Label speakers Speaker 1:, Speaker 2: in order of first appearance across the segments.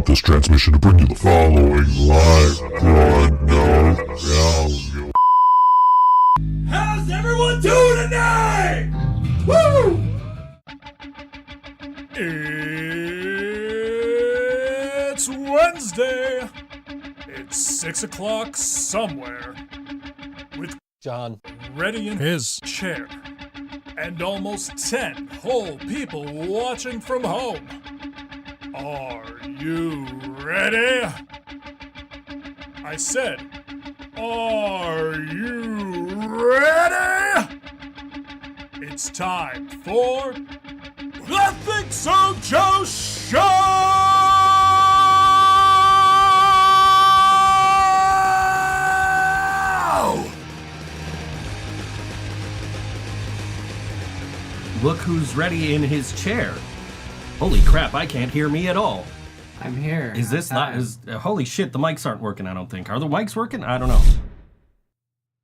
Speaker 1: interrupt this transmission to bring you the following live broadcast.
Speaker 2: How's everyone doing tonight? Woo! It's Wednesday. It's 6 o'clock somewhere. With
Speaker 3: John
Speaker 2: ready in his chair. And almost 10 whole people watching from home. Are you ready? I said, are you ready? It's time for the ThinkSoJoE Show!
Speaker 3: Look who's ready in his chair. Holy crap, I can't hear me at all.
Speaker 4: I'm here.
Speaker 3: Is this not... holy shit, the mics aren't working, I don't think. Are the mics working? I don't know.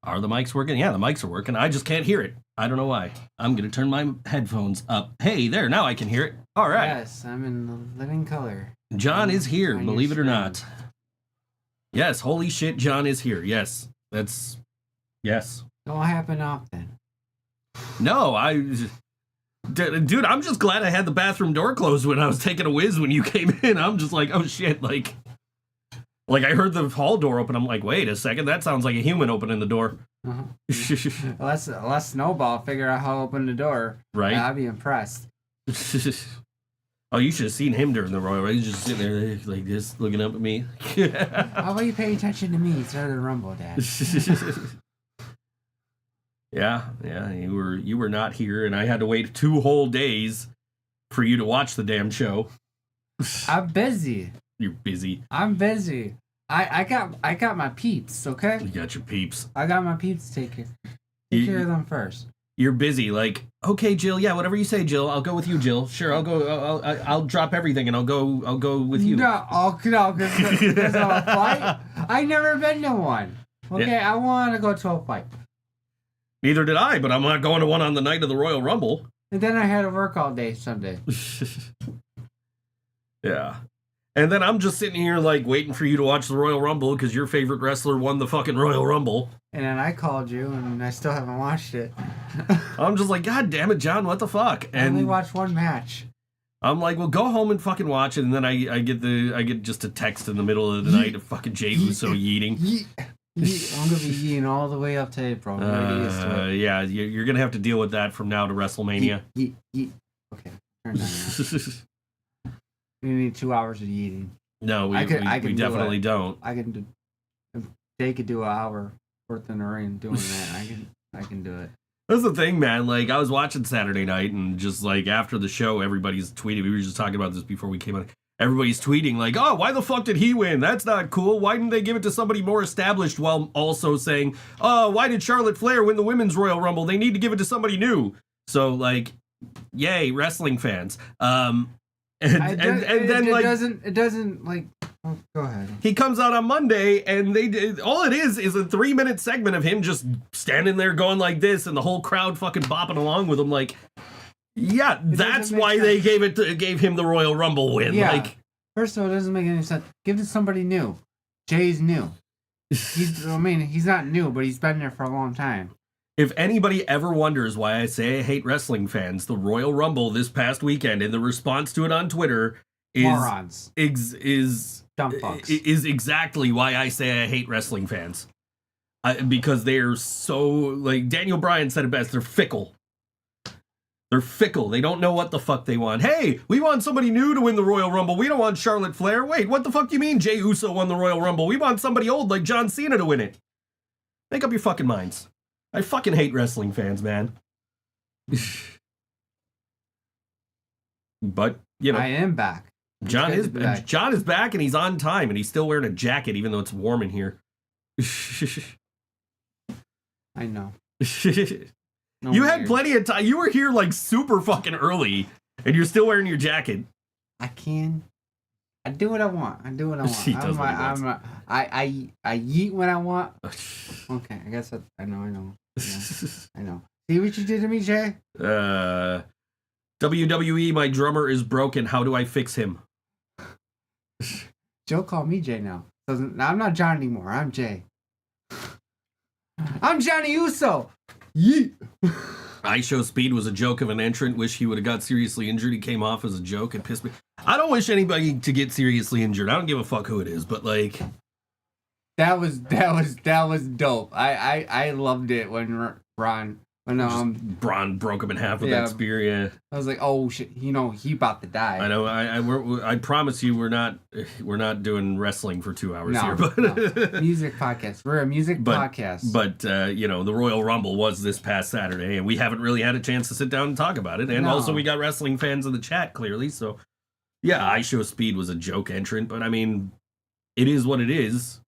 Speaker 3: Are the mics working? Yeah, the mics are working. I just can't hear it. I don't know why. I'm going to turn my headphones up. Hey, there, now I can hear it. All right.
Speaker 4: Yes, I'm in the living color.
Speaker 3: John is here,
Speaker 4: On
Speaker 3: believe it
Speaker 4: your
Speaker 3: or not. Yes, holy shit, John is here. Yes, that's... Yes.
Speaker 4: Don't happen often.
Speaker 3: No, Dude, I'm just glad I had the bathroom door closed when I was taking a whiz when you came in. I'm just like, oh shit, like I heard the hall door open. I'm like, wait a second, that sounds like a human opening the door.
Speaker 4: Uh-huh. Let's Snowball figure out how to open the door.
Speaker 3: Right.
Speaker 4: I'd be impressed.
Speaker 3: Oh, you should have seen him during the Royal Rumble. He's just sitting there like this, looking up at me.
Speaker 4: How about you pay attention to me instead of the Rumble, Dad?
Speaker 3: Yeah, you were not here, and I had to wait 2 whole days for you to watch the damn show.
Speaker 4: I'm busy.
Speaker 3: You're busy.
Speaker 4: I'm busy. I got my peeps, okay?
Speaker 3: You got your peeps.
Speaker 4: I got my peeps to take care of them first.
Speaker 3: You're busy, like, okay, Jill, yeah, whatever you say, Jill, I'll go with you, Jill. Sure, I'll go, I'll drop everything and I'll go with you.
Speaker 4: No, because of a fight? I never been to one. Okay, yeah. I want to go to a fight.
Speaker 3: Neither did I, but I'm not going to one on the night of the Royal Rumble.
Speaker 4: And then I had to work all day Sunday.
Speaker 3: Yeah. And then I'm just sitting here, like, waiting for you to watch the Royal Rumble because your favorite wrestler won the fucking Royal Rumble.
Speaker 4: And then I called you, and I still haven't watched it.
Speaker 3: I'm just like, God damn it, John, what the fuck? And
Speaker 4: I only watched one match.
Speaker 3: I'm like, well, go home and fucking watch it. And then I get just a text in the middle of the night of fucking Jay Uso yeeting.
Speaker 4: I'm gonna be yeeting all the way up to April.
Speaker 3: Yeah, you're gonna have to deal with that from now to WrestleMania.
Speaker 4: Yeet. Okay, turn that on. We need 2 hours of yeeting.
Speaker 3: No, we definitely don't.
Speaker 4: I can do. If they could do an hour worth in the ring doing that, I can do it.
Speaker 3: That's the thing, man. Like, I was watching Saturday night, and just like after the show, everybody's tweeting. We were just talking about this before we came on. Everybody's tweeting like, oh, why the fuck did he win? That's not cool. Why didn't they give it to somebody more established, while also saying, oh, why did Charlotte Flair win the Women's Royal Rumble? They need to give it to somebody new. So, like, yay, wrestling fans. And then it
Speaker 4: doesn't like, oh, go ahead.
Speaker 3: He comes out on Monday, and all it is a 3-minute segment of him just standing there going like this, and the whole crowd fucking bopping along with him like, yeah, that's why they gave him the Royal Rumble win.
Speaker 4: Yeah.
Speaker 3: Like,
Speaker 4: first of all, it doesn't make any sense. Give it to somebody new. Jay's new. He's not new, but he's been there for a long time.
Speaker 3: If anybody ever wonders why I say I hate wrestling fans, the Royal Rumble this past weekend and the response to it on Twitter is
Speaker 4: morons.
Speaker 3: Is
Speaker 4: dumb fucks.
Speaker 3: Is exactly why I say I hate wrestling fans. Because they're so, like Daniel Bryan said it best, they're fickle. They're fickle. They don't know what the fuck they want. Hey, we want somebody new to win the Royal Rumble. We don't want Charlotte Flair. Wait, what the fuck do you mean Jay Uso won the Royal Rumble? We want somebody old like John Cena to win it. Make up your fucking minds. I fucking hate wrestling fans, man. But, you know.
Speaker 4: I am back.
Speaker 3: John is back, and he's on time, and he's still wearing a jacket even though it's warm in here.
Speaker 4: I know.
Speaker 3: No, you had plenty of time. You were here like super fucking early, and you're still wearing your jacket.
Speaker 4: I do what I want. He does what he wants. I yeet when I want. Okay, I guess I know. Yeah, I know. See what you did to me, Jay?
Speaker 3: WWE, my drummer is broken. How do I fix him?
Speaker 4: Joe called me Jay now. I'm not John anymore. I'm Jay. I'm Johnny Uso. Yeet.
Speaker 3: iShow Speed was a joke of an entrant. Wish he would have got seriously injured. He came off as a joke. It pissed me. I don't wish anybody to get seriously injured. I don't give a fuck who it is, but like
Speaker 4: that was dope. I loved it when Braun
Speaker 3: broke him in half with that spear. Yeah,
Speaker 4: I was like, oh shit, he about to die.
Speaker 3: I know. I promise you, we're not doing wrestling for 2 hours here. But
Speaker 4: no. Music podcast. We're a music podcast.
Speaker 3: But the Royal Rumble was this past Saturday, and we haven't really had a chance to sit down and talk about it. And also, we got wrestling fans in the chat clearly. So, yeah, iShow Speed was a joke entrant, but I mean, it is what it is.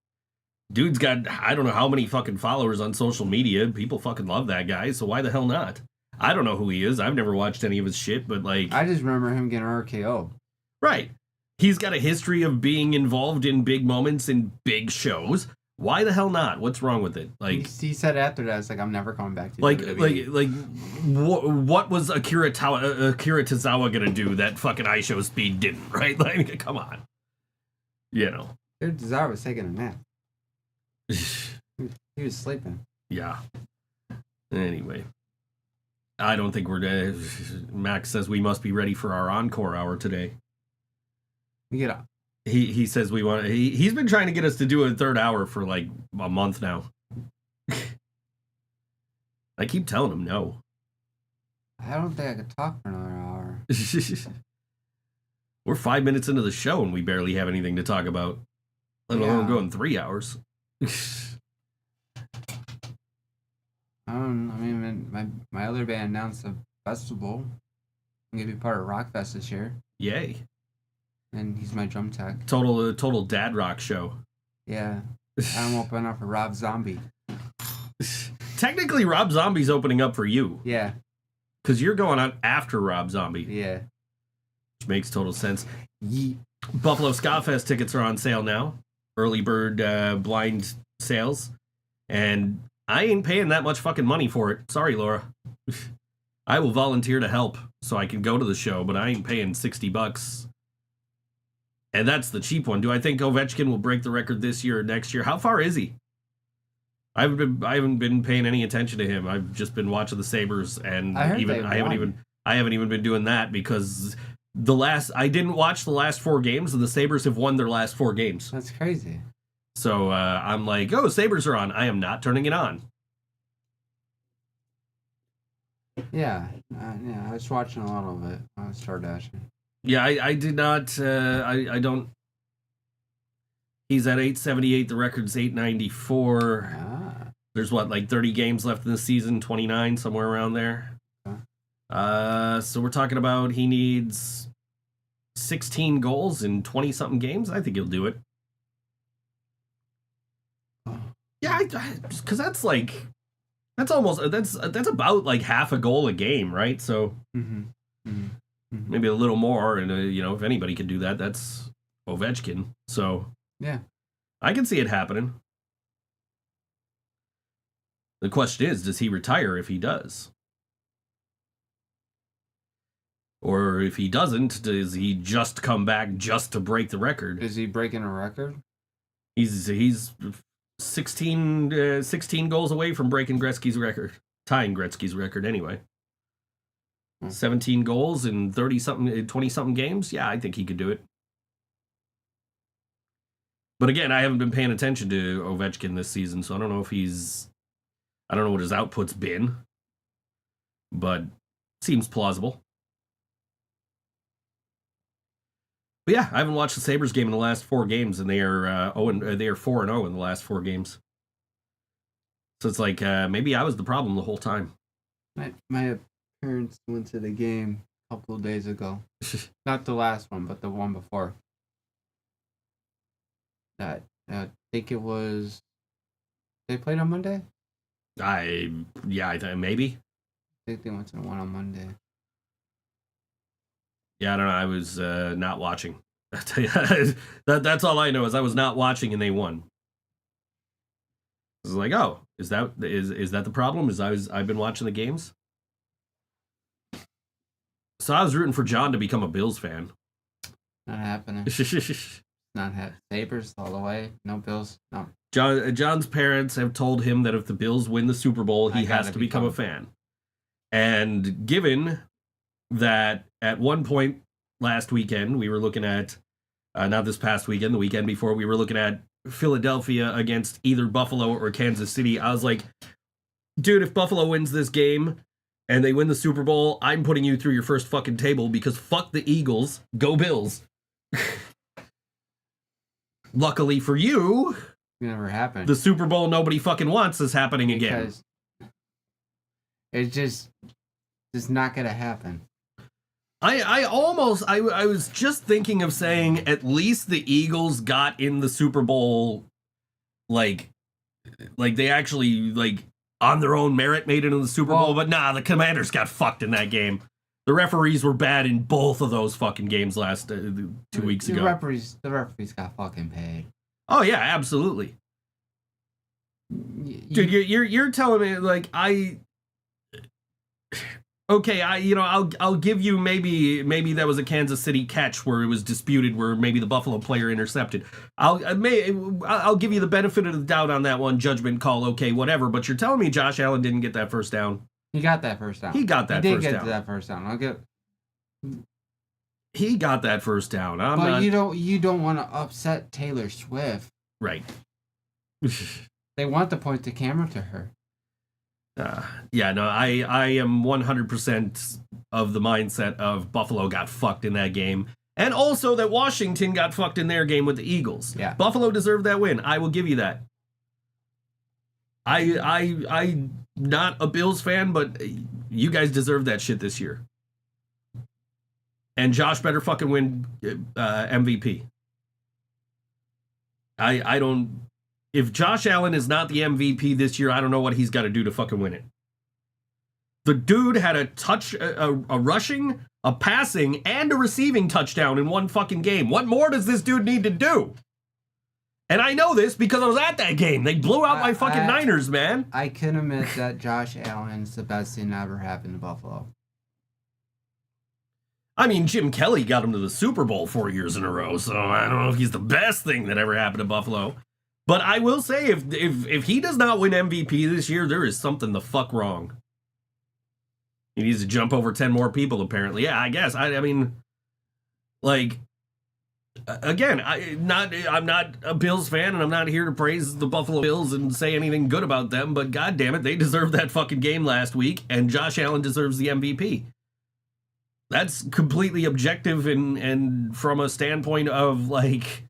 Speaker 3: Dude's got, I don't know how many fucking followers on social media. People fucking love that guy, so why the hell not? I don't know who he is. I've never watched any of his shit, but like...
Speaker 4: I just remember him getting RKO.
Speaker 3: Right. He's got a history of being involved in big moments in big shows. Why the hell not? What's wrong with it? Like
Speaker 4: he said after that, it's like, I'm never coming back to
Speaker 3: WWE. What was Akira Tozawa gonna do that fucking iShow Speed didn't, right? Like, come on.
Speaker 4: Dude, Tozawa was taking a nap. He was sleeping.
Speaker 3: Yeah. Anyway, I don't think we're. Max says we must be ready for our encore hour today.
Speaker 4: Get up.
Speaker 3: He says we want. He's been trying to get us to do a third hour for like a month now. I keep telling him no.
Speaker 4: I don't think I could talk for another hour.
Speaker 3: We're 5 minutes into the show and we barely have anything to talk about. Let alone going 3 hours.
Speaker 4: I mean, my other band announced a festival. I'm gonna be part of Rockfest this year.
Speaker 3: Yay!
Speaker 4: And he's my drum tech.
Speaker 3: Total dad rock show.
Speaker 4: Yeah, I'm opening up for Rob Zombie.
Speaker 3: Technically, Rob Zombie's opening up for you.
Speaker 4: Yeah,
Speaker 3: because you're going on after Rob Zombie.
Speaker 4: Yeah,
Speaker 3: which makes total sense. Buffalo Ska Fest tickets are on sale now. Early bird blind sales, and I ain't paying that much fucking money for it. Sorry, Laura. I will volunteer to help so I can go to the show, but I ain't paying $60. And that's the cheap one. Do I think Ovechkin will break the record this year or next year? How far is he? I haven't been paying any attention to him. I've just been watching the Sabres, and I haven't even been doing that because I didn't watch the last 4 games, and the Sabres have won their last 4 games.
Speaker 4: That's crazy.
Speaker 3: So I'm like, oh, Sabres are on. I am not turning it on.
Speaker 4: Yeah, I was watching a lot of it on Star Dashing.
Speaker 3: Yeah, I did not. I don't. He's at 878. The record's 894. There's like 30 games left in the season, 29, somewhere around there. So we're talking about he needs 16 goals in 20-something games. I think he'll do it. Yeah, because that's about like half a goal a game, right? So maybe a little more, and if anybody could do that, that's Ovechkin. So
Speaker 4: yeah,
Speaker 3: I can see it happening. The question is, does he retire if he does? Or if he doesn't, does he just come back just to break the record?
Speaker 4: Is he breaking a record?
Speaker 3: He's 16 goals away from breaking Gretzky's record. Tying Gretzky's record anyway. 17 goals in 20-something games? Yeah, I think he could do it. But again, I haven't been paying attention to Ovechkin this season, so I don't know what his output's been. But seems plausible. But yeah, I haven't watched the Sabres game in the last 4 games, and they are 4-0 in the last 4 games. So it's like maybe I was the problem the whole time.
Speaker 4: My parents went to the game a couple of days ago. Not the last one, but the one before. I think it was. They played on Monday.
Speaker 3: I maybe.
Speaker 4: I think they went to the one on Monday.
Speaker 3: Yeah, I don't know. I was not watching. That's all I know is I was not watching and they won. It's like, oh, is that the problem? I've been watching the games. So I was rooting for John to become a Bills fan.
Speaker 4: Not happening. not have Sabres all the way. No Bills. No.
Speaker 3: John's parents have told him that if the Bills win the Super Bowl, he has to become a fan. And given that at one point last weekend, we were looking at, not this past weekend, the weekend before, we were looking at Philadelphia against either Buffalo or Kansas City. I was like, dude, if Buffalo wins this game and they win the Super Bowl, I'm putting you through your first fucking table because fuck the Eagles. Go Bills. Luckily for you,
Speaker 4: never happened.
Speaker 3: The Super Bowl nobody fucking wants is happening again.
Speaker 4: It's just not gonna happen.
Speaker 3: I was just thinking of saying at least the Eagles got in the Super Bowl, like they actually, like, on their own merit made it in the Super Bowl, but nah, the Commanders got fucked in that game. The referees were bad in both of those fucking games last 2 weeks ago.
Speaker 4: The referees got fucking paid.
Speaker 3: Oh yeah, absolutely. Dude, you're telling me, like, okay, I'll give you maybe that was a Kansas City catch where it was disputed, where maybe the Buffalo player intercepted. I'll give you the benefit of the doubt on that one, judgment call, okay, whatever. But you're telling me Josh Allen didn't get that first down?
Speaker 4: He got that first down.
Speaker 3: He got that
Speaker 4: he
Speaker 3: first
Speaker 4: did
Speaker 3: down.
Speaker 4: get that first down.
Speaker 3: He got that first down.
Speaker 4: You don't want to upset Taylor Swift,
Speaker 3: right?
Speaker 4: They want to point the camera to her.
Speaker 3: Yeah, no, I am 100% of the mindset of Buffalo got fucked in that game. And also that Washington got fucked in their game with the Eagles.
Speaker 4: Yeah.
Speaker 3: Buffalo deserved that win. I will give you that. I'm not a Bills fan, but you guys deserve that shit this year. And Josh better fucking win MVP. I don't... If Josh Allen is not the MVP this year, I don't know what he's got to do to fucking win it. The dude had a rushing, a passing, and a receiving touchdown in one fucking game. What more does this dude need to do? And I know this because I was at that game. They blew out my fucking Niners, man.
Speaker 4: I can admit that Josh Allen's the best thing that ever happened to Buffalo.
Speaker 3: I mean, Jim Kelly got him to the Super Bowl 4 years in a row, so I don't know if he's the best thing that ever happened to Buffalo. But I will say, if he does not win MVP this year, there is something the fuck wrong. He needs to jump over 10 more people, apparently. Yeah, I guess. I mean, like, again, I'm not a Bills fan, and I'm not here to praise the Buffalo Bills and say anything good about them, but god damn it, they deserved that fucking game last week, and Josh Allen deserves the MVP. That's completely objective and from a standpoint of, like,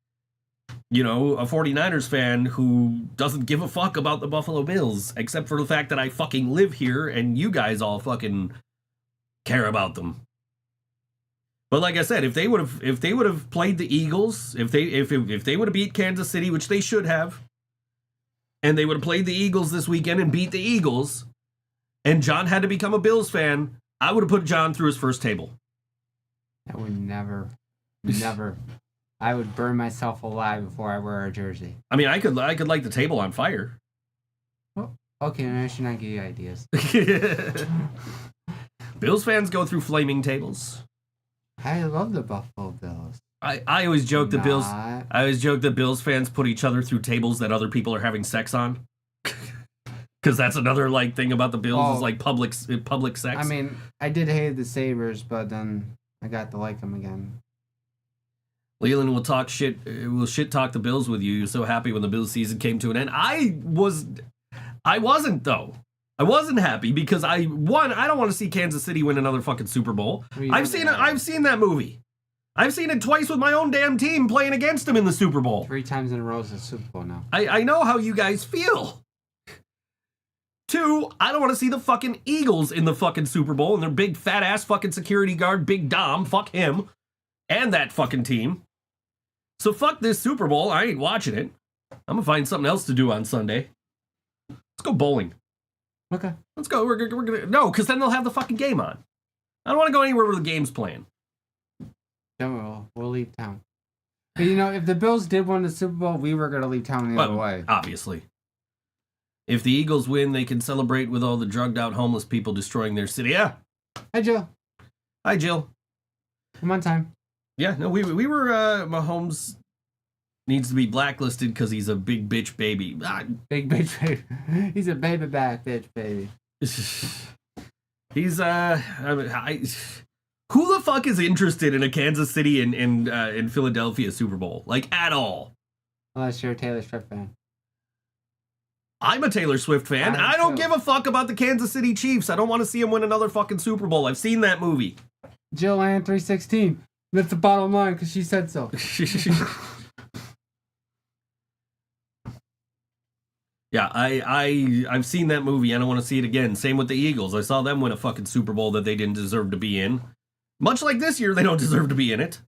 Speaker 3: you know, a 49ers fan who doesn't give a fuck about the Buffalo Bills, except for the fact that I fucking live here and you guys all fucking care about them. But like I said, if they would have played the Eagles, if they would have beat Kansas City, which they should have, and they would have played the Eagles this weekend and beat the Eagles, and John had to become a Bills fan, I would have put John through his first table.
Speaker 4: I would never. I would burn myself alive before I wear a jersey.
Speaker 3: I mean, I could light the table on fire.
Speaker 4: Oh, okay, I should not give you ideas.
Speaker 3: Bills fans go through flaming tables.
Speaker 4: I love the Buffalo Bills.
Speaker 3: I always joke that Bills fans put each other through tables that other people are having sex on. Because that's another like thing about the Bills is like public sex.
Speaker 4: I mean, I did hate the Sabres, but then I got to like them again.
Speaker 3: Leland will talk shit. Will shit talk the Bills with you. You're so happy when the Bills season came to an end. I wasn't though. I wasn't happy because I don't want to see Kansas City win another fucking Super Bowl. I've seen that movie. I've seen it twice with my own damn team playing against them in the Super Bowl.
Speaker 4: 3 times in a row is a Super Bowl now.
Speaker 3: I know how you guys feel. 2, I don't want to see the fucking Eagles in the fucking Super Bowl and their big fat ass fucking security guard, Big Dom. Fuck him. And that fucking team. So fuck this Super Bowl. I ain't watching it. I'm gonna find something else to do on Sunday. Let's go bowling.
Speaker 4: Okay.
Speaker 3: Let's go. We're gonna no, because then they'll have the fucking game on. I don't want to go anywhere where the game's playing.
Speaker 4: We'll leave town. But you know, if the Bills did win the Super Bowl, we were gonna leave town the other way.
Speaker 3: Obviously. If the Eagles win, they can celebrate with all the drugged out homeless people destroying their city. Yeah.
Speaker 4: Hi, Jill.
Speaker 3: Hi, Jill.
Speaker 4: I'm on time.
Speaker 3: Yeah, no, we were Mahomes needs to be blacklisted because he's a big bitch baby.
Speaker 4: Big bitch baby. He's a baby back bitch baby.
Speaker 3: He's who the fuck is interested in a Kansas City and Philadelphia Super Bowl? Like, at all?
Speaker 4: Unless you're a Taylor Swift fan.
Speaker 3: I'm a Taylor Swift fan. I don't give a fuck about the Kansas City Chiefs. I don't want to see him win another fucking Super Bowl. I've seen that movie.
Speaker 4: Joanne 316. That's the bottom line because she said so.
Speaker 3: Yeah, I've seen that movie. I don't want to see it again. Same with the Eagles. I saw them win a fucking Super Bowl that they didn't deserve to be in. Much like this year, they don't deserve to be in it.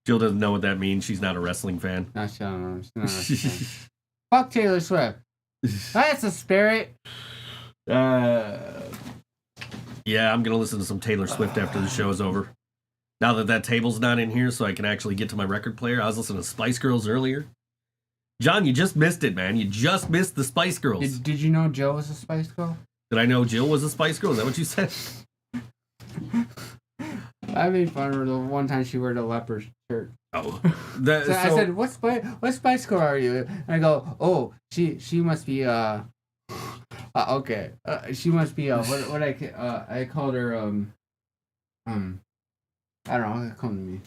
Speaker 3: Jill doesn't know what that means. She's not a wrestling fan.
Speaker 4: No, she don't know. She's not a wrestling fan. Fuck Taylor Swift. That's the spirit.
Speaker 3: Yeah, I'm going to listen to some Taylor Swift after the show is over. Now that table's not in here, so I can actually get to my record player. I was listening to Spice Girls earlier. John, you just missed it, man. You just missed the Spice Girls.
Speaker 4: Did you know Jill was a Spice Girl?
Speaker 3: Did I know Jill was a Spice Girl? Is that what you said?
Speaker 4: I made fun of her the one time she wore the leopard shirt.
Speaker 3: Oh.
Speaker 4: I said, what Spice Girl are you? And I go, oh, she must be, okay. She must be, what I called her, I don't know, come to me.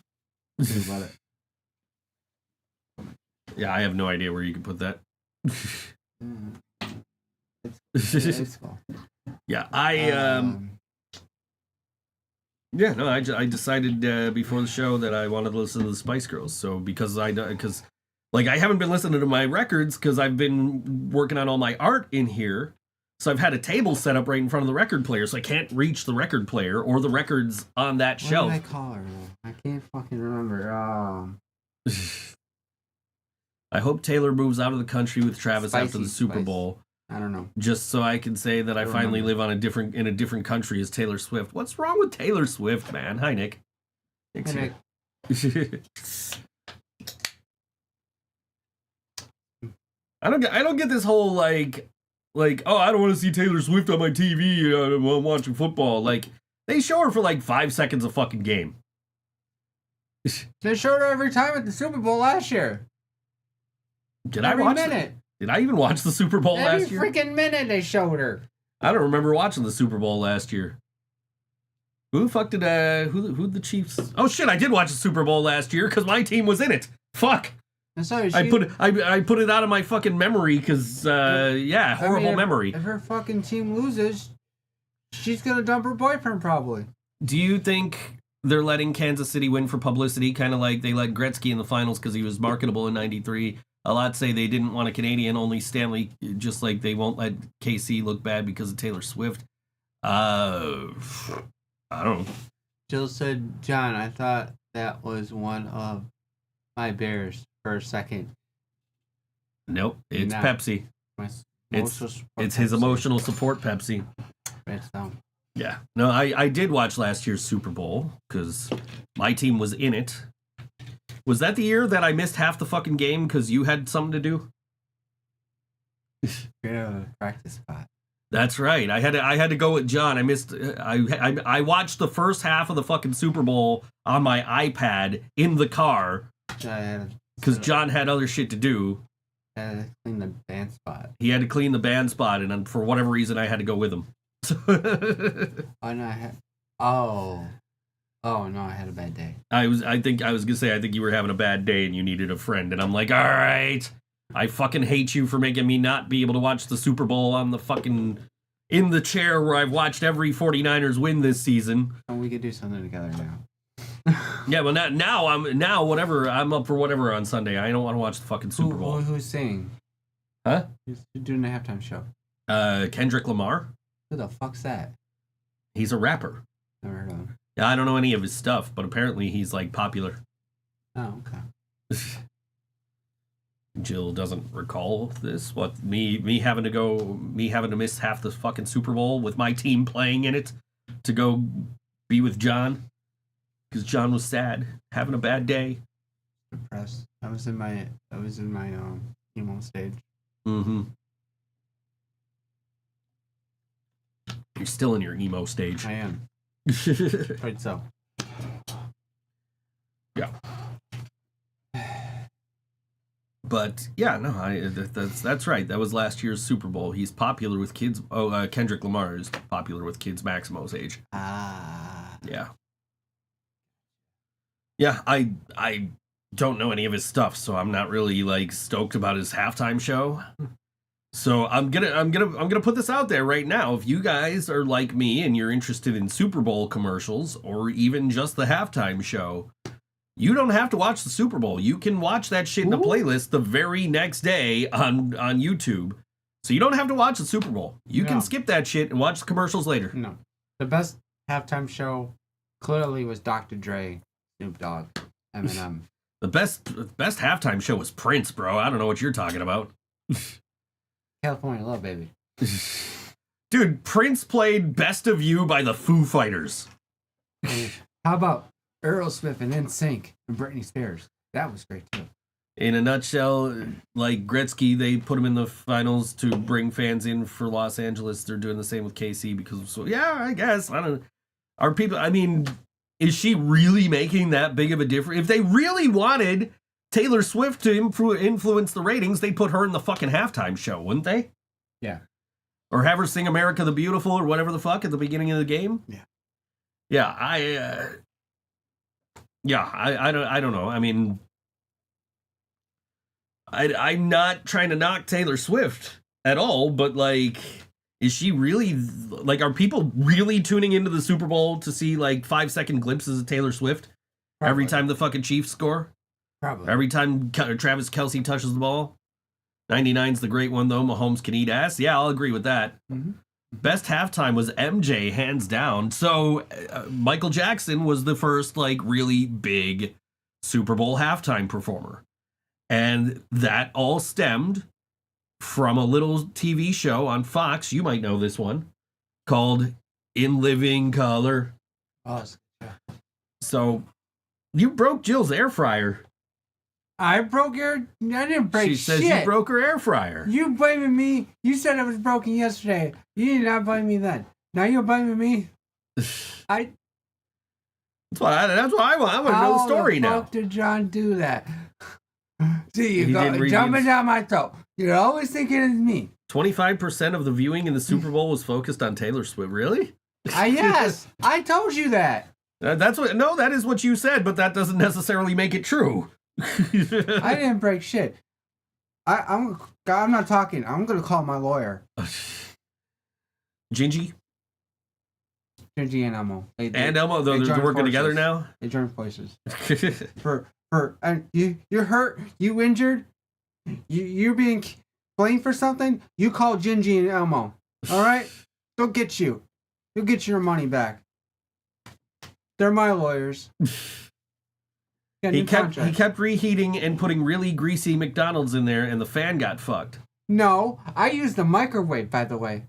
Speaker 4: Think about it.
Speaker 3: Yeah, I have no idea where you can put that.
Speaker 4: It's cool.
Speaker 3: Yeah, I decided before the show that I wanted to listen to the Spice Girls. So because I haven't been listening to my records because I've been working on all my art in here. So I've had a table set up right in front of the record player, so I can't reach the record player or the records on that shelf.
Speaker 4: What did I call her? I can't fucking remember.
Speaker 3: I hope Taylor moves out of the country with Travis
Speaker 4: Spicy
Speaker 3: after the Super Bowl.
Speaker 4: I don't know.
Speaker 3: Just so I can say that I finally live in a different country as Taylor Swift. What's wrong with Taylor Swift, man? Hi, Nick.
Speaker 4: Hey, Nick.
Speaker 3: I don't get this whole like oh, I don't want to see Taylor Swift on my TV while I'm watching football. Like, they show her for like 5 seconds a fucking game.
Speaker 4: They showed her every time at the Super Bowl last year.
Speaker 3: Did I even watch the Super Bowl last year?
Speaker 4: Every freaking minute they showed her.
Speaker 3: I don't remember watching the Super Bowl last year. Who the fuck did who the Chiefs? Oh shit, I did watch the Super Bowl last year because my team was in it. Fuck.
Speaker 4: Sorry,
Speaker 3: I put it out of my fucking memory because horrible memory.
Speaker 4: If her fucking team loses, she's gonna dump her boyfriend probably.
Speaker 3: Do you think they're letting Kansas City win for publicity, kind of like they let Gretzky in the finals because he was marketable in '93? A lot say they didn't want a Canadian, only Stanley, just like they won't let KC look bad because of Taylor Swift. I don't know.
Speaker 4: Jill said, John, I thought that was one of my bears for a second.
Speaker 3: Nope, it's Pepsi. It's his emotional support Pepsi. Yeah. No, I did watch last year's Super Bowl because my team was in it. Was that the year that I missed half the fucking game because you had something to do?
Speaker 4: Yeah, practice spot.
Speaker 3: That's right. I had to go with John. I watched the first half of the fucking Super Bowl on my iPad in the car because John had other shit to do.
Speaker 4: I had to clean the band spot.
Speaker 3: He had to clean the band spot, and for whatever reason, I had to go with him.
Speaker 4: Oh no, I had a bad day.
Speaker 3: I was gonna say I think you were having a bad day and you needed a friend, and I'm like, all right, I fucking hate you for making me not be able to watch the Super Bowl on the fucking in the chair where I've watched every 49ers win this season.
Speaker 4: And we could do something together now.
Speaker 3: Yeah, well now whatever, I'm up for whatever on Sunday. I don't want to watch the fucking Super Bowl.
Speaker 4: Who's singing?
Speaker 3: Huh?
Speaker 4: Who's doing the halftime show?
Speaker 3: Kendrick Lamar.
Speaker 4: Who the fuck's that?
Speaker 3: He's a rapper.
Speaker 4: Never heard of him.
Speaker 3: Yeah, I don't know any of his stuff, but apparently he's like popular.
Speaker 4: Oh, okay.
Speaker 3: Jill doesn't recall this. What, me having to miss half the fucking Super Bowl with my team playing in it to go be with John because John was sad, having a bad day.
Speaker 4: Depressed. I was in my emo stage.
Speaker 3: Mm-hmm. You're still in your emo stage.
Speaker 4: I am. Right, so.
Speaker 3: Yeah. But yeah, no, that's right. That was last year's Super Bowl. He's popular with kids. Oh, Kendrick Lamar is popular with kids Maximo's age. Yeah. Yeah, I don't know any of his stuff, so I'm not really like stoked about his halftime show. So I'm gonna put this out there right now. If you guys are like me and you're interested in Super Bowl commercials or even just the halftime show, you don't have to watch the Super Bowl. You can watch that shit in a playlist the very next day on YouTube. So you don't have to watch the Super Bowl. You can skip that shit and watch the commercials later.
Speaker 4: No, the best halftime show clearly was Dr. Dre, Snoop Dogg, Eminem.
Speaker 3: The best halftime show was Prince, bro. I don't know what you're talking about.
Speaker 4: California Love, baby.
Speaker 3: Dude, Prince played Best of You by the Foo Fighters.
Speaker 4: How about Aerosmith and NSYNC and Britney Spears? That was great, too.
Speaker 3: In a nutshell, like Gretzky, they put him in the finals to bring fans in for Los Angeles. They're doing the same with KC because, so yeah, I guess. I don't. Are people, I mean, is she really making that big of a difference? If they really wanted Taylor Swift to influence the ratings, they'd put her in the fucking halftime show, wouldn't they?
Speaker 4: Yeah.
Speaker 3: Or have her sing America the Beautiful or whatever the fuck at the beginning of the game?
Speaker 4: Yeah.
Speaker 3: Yeah, I don't know. I mean, I'm not trying to knock Taylor Swift at all, but like, is she really, like, are people really tuning into the Super Bowl to see like 5-second glimpses of Taylor Swift every time the fucking Chiefs score?
Speaker 4: Probably.
Speaker 3: Every time Travis Kelce touches the ball? 99's the great one, though. Mahomes can eat ass. Yeah, I'll agree with that.
Speaker 4: Mm-hmm.
Speaker 3: Best halftime was MJ, hands down. So Michael Jackson was the first, like, really big Super Bowl halftime performer. And that all stemmed from a little TV show on Fox, you might know this one, called In Living Color.
Speaker 4: Oh, yeah.
Speaker 3: So you broke Jill's air fryer.
Speaker 4: I didn't break shit.
Speaker 3: She says you broke her air fryer.
Speaker 4: You blaming me. You said it was broken yesterday. You did not blame me then. Now you're blaming me.
Speaker 3: That's what I want. I want to know the story now.
Speaker 4: How the fuck did John do that? See,
Speaker 3: He
Speaker 4: you go
Speaker 3: didn't
Speaker 4: jumping down my throat. You're always thinking it's me.
Speaker 3: 25% of the viewing in the Super Bowl was focused on Taylor Swift. Really?
Speaker 4: Yes, I told you that.
Speaker 3: That is what you said, but that doesn't necessarily make it true.
Speaker 4: I didn't break shit. I'm not talking. I'm gonna call my lawyer.
Speaker 3: Gingy
Speaker 4: and Elmo.
Speaker 3: Elmo, they're working together now.
Speaker 4: They join forces. And you're hurt. You injured. You're being blamed for something. You call Gingy and Elmo. All right, they'll get you. You'll get your money back. They're my lawyers.
Speaker 3: He kept reheating and putting really greasy McDonald's in there, and the fan got fucked.
Speaker 4: No, I use the microwave, by the way.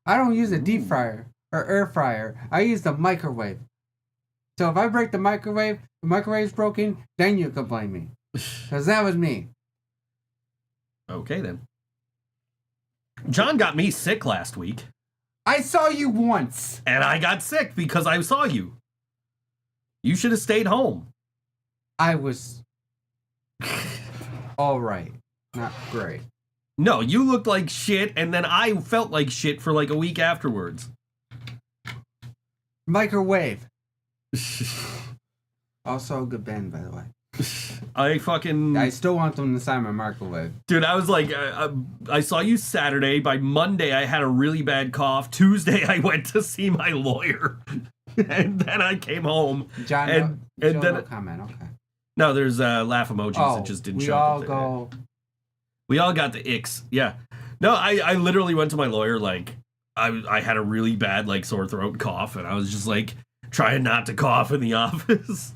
Speaker 4: I don't use a deep fryer or air fryer. I use the microwave. So if I break the microwave's broken, then you can blame me. Because that was me.
Speaker 3: Okay, then. John got me sick last week.
Speaker 4: I saw you once.
Speaker 3: And I got sick because I saw you. You should have stayed home.
Speaker 4: I was all right. Not great.
Speaker 3: No, you looked like shit, and then I felt like shit for like a week afterwards.
Speaker 4: Microwave. Also a good band, by the way.
Speaker 3: I
Speaker 4: still want them to sign my microwave.
Speaker 3: Dude, I was like, I saw you Saturday. By Monday, I had a really bad cough. Tuesday, I went to see my lawyer. And then I came home.
Speaker 4: John, no comment, okay.
Speaker 3: No, there's laugh emojis that just didn't show up. We all got the icks. Yeah. No, I literally went to my lawyer, like, I had a really bad, like, sore throat and cough, and I was just, like, trying not to cough in the office.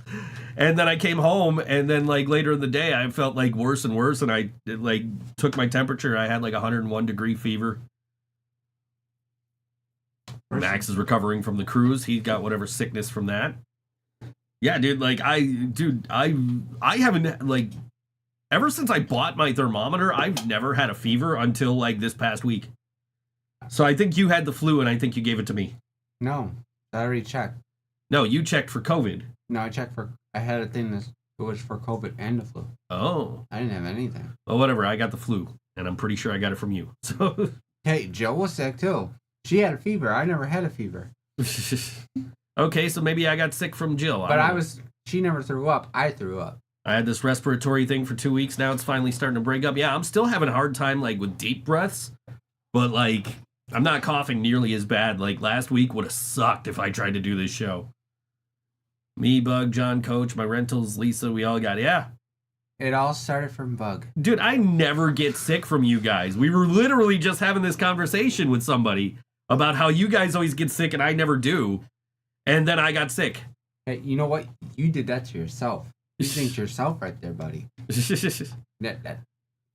Speaker 3: And then I came home, and then, like, later in the day, I felt, like, worse and worse, and I, like, took my temperature. I had, like, 101-degree fever. Max is recovering from the cruise. He got whatever sickness from that. Yeah, dude, like, I haven't, like, ever since I bought my thermometer, I've never had a fever until, like, this past week. So I think you had the flu, and I think you gave it to me.
Speaker 4: No, I already checked.
Speaker 3: No, you checked for COVID.
Speaker 4: No, I checked I had a thing It was for COVID and the flu.
Speaker 3: Oh.
Speaker 4: I didn't have anything.
Speaker 3: Well, whatever. I got the flu, and I'm pretty sure I got it from you. So.
Speaker 4: Hey, Jill was sick too. She had a fever. I never had a fever.
Speaker 3: Okay, so maybe I got sick from Jill.
Speaker 4: But she never threw up. I threw up.
Speaker 3: I had this respiratory thing for 2 weeks. Now it's finally starting to break up. Yeah, I'm still having a hard time, like, with deep breaths. But, like, I'm not coughing nearly as bad. Like, last week would have sucked if I tried to do this show. Me, Bug, John, Coach, my rentals, Lisa, we all got it. Yeah.
Speaker 4: It all started from Bug.
Speaker 3: Dude, I never get sick from you guys. We were literally just having this conversation with somebody about how you guys always get sick and I never do. And then I got sick.
Speaker 4: Hey, you know what? You did that to yourself. You think yourself right there, buddy.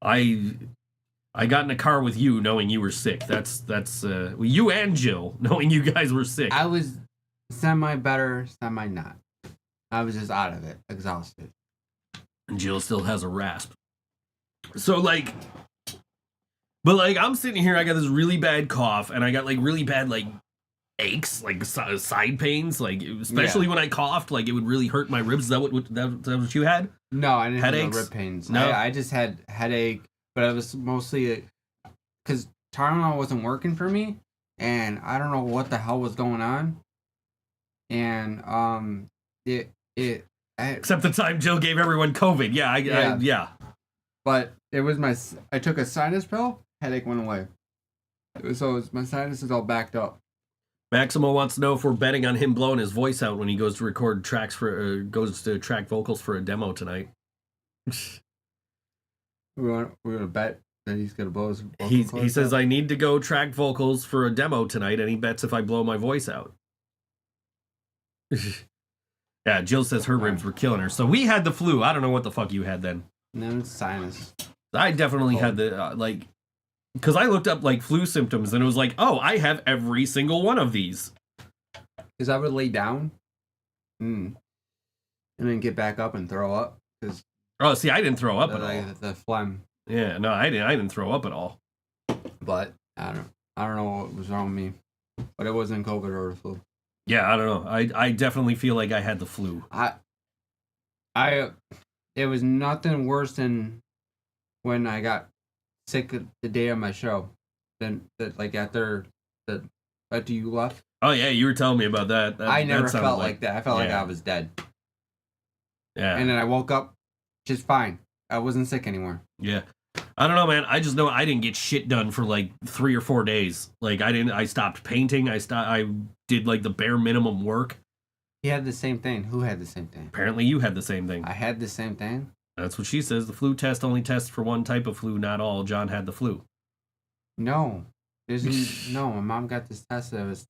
Speaker 3: I got in a car with you knowing you were sick. That's you and Jill knowing you guys were sick.
Speaker 4: I was semi better, semi not. I was just out of it, exhausted.
Speaker 3: And Jill still has a rasp. So, like, but, like, I'm sitting here, I got this really bad cough, and I got, like, really bad, like, aches, like, side pains, like, especially when I coughed, like, it would really hurt my ribs. Is that what you had?
Speaker 4: No, I didn't
Speaker 3: Headaches?
Speaker 4: have no rib pains.
Speaker 3: No?
Speaker 4: I just had headache, but it was mostly because Tylenol wasn't working for me, and I don't know what the hell was going on. And,
Speaker 3: Except the time Jill gave everyone COVID. Yeah.
Speaker 4: But it was I took a sinus pill, headache went away. My sinus is all backed up.
Speaker 3: Maximo wants to know if we're betting on him blowing his voice out when he goes to record tracks goes to track vocals for a demo tonight.
Speaker 4: We're gonna bet that he's gonna blow his vocal
Speaker 3: He
Speaker 4: cords
Speaker 3: says
Speaker 4: out?
Speaker 3: I need to go track vocals for a demo tonight, and he bets if I blow my voice out. Yeah, Jill says her ribs were killing her. So we had the flu. I don't know what the fuck you had then.
Speaker 4: No, it's sinus.
Speaker 3: I definitely had the, because I looked up, like, flu symptoms, and it was like, oh, I have every single one of these.
Speaker 4: Because I would lay down and then get back up and throw up.
Speaker 3: Oh, see, I didn't throw up at all.
Speaker 4: The phlegm.
Speaker 3: Yeah, no, I didn't throw up at all.
Speaker 4: But I don't know what was wrong with me. But it wasn't COVID or the flu.
Speaker 3: Yeah, I don't know. I definitely feel like I had the flu.
Speaker 4: It was nothing worse than when I got sick the day of my show. Then, after you left.
Speaker 3: Oh yeah, you were telling me about that.
Speaker 4: I never felt like that. I felt like I was dead.
Speaker 3: Yeah.
Speaker 4: And then I woke up just fine. I wasn't sick anymore.
Speaker 3: Yeah. I don't know, man. I just know I didn't get shit done for like 3 or 4 days. Like I stopped painting. I did like the bare minimum work.
Speaker 4: He had the same thing. Who had the same thing?
Speaker 3: Apparently you had the same thing.
Speaker 4: I had the same thing.
Speaker 3: That's what she says. The flu test only tests for one type of flu, not all. John had the flu.
Speaker 4: No. No, my mom got this test that was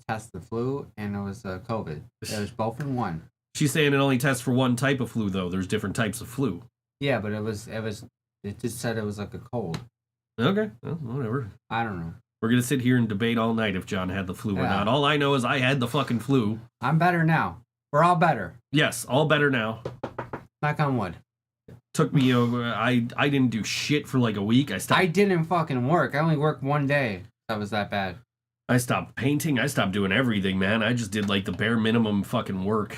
Speaker 4: test the flu and it was COVID. It was both in one.
Speaker 3: She's saying it only tests for one type of flu though. There's different types of flu.
Speaker 4: Yeah, but it just said it was like a cold.
Speaker 3: Okay, well, whatever.
Speaker 4: I don't know.
Speaker 3: We're going to sit here and debate all night if John had the flu or not. All I know is I had the fucking flu.
Speaker 4: I'm better now. We're all better.
Speaker 3: Yes, all better now.
Speaker 4: Knock on wood.
Speaker 3: Took me over. I didn't do shit for like a week.
Speaker 4: I didn't fucking work. I only worked one day. That was that bad.
Speaker 3: I stopped painting. I stopped doing everything, man. I just did like the bare minimum fucking work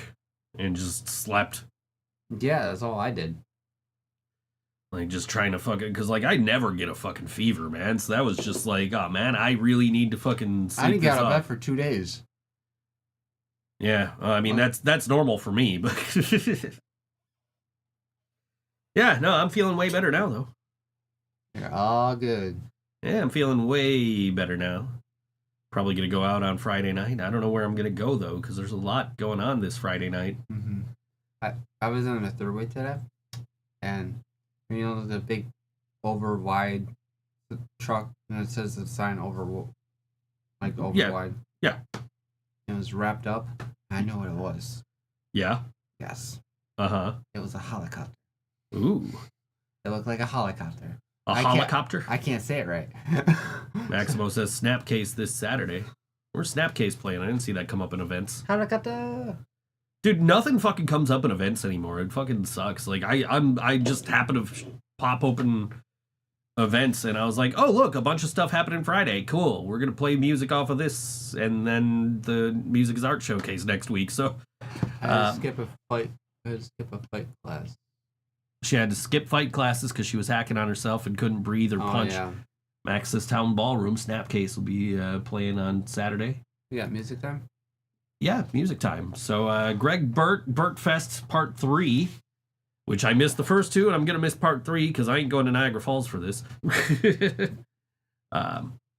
Speaker 3: and just slept.
Speaker 4: Yeah, that's all I did.
Speaker 3: Like, just trying to fucking... Because, like, I never get a fucking fever, man. So that was just like, oh, man, I really need to fucking sleep.
Speaker 4: I didn't get out of bed for 2 days.
Speaker 3: Yeah, I mean, that's normal for me, but... Yeah, no, I'm feeling way better now, though.
Speaker 4: You're all good.
Speaker 3: Yeah, I'm feeling way better now. Probably going to go out on Friday night. I don't know where I'm going to go, though, because there's a lot going on this Friday night.
Speaker 4: Mm-hmm. I was in the third way today, and... You know, the big over-wide truck, and it says the sign over-wide.
Speaker 3: Yeah.
Speaker 4: It was wrapped up. I know what it was.
Speaker 3: Yeah?
Speaker 4: Yes.
Speaker 3: Uh-huh.
Speaker 4: It was a helicopter.
Speaker 3: Ooh.
Speaker 4: It looked like a helicopter.
Speaker 3: A helicopter?
Speaker 4: I can't say it right.
Speaker 3: Maximo says Snapcase this Saturday. Where's Snapcase playing? I didn't see that come up in events.
Speaker 4: Helicopter!
Speaker 3: Dude, nothing fucking comes up in events anymore. It fucking sucks. Like, I just happen to pop open events, and I was like, oh, look, a bunch of stuff happening Friday. Cool. We're going to play music off of this, and then the Music is Art Showcase next week, so...
Speaker 4: I skip a could skip a fight class.
Speaker 3: She had to skip fight classes because she was hacking on herself and couldn't breathe or punch.
Speaker 4: Yeah.
Speaker 3: Max's Town Ballroom Snapcase will be playing on Saturday.
Speaker 4: You got music time?
Speaker 3: Yeah, music time. So Greg Burt Fest Part 3, which I missed the first two, and I'm going to miss Part 3 because I ain't going to Niagara Falls for this.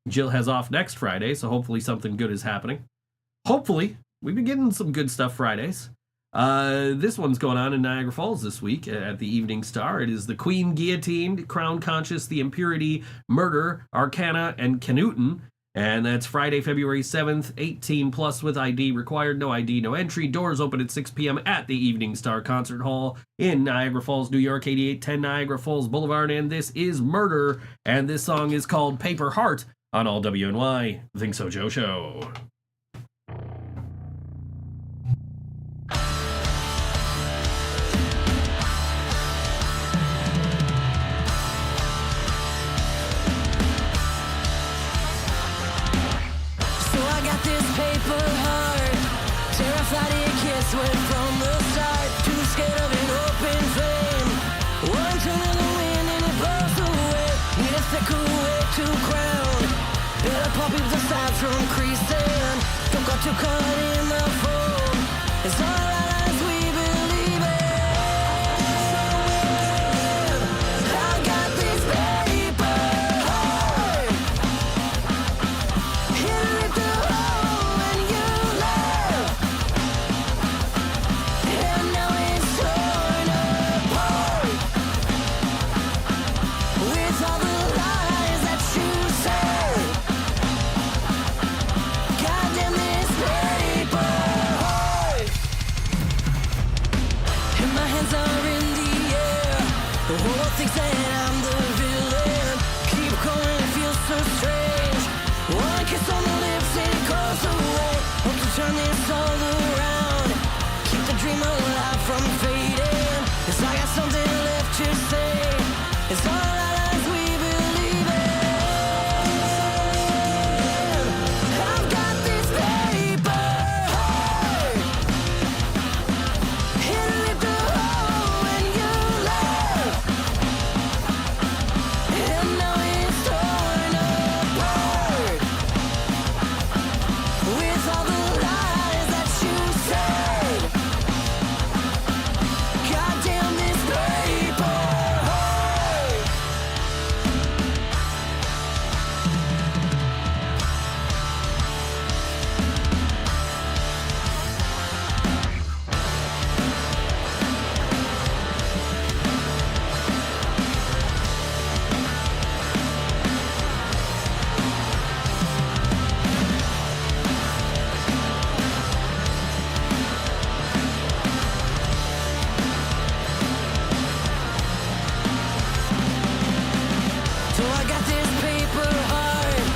Speaker 3: Jill has off next Friday, so hopefully something good is happening. Hopefully. We've been getting some good stuff Fridays. This one's going on in Niagara Falls this week at the Evening Star. It is the Queen Guillotined, Crown Conscious, The Impurity, Murder, Arcana, and Canuten. And that's Friday, February 7th, 18 plus with ID required, no ID, no entry. Doors open at 6 p.m. at the Evening Star Concert Hall in Niagara Falls, New York, 8810 Niagara Falls Boulevard. And this is Murder, and this song is called Paper Heart on all WNY. Think So Joe Show.
Speaker 5: Paper heart, terrified it gets wet from the start. Too scared of an open flame. One turn of the wind and it blows away. Need a thicker way to crown. Better pop people aside from creasing. Don't got too caught in the fold. It's all right as we believe it. I got this paper heart. Hit it through. Thinks that I'm the villain. Keep going, it feels so strange. One kiss on the lips and it goes away. Hope to turn this all around. Keep the dream alive from fading. Cause I got something left to say. It's all right as we believe it. I've got this paper heart. Hit it the hole when you left. And now it's torn apart with all the lies that you said. Goddamn this paper heart. So I got this paper heart,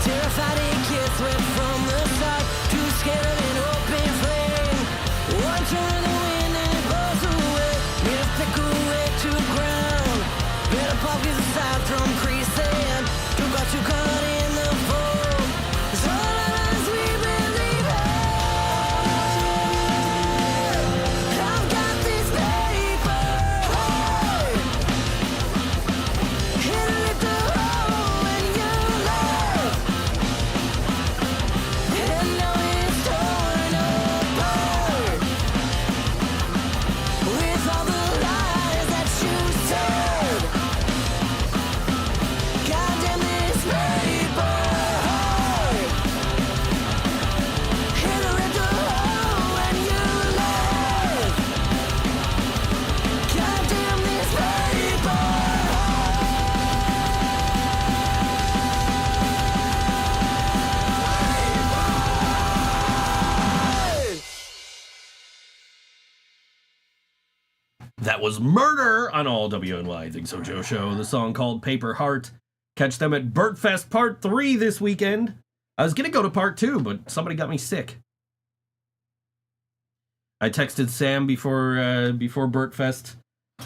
Speaker 5: terrified it gets wet from the start. Too scared of an open flame. One turn of the wind and it blows away. Need a thicker way to ground. Better pop these aside from creasing. Don't got too caught in the fold. It's all right as we believe it. I've got this paper heart. Hit it the hole when you left. And now it's torn apart with all the lies that you said. Goddamn this paper heart. Hit it the hole when you left. Goddamn this paper
Speaker 3: That was Murder on all WNY Think So Joe Show. The song called Paper Heart. Catch them at Burtfest Part 3 this weekend. I was going to go to Part 2, but somebody got me sick. I texted Sam before Burtfest.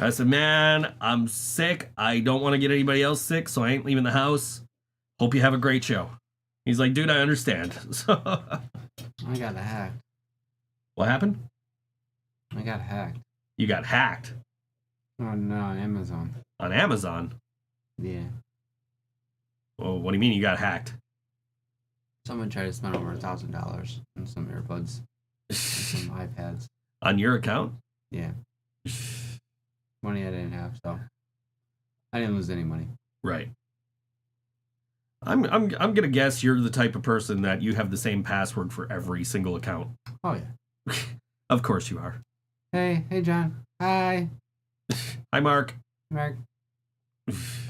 Speaker 3: I said, man, I'm sick. I don't want to get anybody else sick, so I ain't leaving the house. Hope you have a great show. He's like, dude, I understand. So,
Speaker 4: I got hacked.
Speaker 3: what happened?
Speaker 4: I got hacked.
Speaker 3: You got hacked.
Speaker 4: Oh, no, on Amazon.
Speaker 3: On Amazon?
Speaker 4: Yeah.
Speaker 3: Well, what do you mean you got hacked?
Speaker 4: Someone tried to spend over $1,000 on some earbuds and some iPads.
Speaker 3: On your account?
Speaker 4: Yeah. Money I didn't have, so I didn't lose any money.
Speaker 3: Right. I'm gonna guess you're the type of person that you have the same password for every single account.
Speaker 4: Oh yeah.
Speaker 3: Of course you are.
Speaker 4: Hey John. Hi.
Speaker 3: Hi, Mark.
Speaker 4: Mark.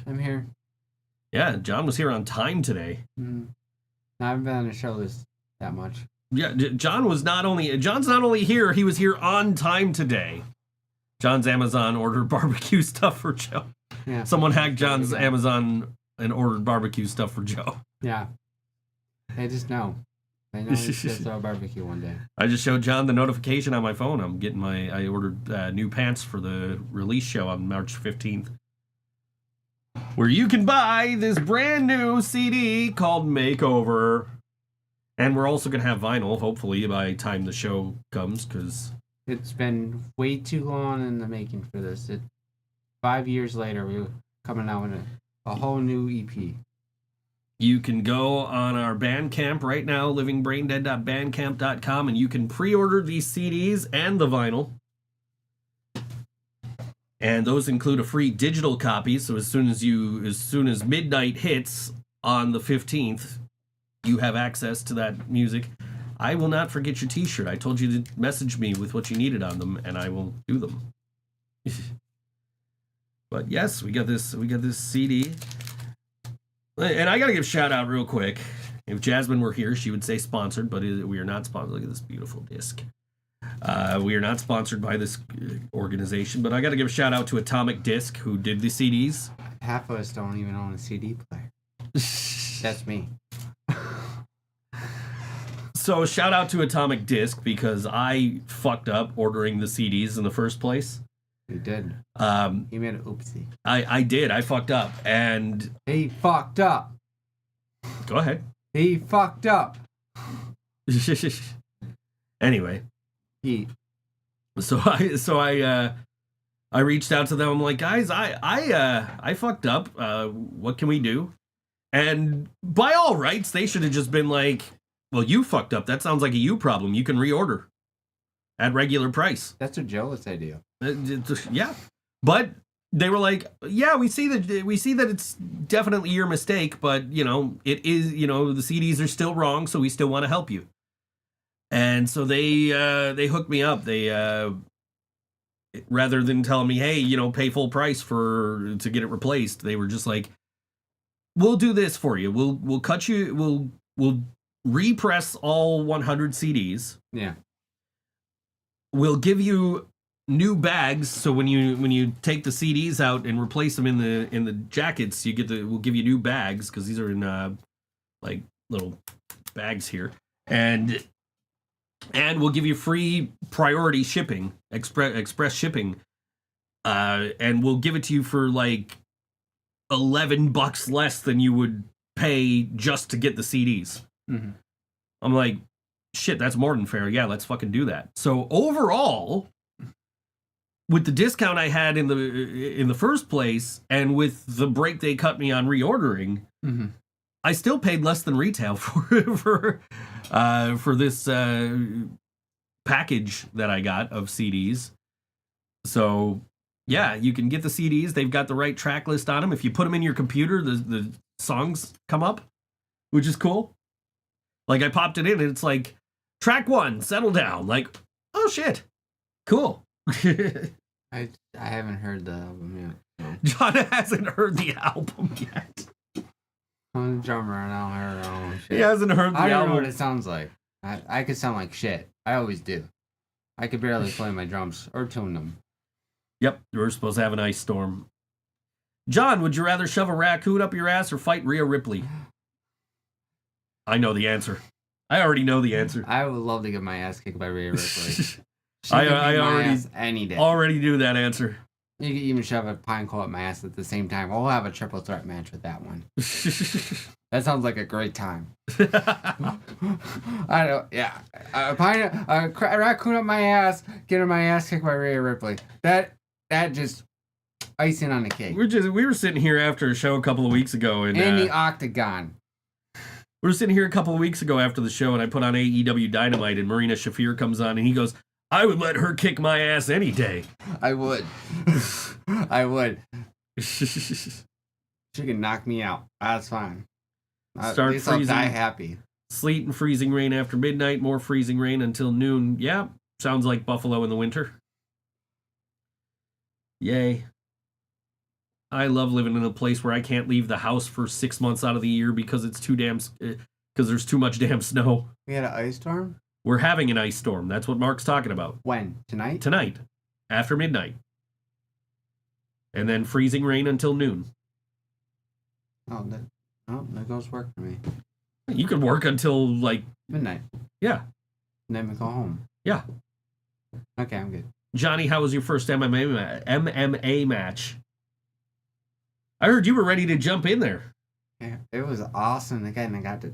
Speaker 4: I'm here.
Speaker 3: Yeah, John was here on time today.
Speaker 4: Mm. I haven't been on the show that much.
Speaker 3: Yeah, John's not only here, he was here on time today. John's Amazon ordered barbecue stuff for Joe.
Speaker 4: Yeah.
Speaker 3: Someone hacked John's Amazon and ordered barbecue stuff for Joe.
Speaker 4: Yeah. They just know. They know he's going to throw a barbecue one day.
Speaker 3: I just showed John the notification on my phone. I ordered new pants for the release show on March 15th. Where you can buy this brand new CD called Makeover. And we're also going to have vinyl, hopefully, by the time the show comes, because...
Speaker 4: It's been way too long in the making for this. 5 years later, we're coming out with a whole new EP.
Speaker 3: You can go on our Bandcamp right now, livingbraindead.bandcamp.com, and you can pre-order these CDs and the vinyl. And those include a free digital copy, so as soon as midnight hits on the 15th, you have access to that music. I will not forget your t-shirt. I told you to message me with what you needed on them, and I will do them. But yes, we got this CD. And I got to give a shout out real quick. If Jasmine were here, she would say sponsored, but we are not sponsored. Look at this beautiful disc. We are not sponsored by this organization, but I got to give a shout out to Atomic Disc, who did the CDs.
Speaker 4: Half of us don't even own a CD player. That's me.
Speaker 3: So shout out to Atomic Disc, because I fucked up ordering the CDs in the first place.
Speaker 4: You did. You made an oopsie.
Speaker 3: I did. I fucked up. And
Speaker 4: he fucked up.
Speaker 3: Go ahead.
Speaker 4: He fucked up.
Speaker 3: Anyway. So I reached out to them. I'm like, guys, I fucked up. What can we do? And by all rights, they should have just been like, well, you fucked up. That sounds like a you problem. You can reorder at regular price.
Speaker 4: That's a jealous idea.
Speaker 3: Yeah. But they were like, yeah, we see that it's definitely your mistake, but it is, the CDs are still wrong, so we still want to help you. And so they hooked me up. They rather than telling me, hey, pay full price to get it replaced, they were just like, we'll do this for you. We'll cut you. We'll repress all 100 CDs.
Speaker 4: Yeah.
Speaker 3: We'll give you new bags, so when you take the CDs out and replace them in the jackets, we'll give you new bags, because these are in like little bags here, and we'll give you free priority shipping, express shipping, and we'll give it to you for like $11 less than you would pay just to get the CDs.
Speaker 4: Mm-hmm.
Speaker 3: I'm like, shit, that's more than fair. Yeah, let's fucking do that. So overall, with the discount I had in the first place, and with the break they cut me on reordering,
Speaker 4: mm-hmm.
Speaker 3: I still paid less than retail for this package that I got of CDs. So yeah, you can get the CDs. They've got the right track list on them. If you put them in your computer, the songs come up, which is cool. Like, I popped it in, and it's like, track 1, Settle Down. Like, oh shit, cool.
Speaker 4: I haven't heard the album yet. So.
Speaker 3: John hasn't heard the album yet.
Speaker 4: I'm a drummer, and I don't hear shit.
Speaker 3: He hasn't heard the album.
Speaker 4: I don't know what it sounds like. I could sound like shit. I always do. I could barely play my drums or tune them.
Speaker 3: Yep, we're supposed to have an ice storm. John, would you rather shove a raccoon up your ass or fight Rhea Ripley? I know the answer. I already know the answer.
Speaker 4: I would love to get my ass kicked by Rhea Ripley.
Speaker 3: I
Speaker 4: already
Speaker 3: already knew that answer.
Speaker 4: You can even shove a pine cone up my ass at the same time. We'll have a triple threat match with that one. That sounds like a great time. I don't. Yeah, a raccoon up my ass, getting my ass kicked by Rhea Ripley. That just icing on the cake.
Speaker 3: We were sitting here after a show a couple of weeks ago, and
Speaker 4: the Octagon.
Speaker 3: We were sitting here a couple of weeks ago after the show, and I put on AEW Dynamite, and Marina Shafir comes on, and he goes, "I would let her kick my ass any day."
Speaker 4: I would. I would. She can knock me out. That's fine.
Speaker 3: Start freezing.
Speaker 4: I'll die happy.
Speaker 3: Sleet and freezing rain after midnight, more freezing rain until noon. Yeah, sounds like Buffalo in the winter. Yay. I love living in a place where I can't leave the house for 6 months out of the year because it's because there's too much damn snow.
Speaker 4: We had an ice storm?
Speaker 3: We're having an ice storm. That's what Mark's talking about.
Speaker 4: When? Tonight?
Speaker 3: Tonight. After midnight. And then freezing rain until noon.
Speaker 4: Oh, that goes work for me.
Speaker 3: You could work until, like...
Speaker 4: midnight.
Speaker 3: Yeah.
Speaker 4: And then we go home.
Speaker 3: Yeah.
Speaker 4: Okay, I'm good.
Speaker 3: Johnny, how was your first MMA match? I heard you were ready to jump in there.
Speaker 4: Yeah, it was awesome. Again, you got the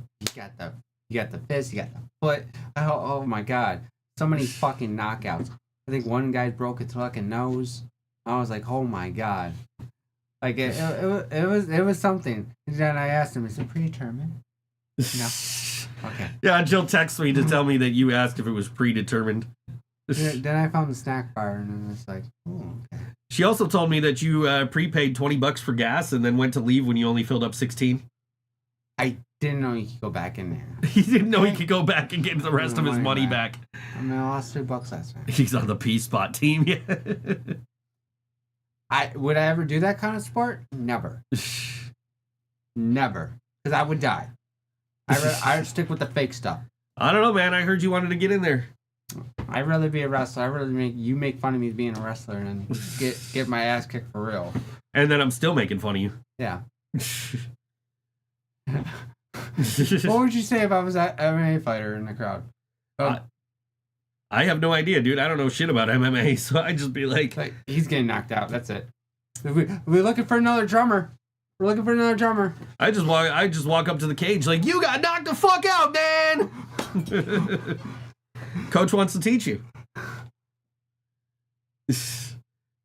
Speaker 4: fist, you got the foot. Oh my god. So many fucking knockouts. I think one guy broke his fucking nose. I was like, oh my god. Like it was something. And then I asked him, is it predetermined? No. Okay.
Speaker 3: Yeah, Jill texted me to tell me that you asked if it was predetermined.
Speaker 4: Then I found the snack bar and then it's like, oh, okay.
Speaker 3: She also told me that you prepaid $20 for gas and then went to leave when you only filled up 16.
Speaker 4: I didn't know he could go back in there.
Speaker 3: He didn't know he could go back and get the rest of his money back.
Speaker 4: I mean, I lost $3 last time.
Speaker 3: He's on the P-Spot team, yeah.
Speaker 4: Would I ever do that kind of sport? Never. Never. Because I would die. I'd stick with the fake stuff.
Speaker 3: I don't know, man. I heard you wanted to get in there.
Speaker 4: I'd rather be a wrestler. I'd rather make fun of me being a wrestler and get my ass kicked for real.
Speaker 3: And then I'm still making fun of you.
Speaker 4: Yeah. What would you say if I was an MMA fighter in the crowd?
Speaker 3: I have no idea, dude. I don't know shit about MMA, so I'd just be like
Speaker 4: he's getting knocked out. That's it. We're looking for another drummer. We're looking for another drummer.
Speaker 3: I just walk up to the cage like, you got knocked the fuck out, man. Coach wants to teach you.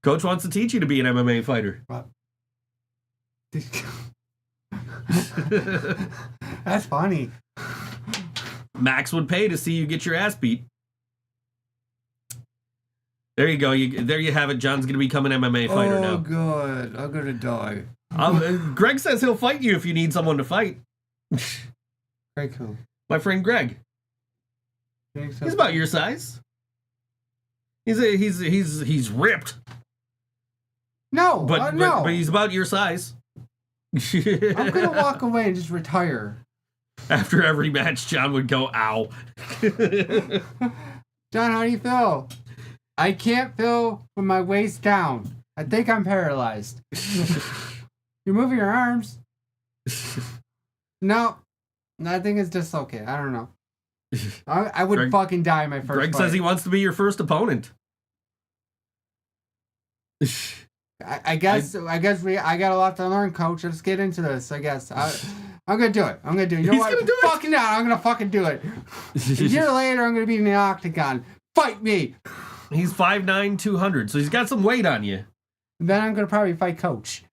Speaker 3: Coach wants to teach you to be an MMA fighter.
Speaker 4: That's funny.
Speaker 3: Max would pay to see you get your ass beat. There you go. There you have it. John's going to become an MMA fighter now.
Speaker 4: Oh, God. I'm going to die.
Speaker 3: Greg says he'll fight you if you need someone to fight.
Speaker 4: Greg who?
Speaker 3: My friend Greg. He's about your size. He's ripped.
Speaker 4: No,
Speaker 3: but he's about your size.
Speaker 4: I'm gonna walk away and just retire.
Speaker 3: After every match, John would go, "Ow."
Speaker 4: John, how do you feel? I can't feel with my waist down. I think I'm paralyzed. You're moving your arms. No, I think it's dislocated. I don't know. I would fucking die my first
Speaker 3: Greg
Speaker 4: fight.
Speaker 3: says he wants to be your first opponent.
Speaker 4: I guess I got a lot to learn, Coach. Let's get into this. I guess I'm gonna do it. You know what?
Speaker 3: Gonna do
Speaker 4: fucking it. I'm gonna fucking do it. A year later, I'm gonna be in the octagon. Fight me.
Speaker 3: He's 5'9", 200, so he's got some weight on you.
Speaker 4: Then I'm gonna probably fight Coach.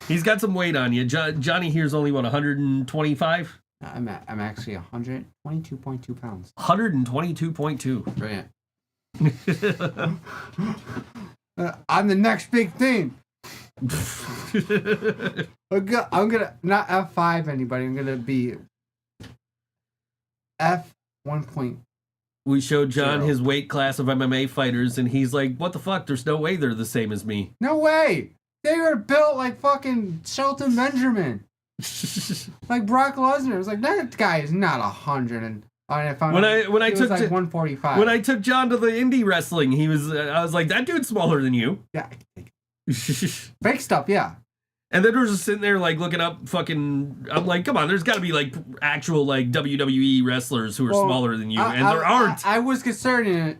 Speaker 3: He's got some weight on you. Johnny here's only 125.
Speaker 4: I'm actually 122.2 pounds.
Speaker 3: 122.2.
Speaker 4: Brilliant. I'm the next big thing. I'm gonna not F5 anybody. I'm gonna be F1.
Speaker 3: We showed John his weight class of MMA fighters, and he's like, "What the fuck? There's no way they're the same as me."
Speaker 4: No way. They were built like fucking Shelton Benjamin, like Brock Lesnar. It was like that guy is not 100 and. When I took 145.
Speaker 3: When I took John to the indie wrestling, I was like, that dude's smaller than you.
Speaker 4: Yeah. Fake stuff, yeah.
Speaker 3: And then we're just sitting there like looking up fucking. I'm like, come on, there's got to be like actual like WWE wrestlers who are smaller than you, and there aren't.
Speaker 4: I was concerned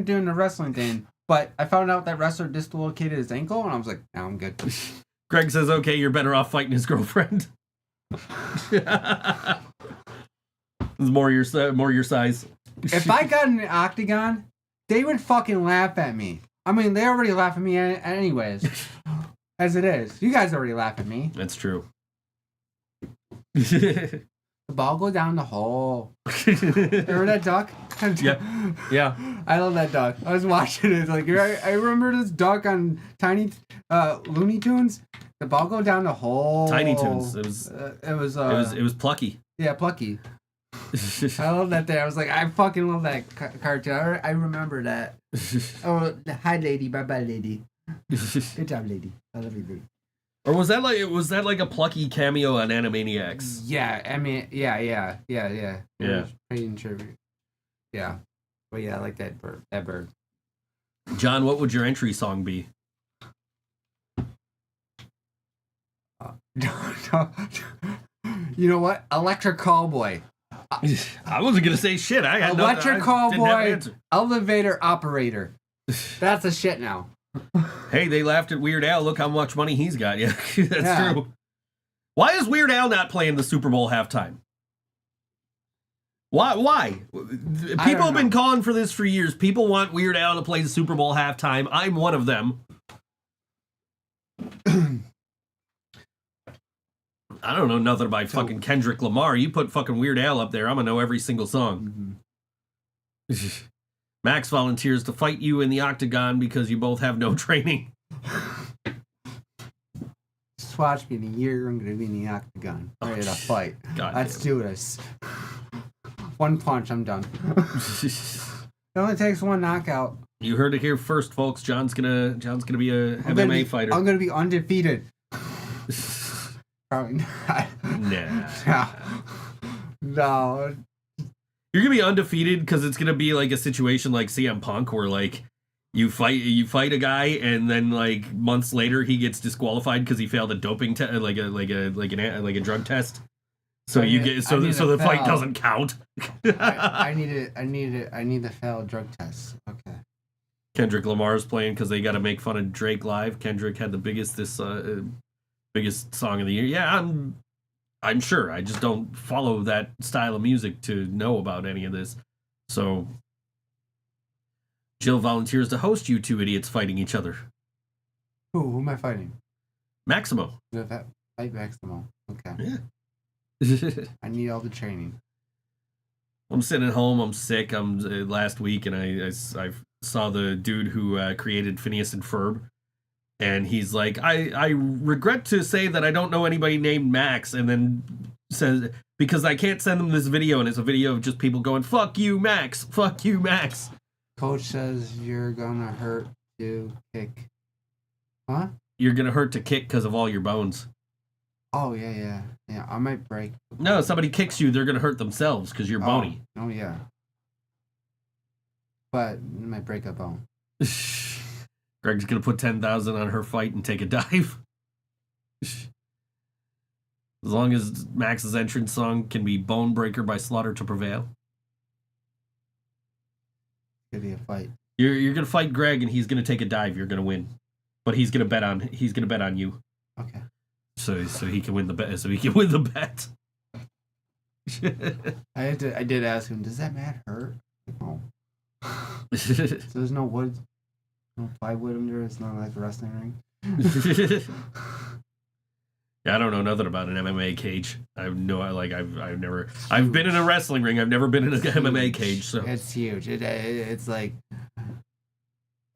Speaker 4: doing the wrestling thing, but I found out that wrestler dislocated his ankle, and I was like, now I'm good.
Speaker 3: Greg says, okay, you're better off fighting his girlfriend. It's more your size.
Speaker 4: If I got in an octagon, they would fucking laugh at me. I mean, they already laugh at me anyways. As it is. You guys already laugh at me.
Speaker 3: That's true.
Speaker 4: The ball go down the hole. Remember that duck?
Speaker 3: Yeah.
Speaker 4: I love that duck. I was watching it. It's like I remember this duck on Tiny Looney Tunes. The ball go down the hole.
Speaker 3: Tiny Toons. It was Plucky.
Speaker 4: Yeah, Plucky. I love that there. I was like, I fucking love that cartoon. I remember that. Oh, hi, lady. Bye-bye, lady. Good job, lady. I love you, lady.
Speaker 3: Or was that like a Plucky cameo on Animaniacs?
Speaker 4: Yeah, I mean, yeah.
Speaker 3: Yeah.
Speaker 4: Paying tribute. Yeah. But yeah, I like that bird.
Speaker 3: John, what would your entry song be?
Speaker 4: You know what? Electric Callboy.
Speaker 3: I wasn't gonna say shit. I had
Speaker 4: Electric Callboy,
Speaker 3: answer.
Speaker 4: elevator operator. That's a shit now.
Speaker 3: Hey, they laughed at Weird Al. Look how much money he's got. Yeah, that's true. Why is Weird Al not playing the Super Bowl halftime? Why? People have been calling for this for years. People want Weird Al to play the Super Bowl halftime. I'm one of them. I don't know nothing about fucking Kendrick Lamar. You put fucking Weird Al up there, I'm gonna know every single song. Mm-hmm. Max volunteers to fight you in the octagon because you both have no training.
Speaker 4: Just watch me in a year. I'm gonna be in the octagon, ready to fight. Let's do this. One punch, I'm done. It only takes one knockout.
Speaker 3: You heard it here first, folks. John's gonna be a MMA fighter.
Speaker 4: I'm gonna be undefeated. Probably not.
Speaker 3: Nah.
Speaker 4: No.
Speaker 3: You're gonna be undefeated because it's gonna be like a situation like CM Punk where like you fight a guy and then like months later he gets disqualified because he failed a doping test, like a drug test. So the fight doesn't count.
Speaker 4: I need the failed drug test. Okay.
Speaker 3: Kendrick Lamar's playing because they got to make fun of Drake live. Kendrick had the biggest song of the year. Yeah, I'm sure. I just don't follow that style of music to know about any of this. So Jill volunteers to host you two idiots fighting each other.
Speaker 4: Who am I fighting?
Speaker 3: Maximo.
Speaker 4: Fight Maximo. Okay.
Speaker 3: Yeah.
Speaker 4: I need all the training.
Speaker 3: I'm sitting at home. I'm sick. I'm last week, and I saw the dude who created Phineas and Ferb, and he's like, I regret to say that I don't know anybody named Max, and then says because I can't send them this video, and it's a video of just people going, "Fuck you, Max! Fuck you, Max!"
Speaker 4: Coach says you're gonna hurt to kick. Huh?
Speaker 3: You're gonna hurt to kick because of all your bones.
Speaker 4: Oh, yeah. I might break.
Speaker 3: No, if somebody kicks you, they're going to hurt themselves because you're bony.
Speaker 4: Oh, yeah. But I might break a bone.
Speaker 3: Greg's going to put 10,000 on her fight and take a dive. As long as Max's entrance song can be Bone Breaker by Slaughter to Prevail.
Speaker 4: It's going to be a fight.
Speaker 3: You're going to fight Greg and he's going to take a dive. You're going to win. But he's going to bet on you.
Speaker 4: Okay.
Speaker 3: So he can win the bet. So he can win the bet.
Speaker 4: I did ask him, does that mat hurt? No. So there's no wood, no plywood under. It's not like a wrestling ring.
Speaker 3: Yeah, I don't know nothing about an MMA cage. I've been in a wrestling ring. I've never been in an MMA cage. So
Speaker 4: it's huge. It's like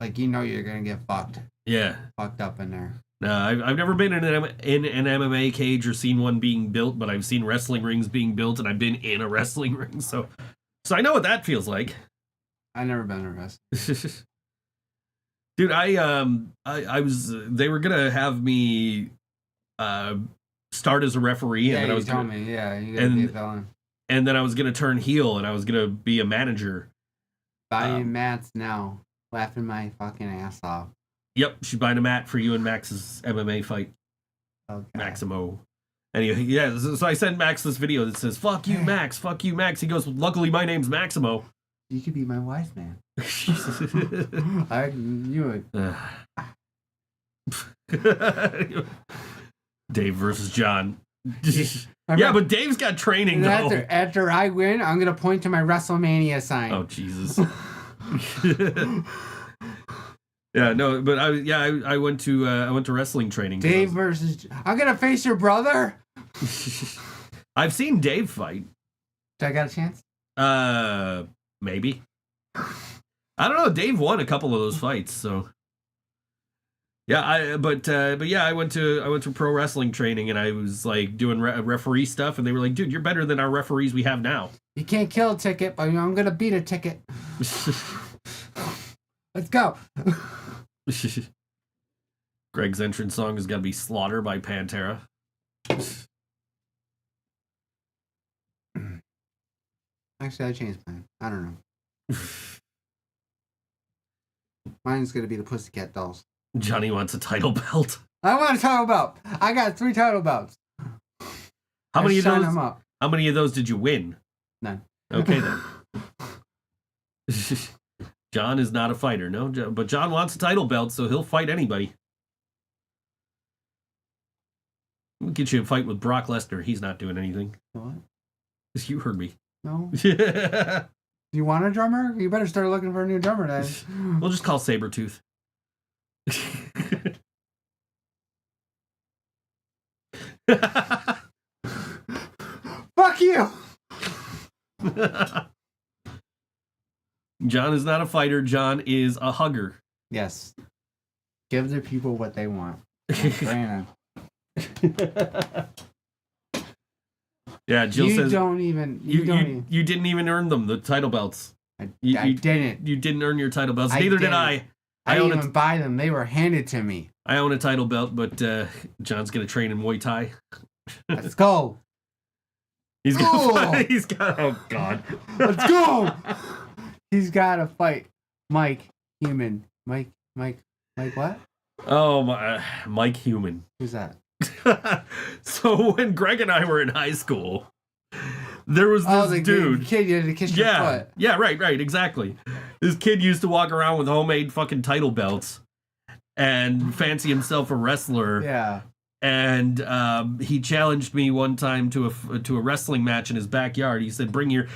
Speaker 4: you're gonna get fucked.
Speaker 3: Yeah,
Speaker 4: fucked up in there.
Speaker 3: No, I've never been in an MMA cage or seen one being built, but I've seen wrestling rings being built, and I've been in a wrestling ring, so I know what that feels like.
Speaker 4: I've never been in a wrestling.
Speaker 3: Dude, I was. They were gonna have me start as a referee, and then I was
Speaker 4: told me, yeah, you gotta be a villain.
Speaker 3: And then I was gonna turn heel, and I was gonna be a manager.
Speaker 4: Buying mats now, laughing my fucking ass off.
Speaker 3: Yep, she's buying a mat for you and Max's MMA fight.
Speaker 4: Okay.
Speaker 3: Maximo. Anyway, yeah, so I sent Max this video that says, fuck you, Max, fuck you, Max. He goes, luckily my name's Maximo.
Speaker 4: You could be my wife, man. I knew it.
Speaker 3: Dave versus John. Yeah, but Dave's got training though.
Speaker 4: After I win, I'm gonna point to my WrestleMania sign.
Speaker 3: Oh Jesus. Yeah, no, but I went to wrestling training.
Speaker 4: Dave versus. I'm gonna face your brother.
Speaker 3: I've seen Dave fight.
Speaker 4: Do I got a chance?
Speaker 3: Maybe. I don't know. Dave won a couple of those fights, so. Yeah, I went to pro wrestling training, and I was like doing referee stuff, and they were like, "Dude, you're better than our referees we have now."
Speaker 4: You can't kill a ticket, but I'm gonna beat a ticket. Let's go.
Speaker 3: Greg's entrance song is gonna be "Slaughter" by Pantera.
Speaker 4: Actually, I changed mine. I don't know. Mine's gonna be the Pussycat Dolls.
Speaker 3: Johnny wants a title belt.
Speaker 4: I want a title belt. I got 3 title belts.
Speaker 3: How many of those?
Speaker 4: Them up.
Speaker 3: How many of those did you win?
Speaker 4: None.
Speaker 3: Okay then. John is not a fighter, no, but John wants a title belt, so he'll fight anybody. We'll get you a fight with Brock Lesnar. He's not doing anything.
Speaker 4: What?
Speaker 3: You heard me.
Speaker 4: No. You want a drummer? You better start looking for a new drummer then.
Speaker 3: We'll just call Sabretooth.
Speaker 4: Fuck you!
Speaker 3: John is not a fighter. John is a hugger.
Speaker 4: Yes. Give the people what they want. Brandon.
Speaker 3: Yeah, Jill says you didn't even earn them, the title belts.
Speaker 4: I didn't.
Speaker 3: You didn't earn your title belts. Neither did I.
Speaker 4: I didn't even buy them. They were handed to me.
Speaker 3: I own a title belt, but John's gonna train in Muay Thai.
Speaker 4: Let's go.
Speaker 3: He's gonna he's got. Oh God.
Speaker 4: Let's go. He's got to fight Mike Human. Mike what?
Speaker 3: Oh my, Mike Human.
Speaker 4: Who's that?
Speaker 3: So when Greg and I were in high school, there was this dude.
Speaker 4: The kid you had to kiss your foot.
Speaker 3: Yeah, right, exactly. This kid used to walk around with homemade fucking title belts and fancy himself a wrestler.
Speaker 4: Yeah.
Speaker 3: And he challenged me one time to a wrestling match in his backyard. He said, "Bring your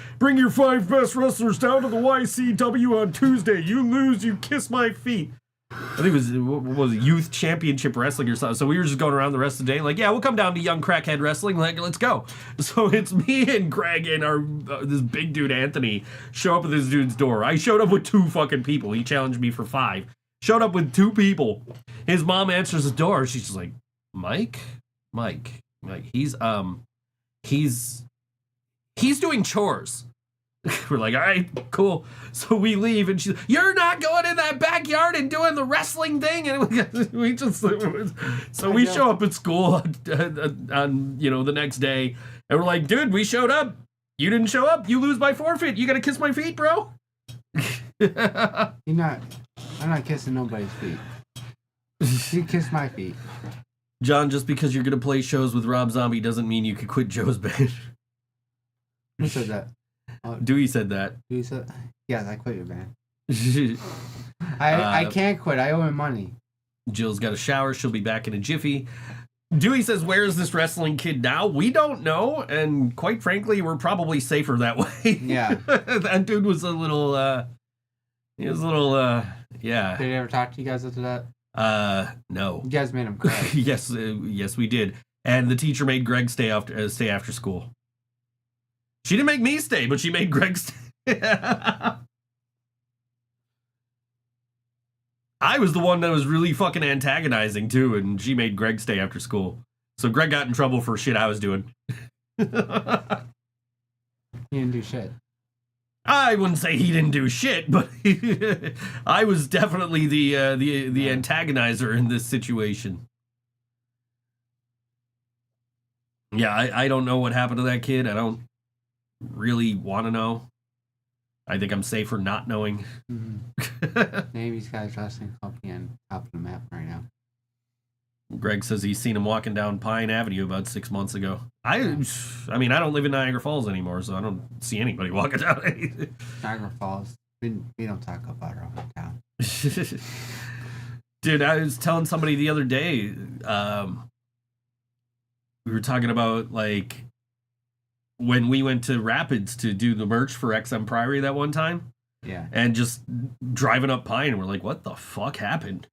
Speaker 3: 5 best wrestlers down to the YCW on Tuesday. You lose, you kiss my feet." I think it was youth championship wrestling or something. So we were just going around the rest of the day, like, yeah, we'll come down to Young Crackhead Wrestling. Like, let's go. So it's me and Greg and our this big dude Anthony show up at this dude's door. I showed up with 2 fucking people. He challenged me for 5. Showed up with 2 people. His mom answers the door. She's just like, Mike, he's doing chores. We're like, all right, cool. So we leave, and she's, "You're not going in that backyard and doing the wrestling thing." And we show up at school on the next day, and we're like, "Dude, we showed up. You didn't show up. You lose by forfeit. You got to kiss my feet, bro."
Speaker 4: I'm not kissing nobody's feet. You kiss my feet.
Speaker 3: John, just because you're gonna play shows with Rob Zombie doesn't mean you could quit Joe's band.
Speaker 4: Who said that?
Speaker 3: Dewey said that.
Speaker 4: Dewey said, "Yeah, I quit your band." I can't quit. I owe him money.
Speaker 3: Jill's got a shower. She'll be back in a jiffy. Dewey says, "Where is this wrestling kid now?" We don't know, and quite frankly, we're probably safer that way.
Speaker 4: Yeah.
Speaker 3: That dude was a little. Yeah.
Speaker 4: Did he ever talk to you guys after that?
Speaker 3: No.
Speaker 4: You guys made him cry.
Speaker 3: Yes, we did. And the teacher made Greg stay after school. She didn't make me stay, but she made Greg stay. I was the one that was really fucking antagonizing too, and she made Greg stay after school. So Greg got in trouble for shit I was doing.
Speaker 4: He didn't do shit.
Speaker 3: I wouldn't say he didn't do shit, but I was definitely the antagonizer in this situation. Yeah, I don't know what happened to that kid. I don't really want to know. I think I'm safer not knowing.
Speaker 4: Mm-hmm. Maybe he's got a wrestling company and top of the map right now.
Speaker 3: Greg says he's seen him walking down Pine Avenue about 6 months ago. I mean, I don't live in Niagara Falls anymore, so I don't see anybody walking down anything.
Speaker 4: Niagara Falls. We don't talk about our hometown.
Speaker 3: Dude, I was telling somebody the other day, we were talking about like when we went to Rapids to do the merch for XM Priory that one time.
Speaker 4: Yeah.
Speaker 3: And just driving up Pine, and we're like, what the fuck happened?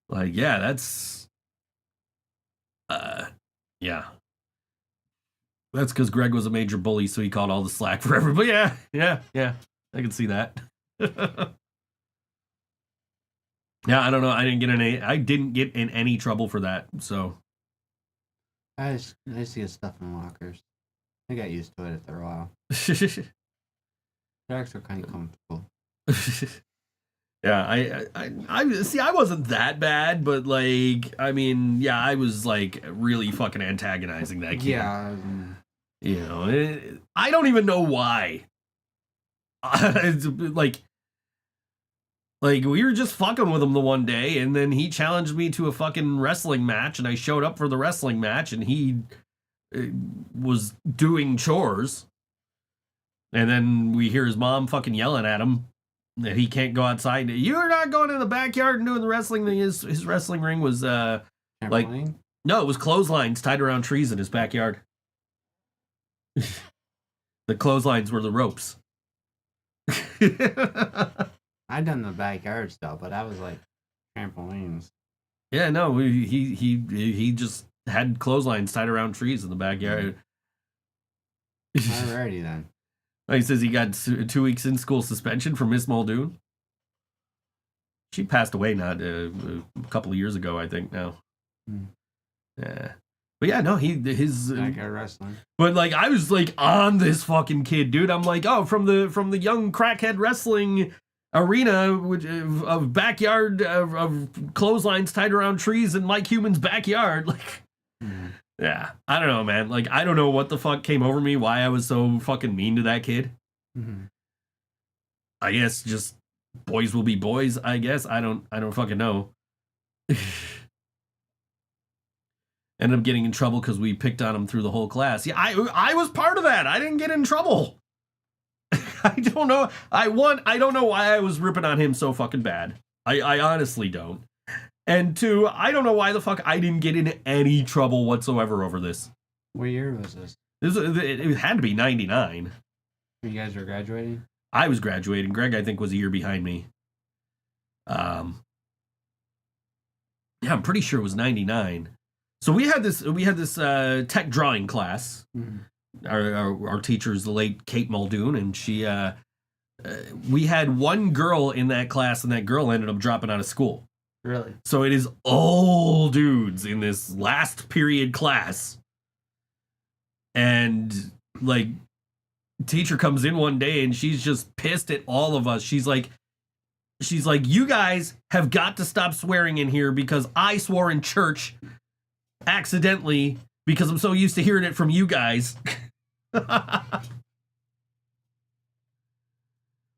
Speaker 3: Like, yeah, that's yeah. That's because Greg was a major bully, so he caught all the slack for everybody. Yeah. I can see that. Yeah, I don't know. I didn't get in any trouble for that. So
Speaker 4: I just get stuff in lockers. I got used to it after a while. They're actually kind of comfortable.
Speaker 3: Yeah, I see. I wasn't that bad, but like, I mean, yeah, I was like really fucking antagonizing that kid.
Speaker 4: Yeah.
Speaker 3: You know, I don't even know why. It's like we were just fucking with him the one day, and then he challenged me to a fucking wrestling match, and I showed up for the wrestling match, and he was doing chores, and then we hear his mom fucking yelling at him that he can't go outside. You're not going in the backyard and doing the wrestling thing. His wrestling ring was no, it was clotheslines tied around trees in his backyard. The clotheslines were the ropes.
Speaker 4: I done the backyard stuff, but I was like trampolines.
Speaker 3: Yeah, no, he just had clotheslines tied around trees in the backyard.
Speaker 4: Alrighty then.
Speaker 3: He says he got 2 weeks in school suspension from Miss Muldoon. She passed away not a couple of years ago, I think. Now, yeah, but yeah, no, his
Speaker 4: backyard wrestling.
Speaker 3: But like, I was like on this fucking kid, dude. I'm like, oh, from the young crackhead wrestling arena of backyard of clotheslines tied around trees in Mike Human's backyard, like. Yeah, I don't know, man. Like, I don't know what the fuck came over me, why I was so fucking mean to that kid. I guess just boys will be boys, I guess. I don't fucking know. Ended up getting in trouble because we picked on him through the whole class. Yeah, I was part of that. I didn't get in trouble. I don't know. I don't know why I was ripping on him so fucking bad. I honestly don't. And two, I don't know why the fuck I didn't get in any trouble whatsoever over this.
Speaker 4: What year was this?
Speaker 3: It had to be 99.
Speaker 4: You guys were graduating?
Speaker 3: I was graduating. Greg, I think, was a year behind me. Yeah, I'm pretty sure it was 99. So we had this tech drawing class. Our teacher is the late Kate Muldoon, and she we had one girl in that class, and that girl ended up dropping out of school.
Speaker 4: Really?
Speaker 3: So it is all dudes in this last period class. And like, teacher comes in one day and she's just pissed at all of us. She's like, you guys have got to stop swearing in here because I swore in church accidentally because I'm so used to hearing it from you guys. But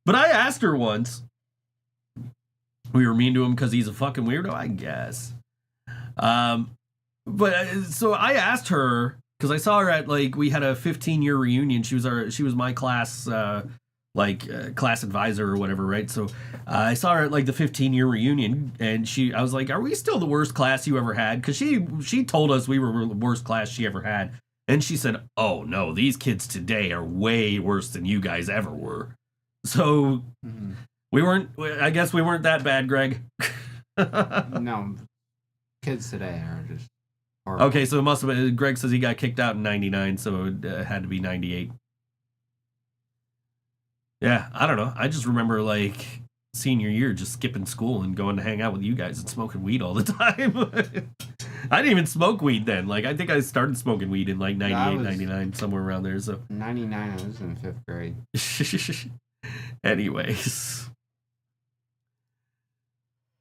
Speaker 3: I asked her once. We were mean to him because he's a fucking weirdo, I guess. But so I asked her because I saw her at like we had a 15-year reunion. She was my class class advisor or whatever, right? So I saw her at like the 15-year reunion, and I was like, "Are we still the worst class you ever had?" Because she told us we were the worst class she ever had, and she said, "Oh no, these kids today are way worse than you guys ever were." So. I guess we weren't that bad, Greg.
Speaker 4: No. Kids today are just horrible.
Speaker 3: Okay, so it must have been, Greg says he got kicked out in 99, so it had to be 98. Yeah, I don't know. I just remember, like, senior year just skipping school and going to hang out with you guys and smoking weed all the time. I didn't even smoke weed then. Like, I think I started smoking weed in, like, 98, 99, somewhere around there, so.
Speaker 4: 99, I was in 5th grade.
Speaker 3: Anyways.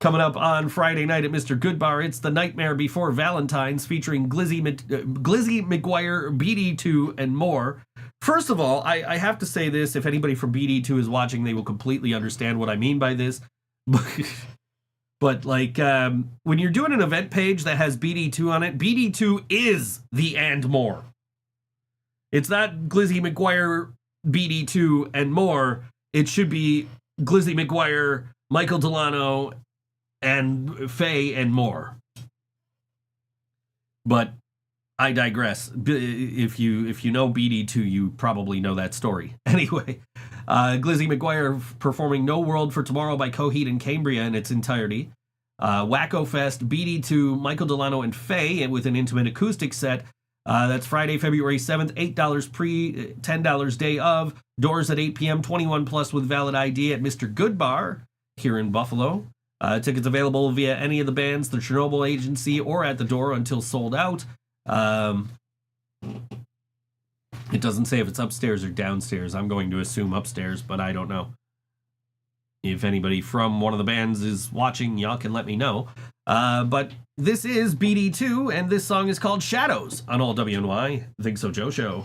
Speaker 3: Coming up on Friday night at Mr. Goodbar, it's The Nightmare Before Valentine's featuring Glizzy McGuire, BD2, and more. First of all, I have to say this. If anybody from BD2 is watching, they will completely understand what I mean by this. But like, when you're doing an event page that has BD2 on it, BD2 is the and more. It's not Glizzy McGuire, BD2, and more. It should be Glizzy McGuire, Michael Delano, and Faye, and more. But I digress. If you know BD2, you probably know that story. Anyway, Glizzy McGuire performing No World for Tomorrow by Coheed and Cambria in its entirety. Wacko Fest, BD2, Michael Delano and Faye with an intimate acoustic set. That's Friday, February 7th, $8 pre, $10 day of. Doors at 8 p.m., 21 plus with valid ID at Mr. Good Bar here in Buffalo. Tickets available via any of the bands, the Chernobyl Agency, or at the door until sold out. It doesn't say if it's upstairs or downstairs. I'm going to assume upstairs, but I don't know. If anybody from one of the bands is watching, y'all can let me know. But this is BD2, and this song is called Shadows on all WNY Think So Joe Show.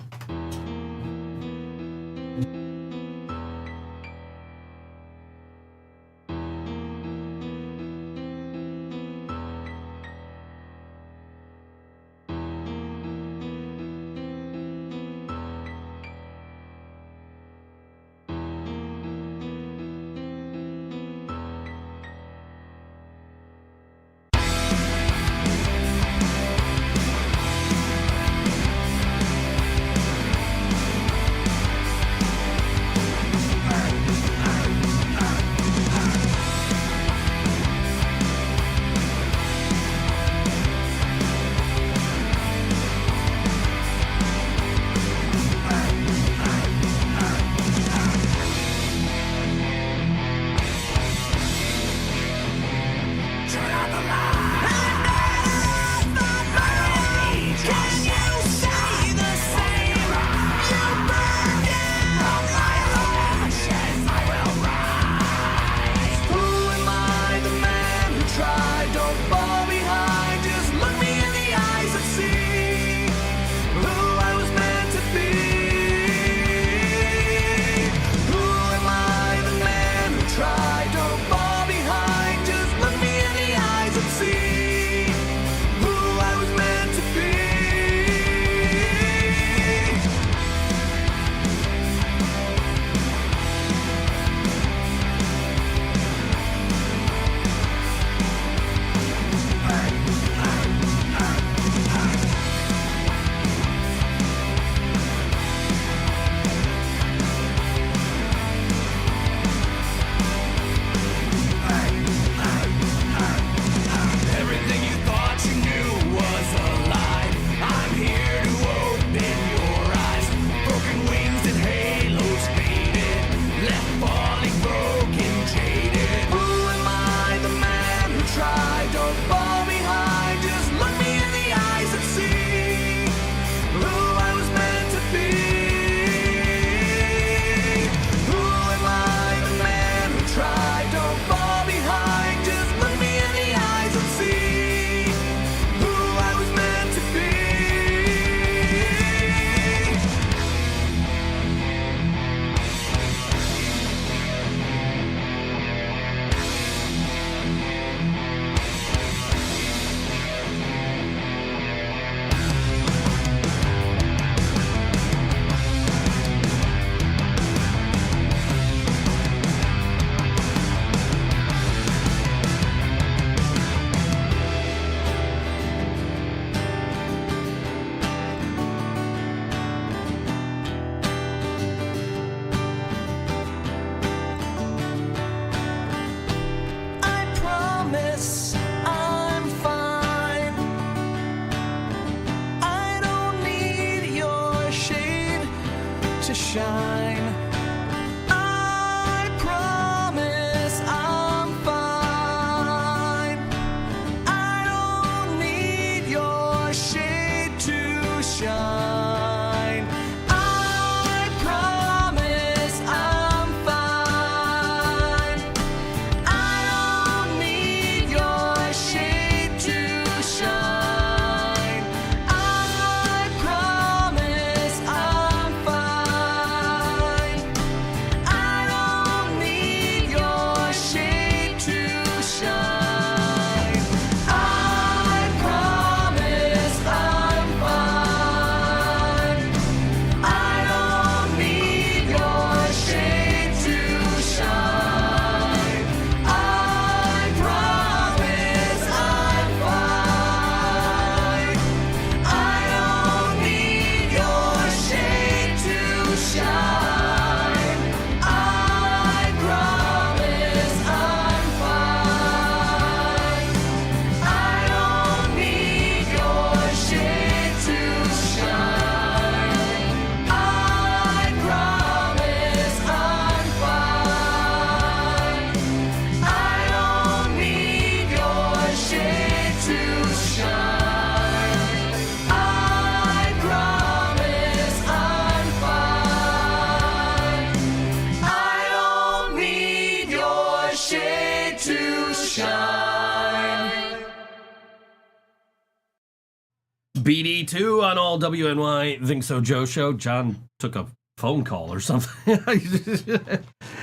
Speaker 3: BD2 on all WNY ThinkSoJoE show. John took a phone call or something.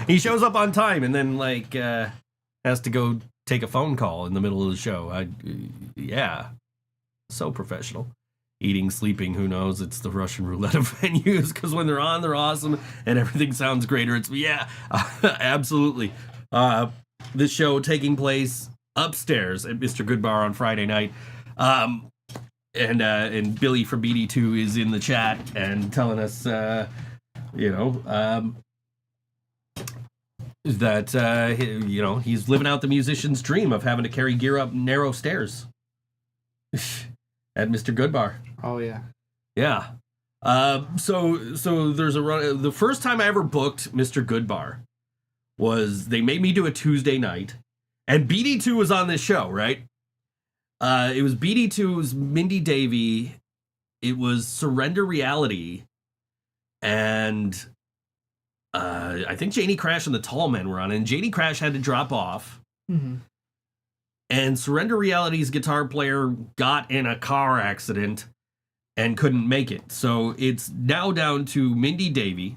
Speaker 3: He shows up on time and then like has to go take a phone call in the middle of the show. Yeah, so professional. Eating, sleeping, who knows? It's the Russian roulette of venues, because when they're on, they're awesome and everything sounds greater. It's absolutely. This show taking place upstairs at Mr. Goodbar on Friday night. And Billy from BD2 is in the chat and telling us, that he's living out the musician's dream of having to carry gear up narrow stairs at Mr. Goodbar.
Speaker 4: Oh yeah.
Speaker 3: Yeah. So there's a run. The first time I ever booked Mr. Goodbar was they made me do a Tuesday night, and BD2 was on this show, right? It was BD2's Mindy Davy. It was Surrender Reality, and I think Janie Crash and the Tall Men were on it, and Janie Crash had to drop off.
Speaker 4: Mm-hmm.
Speaker 3: And Surrender Reality's guitar player got in a car accident and couldn't make it. So it's now down to Mindy Davy.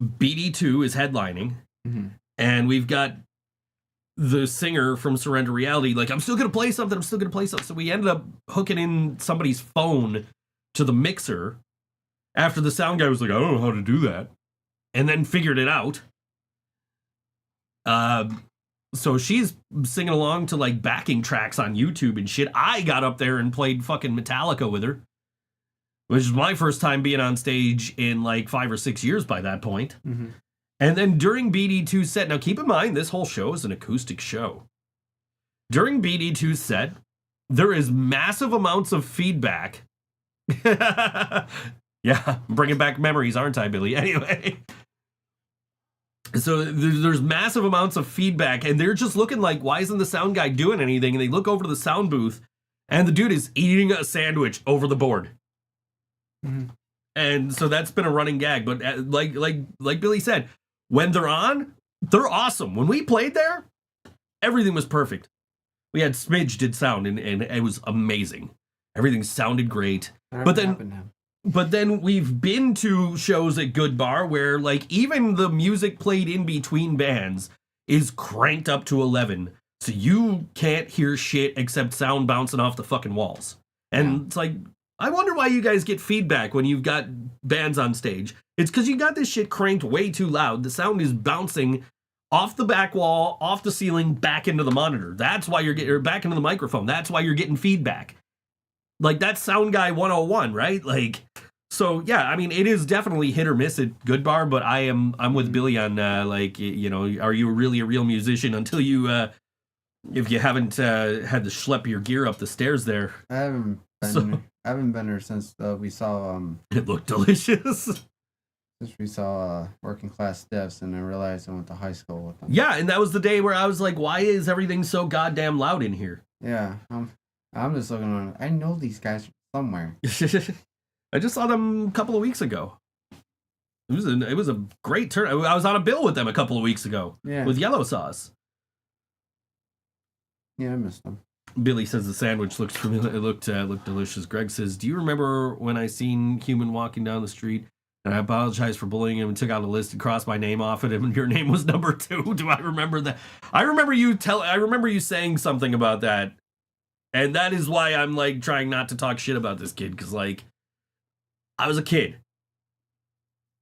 Speaker 3: BD2 is headlining.
Speaker 4: Mm-hmm.
Speaker 3: And we've got the singer from Surrender Reality like, I'm still going to play something. So we ended up hooking in somebody's phone to the mixer after the sound guy was like, I don't know how to do that. And then figured it out. So she's singing along to like backing tracks on YouTube and shit. I got up there and played fucking Metallica with her, which is my first time being on stage in like 5 or 6 years by that point.
Speaker 4: Mm-hmm.
Speaker 3: And then during BD2's set, now keep in mind, this whole show is an acoustic show. During BD2's set, there is massive amounts of feedback. Yeah, I'm bringing back memories, aren't I, Billy? Anyway. So there's massive amounts of feedback, and they're just looking like, why isn't the sound guy doing anything? And they look over to the sound booth, and the dude is eating a sandwich over the board.
Speaker 4: Mm-hmm.
Speaker 3: And so that's been a running gag. But like Billy said, when they're on, they're awesome. When we played there, everything was perfect. We had Smidge did sound, and it was amazing. Everything sounded great. But then we've been to shows at Goodbar where, like, even the music played in between bands is cranked up to 11. So you can't hear shit except sound bouncing off the fucking walls. And It's like, I wonder why you guys get feedback when you've got bands on stage. It's because you got this shit cranked way too loud. The sound is bouncing off the back wall, off the ceiling, back into the monitor. That's why you're getting, or back into the microphone. That's why you're getting feedback. Like, that's Sound Guy 101, right? Like, so, yeah, I mean, it is definitely hit or miss at Goodbar, but I'm with Billy on, are you really a real musician until you, if you haven't had to schlep your gear up the stairs there.
Speaker 4: I haven't been there since we saw,
Speaker 3: It looked delicious.
Speaker 4: Since we saw Working Class Stiffs, and I realized I went to high school with them.
Speaker 3: Yeah, and that was the day where I was like, why is everything so goddamn loud in here?
Speaker 4: Yeah, I'm just looking around. I know these guys from somewhere.
Speaker 3: I just saw them a couple of weeks ago. It was a great turn. I was on a bill with them a couple of weeks ago.
Speaker 4: Yeah.
Speaker 3: With Yellow Sauce.
Speaker 4: Yeah, I missed them.
Speaker 3: Billy says the sandwich looked familiar. It looked delicious. Greg says, do you remember when I seen Human walking down the street and I apologized for bullying him and took out a list and crossed my name off at him and your name was number 2? Do I remember that? I remember you saying something about that. And that is why I'm like trying not to talk shit about this kid, because like I was a kid.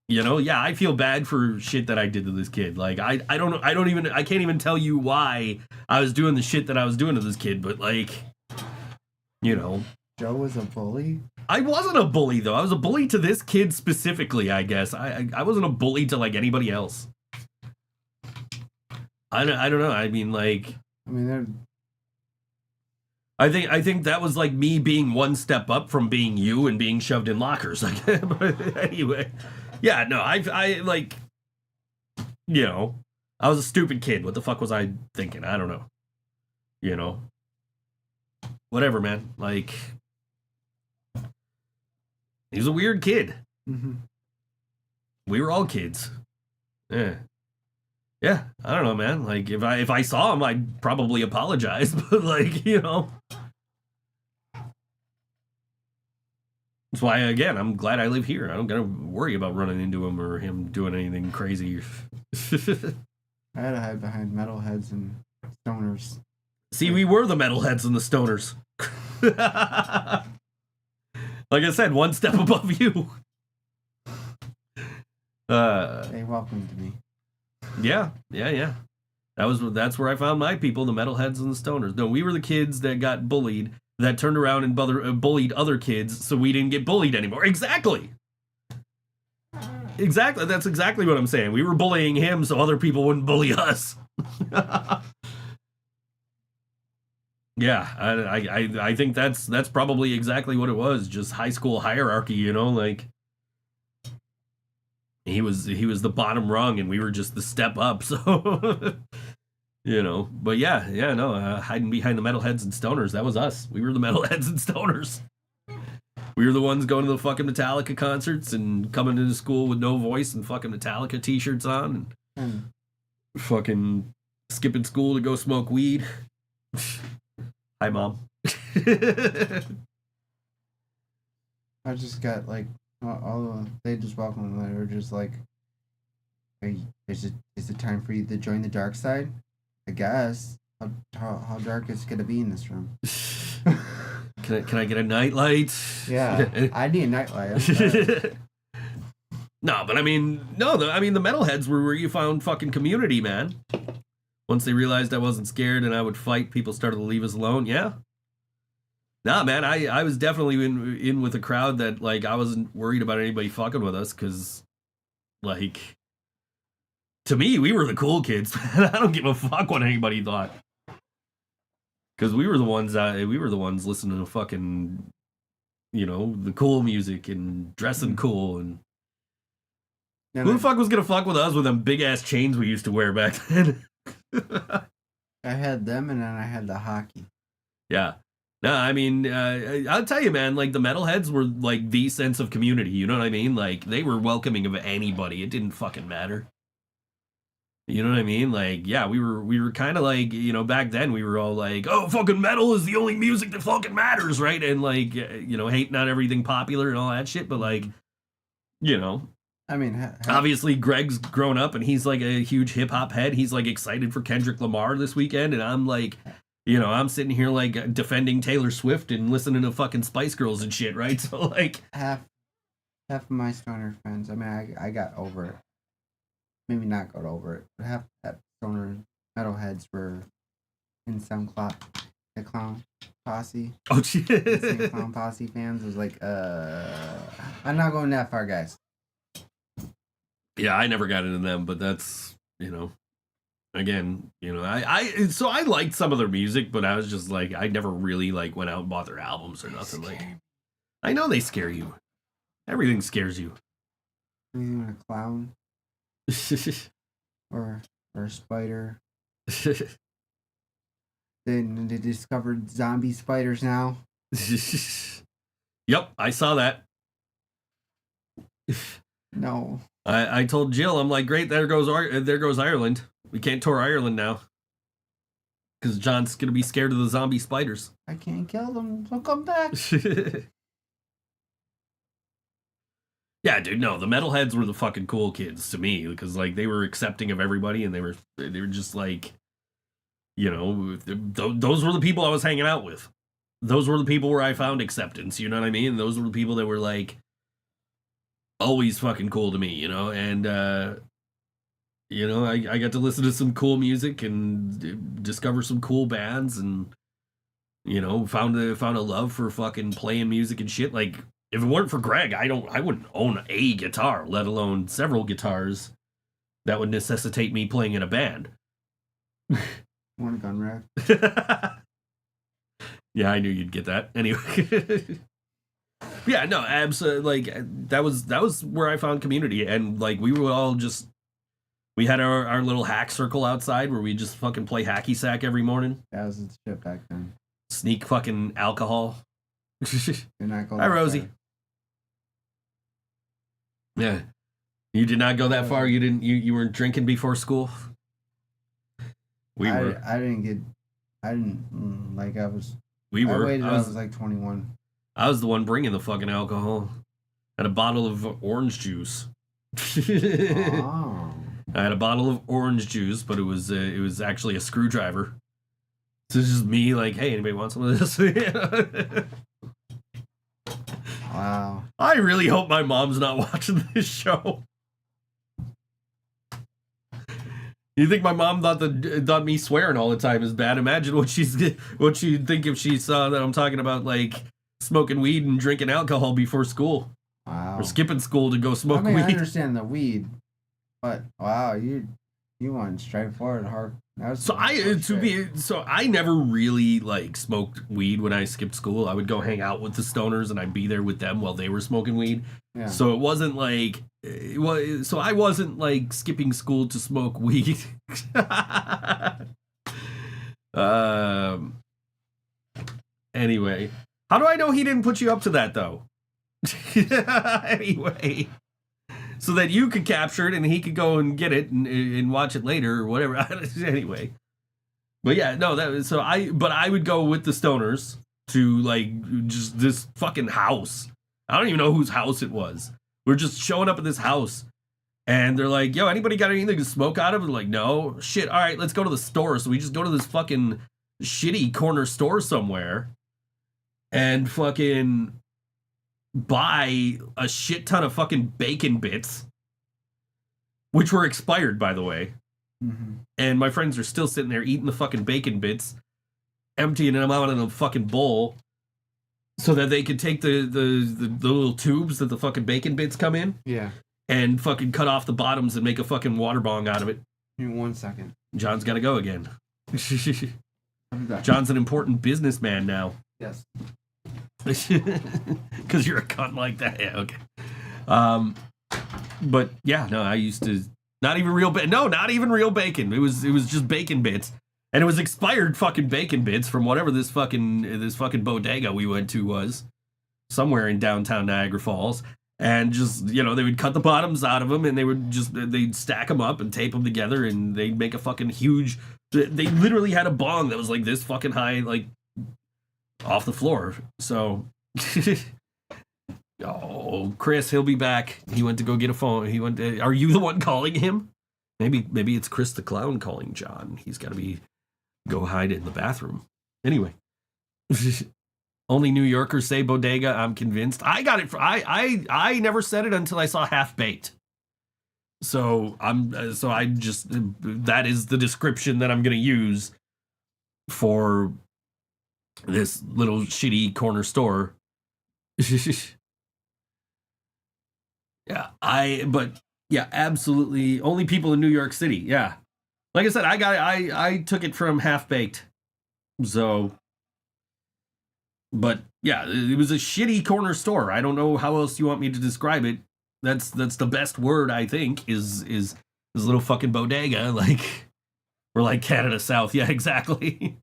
Speaker 3: You know, yeah, I feel bad for shit that I did to this kid. Like I can't even tell you why I was doing the shit that I was doing to this kid, but like, you know.
Speaker 4: Joe was a bully?
Speaker 3: I wasn't a bully though. I was a bully to this kid specifically, I guess. I wasn't a bully to like anybody else. I don't know. I mean, like, I think that was like me being one step up from being you and being shoved in lockers. Like, but anyway, yeah, no, I like, you know, I was a stupid kid. What the fuck was I thinking? I don't know. You know, whatever, man. Like, he was a weird kid.
Speaker 4: Mm-hmm.
Speaker 3: We were all kids. Yeah. Yeah, I don't know, man. Like, if I saw him, I'd probably apologize. But like, you know, That's why, again, I'm glad I live here. I don't gotta worry about running into him or him doing anything crazy.
Speaker 4: I had to hide behind metalheads and stoners.
Speaker 3: See, we were the metalheads and the stoners. Like I said, one step above you.
Speaker 4: They welcomed me.
Speaker 3: Yeah. That's where I found my people, the metalheads and the stoners. No, we were the kids that got bullied, that turned around and bullied other kids, so we didn't get bullied anymore. Exactly. That's exactly what I'm saying. We were bullying him so other people wouldn't bully us. Yeah, I think that's probably exactly what it was. Just high school hierarchy, you know, like he was the bottom rung and we were just the step up. So, you know, but hiding behind the metalheads and stoners, that was us. We were the metalheads and stoners. We were the ones going to the fucking Metallica concerts and coming into school with no voice and fucking Metallica t-shirts on and fucking skipping school to go smoke weed. Hi, Mom.
Speaker 4: I just got like they just welcomed me. They were just like, "Hey, is it time for you to join the dark side?" I guess. How dark is it gonna be in this room?
Speaker 3: Can I get a nightlight?
Speaker 4: Yeah, I need a nightlight.
Speaker 3: No, but I mean, the metalheads were where you found fucking community, man. Once they realized I wasn't scared and I would fight, people started to leave us alone. Yeah. Nah, man, I was definitely in with a crowd that, like, I wasn't worried about anybody fucking with us, because, like, to me, we were the cool kids, man. I don't give a fuck what anybody thought. Because we were the ones listening to fucking, you know, the cool music and dressing cool. And who the fuck was going to fuck with us with them big-ass chains we used to wear back then?
Speaker 4: I had them, and then I had the hockey.
Speaker 3: Yeah. No, I mean, I'll tell you, man, like, the metalheads were, like, the sense of community, you know what I mean? Like, they were welcoming of anybody. It didn't fucking matter. You know what I mean? Like, yeah, we were kind of like, you know, back then we were all like, oh, fucking metal is the only music that fucking matters, right? And, like, you know, hating on everything popular and all that shit, but, like, you know.
Speaker 4: I mean,
Speaker 3: obviously Greg's grown up and he's like a huge hip hop head. He's like excited for Kendrick Lamar this weekend, and I'm like, you know, I'm sitting here like defending Taylor Swift and listening to fucking Spice Girls and shit, right? So like
Speaker 4: half of my stoner friends. I mean, I got over it. Maybe not got over it, but half that stoner metalheads were in the Clown Posse.
Speaker 3: Oh shit!
Speaker 4: Insane Clown Posse fans. It was like, I'm not going that far, guys.
Speaker 3: Yeah, I never got into them, but that's, you know, again, you know, I liked some of their music, but I was just like, I never really like went out and bought their albums or nothing. Like, I know they scare you. Everything scares you.
Speaker 4: Anything with a clown or a spider. Then they discovered zombie spiders now.
Speaker 3: Yep, I saw that.
Speaker 4: No.
Speaker 3: I told Jill, I'm like, great, there goes Ireland. We can't tour Ireland now. Because John's going to be scared of the zombie spiders.
Speaker 4: I can't kill them. They'll come back.
Speaker 3: Yeah, dude, no, the metalheads were the fucking cool kids to me. Because, like, they were accepting of everybody. And they were just like, you know, those were the people I was hanging out with. Those were the people where I found acceptance. You know what I mean? Those were the people that were like, always fucking cool to me, you know, and you know, I got to listen to some cool music and discover some cool bands, and you know, found a love for fucking playing music and shit. Like, if it weren't for Greg, I wouldn't own a guitar, let alone several guitars that would necessitate me playing in a band.
Speaker 4: Want a gun rack?
Speaker 3: Yeah, I knew you'd get that. Anyway. Yeah, no, like, that was where I found community, and like we were all just, we had our little hack circle outside where we just fucking play hacky sack every morning.
Speaker 4: That was the shit back then.
Speaker 3: Sneak fucking alcohol. Hi, Rosie.
Speaker 4: Far.
Speaker 3: Yeah, you did not go that far. You didn't. You weren't drinking before school. We were.
Speaker 4: I didn't like I was.
Speaker 3: We were.
Speaker 4: I waited. I was like 21.
Speaker 3: I was the one bringing the fucking alcohol. I had a bottle of orange juice.
Speaker 4: Oh.
Speaker 3: I had a bottle of orange juice, but it was actually a screwdriver. So it's just me like, hey, anybody want some of this?
Speaker 4: Wow.
Speaker 3: I really hope my mom's not watching this show. You think my mom thought me swearing all the time is bad? Imagine what she'd think if she saw that I'm talking about like smoking weed and drinking alcohol before school.
Speaker 4: Wow.
Speaker 3: Or skipping school to go smoke
Speaker 4: I
Speaker 3: weed.
Speaker 4: understand the weed, but wow, you went straightforward, hard.
Speaker 3: So I never really like smoked weed when I skipped school. I would go hang out with the stoners and I'd be there with them while they were smoking weed.
Speaker 4: Yeah.
Speaker 3: So it wasn't like so I wasn't like skipping school to smoke weed. Anyway, how do I know he didn't put you up to that though? Anyway, so that you could capture it and he could go and get it and watch it later or whatever. Anyway, but yeah, no, I would go with the stoners to like just this fucking house. I don't even know whose house it was. We're just showing up at this house and they're like, yo, anybody got anything to smoke out of? And like, no. Shit, all right, let's go to the store. So we just go to this fucking shitty corner store somewhere and fucking buy a shit ton of fucking bacon bits, which were expired, by the way.
Speaker 4: Mm-hmm.
Speaker 3: And my friends are still sitting there eating the fucking bacon bits, emptying them out in a fucking bowl so that they could take the little tubes that the fucking bacon bits come in.
Speaker 4: Yeah.
Speaker 3: And fucking cut off the bottoms and make a fucking water bong out of it.
Speaker 4: Give me 1 second.
Speaker 3: John's got to go again.
Speaker 4: I'll be back.
Speaker 3: John's an important businessman now.
Speaker 4: Yes.
Speaker 3: Because you're a cunt like that. Yeah, okay. But yeah, no, I used to not even real bacon. It was just bacon bits. And it was expired fucking bacon bits from whatever this fucking bodega we went to was. Somewhere in downtown Niagara Falls. And just, you know, they would cut the bottoms out of them and they'd stack them up and tape them together and they'd make a fucking huge, they literally had a bong that was like this fucking high, like off the floor. So, oh, Chris, he'll be back. He went to go get a phone. Are you the one calling him? Maybe it's Chris the Clown calling John. He's got to go hide in the bathroom. Anyway. Only New Yorkers say bodega, I'm convinced. I got it. I never said it until I saw Half Baked. So that is the description that I'm going to use for this little shitty corner store. Yeah, absolutely. Only people in New York City. Yeah. Like I said, I took it from Half Baked. So, but yeah, it was a shitty corner store. I don't know how else you want me to describe it. That's the best word, I think, is this little fucking bodega, or like Canada South. Yeah, exactly.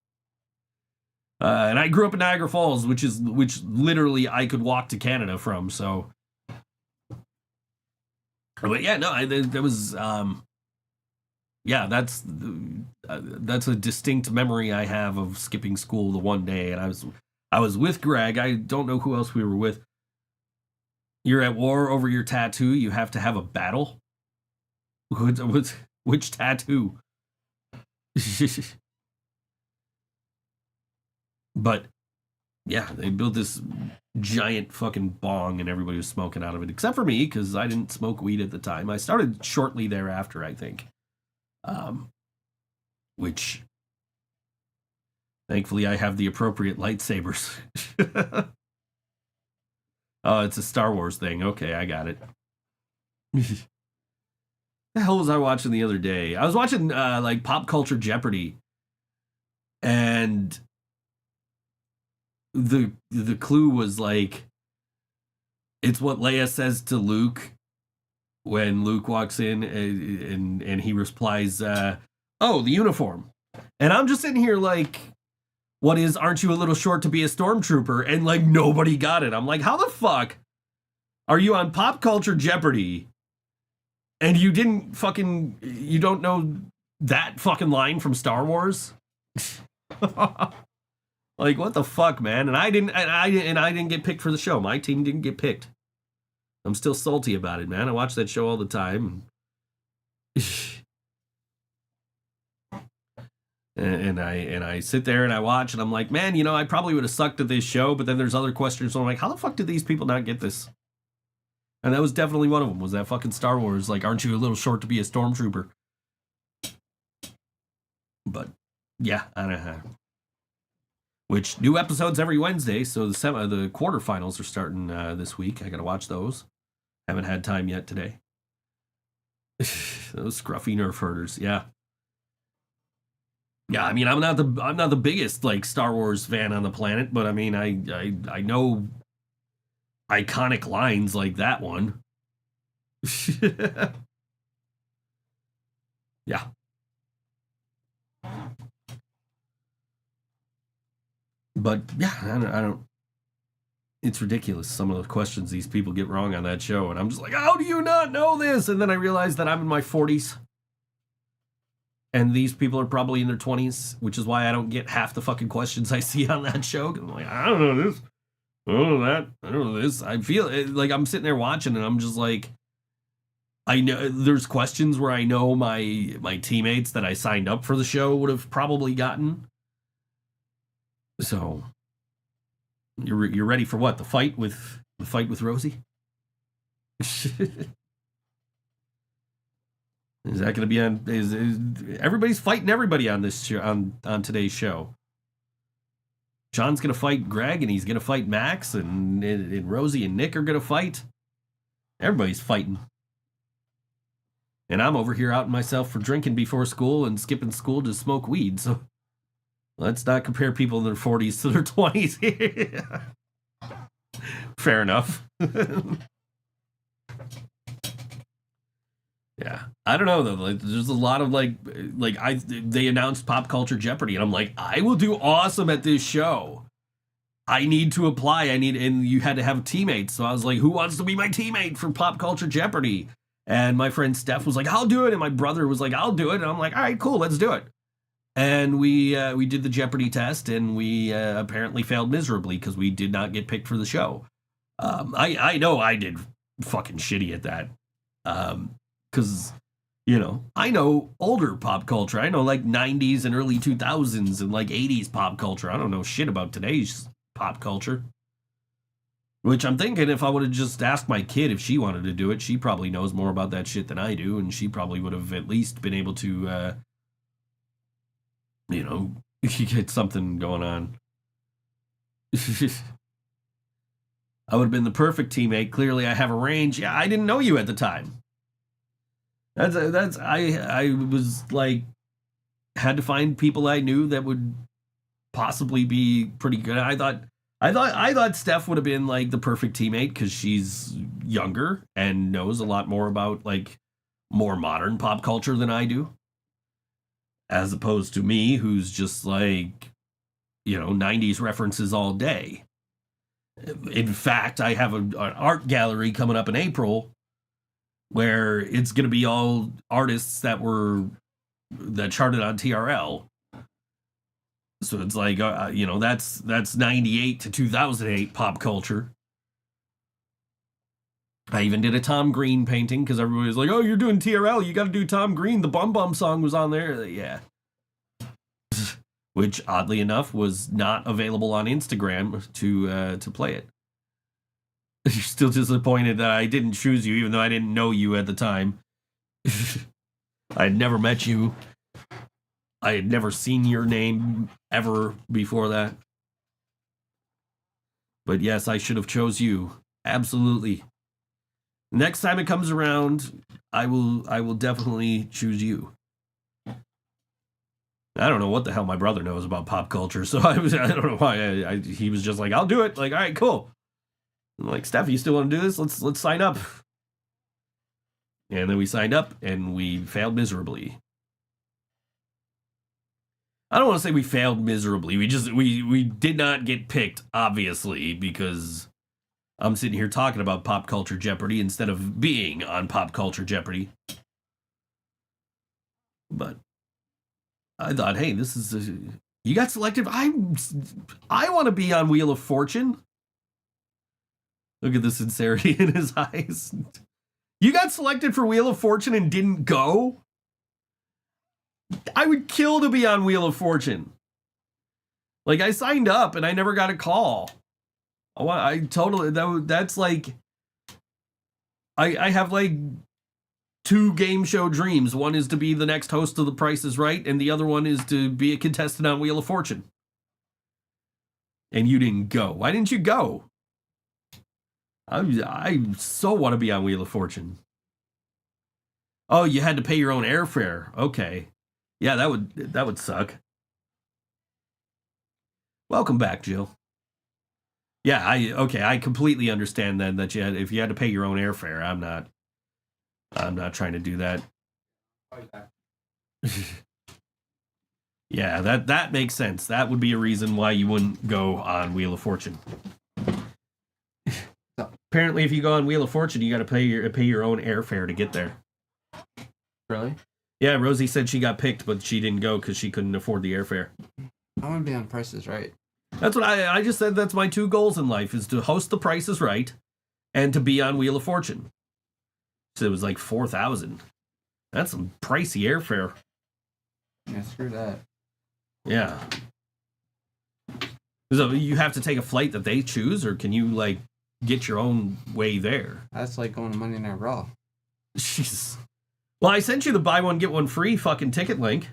Speaker 3: And I grew up in Niagara Falls, which literally I could walk to Canada from. So, but yeah, no, there was yeah, that's a distinct memory I have of skipping school the one day, and I was with Greg. I don't know who else we were with. You're at war over your tattoo. You have to have a battle. Which tattoo? But yeah, they built this giant fucking bong, and everybody was smoking out of it, except for me, because I didn't smoke weed at the time. I started shortly thereafter, I think. Which, thankfully, I have the appropriate lightsabers. Oh, it's a Star Wars thing. Okay, I got it. The hell was I watching the other day? I was watching like Pop Culture Jeopardy, and the clue was like, it's what Leia says to Luke when Luke walks in, and he replies, "Oh, the uniform." And I'm just sitting here like, what is, aren't you a little short to be a stormtrooper? And like nobody got it. I'm like, how the fuck are you on Pop Culture Jeopardy and you don't know that fucking line from Star Wars? Like, what the fuck, man? And I didn't get picked for the show. My team didn't get picked. I'm still salty about it, man. I watch that show all the time. And I sit there and I watch and I'm like, man, I probably would have sucked at this show, but then there's other questions. So I'm like, how the fuck did these people not get this? And that was definitely one of them, was that fucking Star Wars. Like, aren't you a little short to be a stormtrooper? But, yeah, I don't know. Which, new episodes every Wednesday, so the quarterfinals are starting this week. I gotta watch those. Haven't had time yet today. Those scruffy nerf herders, yeah. Yeah, I mean, I'm not the biggest like Star Wars fan on the planet, but I mean, I know iconic lines like that one. Yeah. But yeah, I don't. It's ridiculous, some of the questions these people get wrong on that show, and I'm just like, how do you not know this? And then I realize that I'm in my 40s. And these people are probably in their 20s, which is why I don't get half the fucking questions I see on that show. 'Cause I'm like, I don't know this. I don't know that. I don't know this. I feel like I'm sitting there watching and I'm just like, I know there's questions where I know my teammates that I signed up for the show would have probably gotten. So, you're ready for what? The fight with Rosie? Is that going to be on? Is everybody's fighting everybody on this show, on today's show? John's going to fight Greg, and he's going to fight Max, and Rosie and Nick are going to fight. Everybody's fighting, and I'm over here outing myself for drinking before school and skipping school to smoke weed. So let's not compare people in their 40s to their 20s. Fair enough. Yeah, I don't know though. Like, there's a lot of they announced Pop Culture Jeopardy, and I'm like, I will do awesome at this show. I need to apply. And you had to have teammates. So I was like, who wants to be my teammate for Pop Culture Jeopardy? And my friend Steph was like, I'll do it. And my brother was like, I'll do it. And I'm like, all right, cool, let's do it. And we did the Jeopardy test, and we apparently failed miserably because we did not get picked for the show. I know I did fucking shitty at that. Because, I know older pop culture. I know like 90s and early 2000s and like 80s pop culture. I don't know shit about today's pop culture. Which I'm thinking if I would have just asked my kid if she wanted to do it, she probably knows more about that shit than I do. And she probably would have at least been able to, get something going on. I would have been the perfect teammate. Clearly I have a range. Yeah, I didn't know you at the time. I was like, had to find people I knew that would possibly be pretty good. I thought Steph would have been like the perfect teammate because she's younger and knows a lot more about like more modern pop culture than I do, as opposed to me, who's just like, 90s references all day. In fact, I have an art gallery coming up in April where it's going to be all artists that charted on TRL. So it's like, that's 98 to 2008 pop culture. I even did a Tom Green painting because everybody was like, oh, you're doing TRL, you got to do Tom Green. The Bum Bum song was on there. Yeah. Which, oddly enough, was not available on Instagram to play it. You're still disappointed that I didn't choose you, even though I didn't know you at the time. I had never met you. I had never seen your name ever before that. But yes, I should have chose you. Absolutely. Next time it comes around, I will definitely choose you. I don't know what the hell my brother knows about pop culture, so I don't know why he was just like, I'll do it. Like, all right, cool. I'm like, Steph, you still want to do this? Let's sign up. And then we signed up, and we failed miserably. I don't want to say we failed miserably. We did not get picked, obviously, because I'm sitting here talking about Pop Culture Jeopardy instead of being on Pop Culture Jeopardy. But I thought, hey, this is You got selected. I want to be on Wheel of Fortune. Look at the sincerity in his eyes. You got selected for Wheel of Fortune and didn't go? I would kill to be on Wheel of Fortune. Like, I signed up and I never got a call. I totally, that's like, I have like 2 game show dreams. One is to be the next host of The Price is Right, and the other one is to be a contestant on Wheel of Fortune. And you didn't go. Why didn't you go? I so want to be on Wheel of Fortune. Oh, you had to pay your own airfare. Okay. Yeah, that would suck. Welcome back, Jill. Yeah, I completely understand then that if you had to pay your own airfare, I'm not trying to do that. Yeah, that makes sense. That would be a reason why you wouldn't go on Wheel of Fortune. Apparently, if you go on Wheel of Fortune, you got to pay your own airfare to get there.
Speaker 4: Really?
Speaker 3: Yeah, Rosie said she got picked, but she didn't go because she couldn't afford the airfare.
Speaker 4: I want to be on Price is Right.
Speaker 3: That's what I just said. That's my 2 goals in life, is to host The Price is Right and to be on Wheel of Fortune. So it was like $4,000. That's some pricey airfare.
Speaker 4: Yeah, screw that.
Speaker 3: Yeah. So you have to take a flight that they choose, or can you like get your own way there?
Speaker 4: That's like going to Monday Night Raw.
Speaker 3: Jesus. Well, I sent you the buy one get one free fucking ticket link.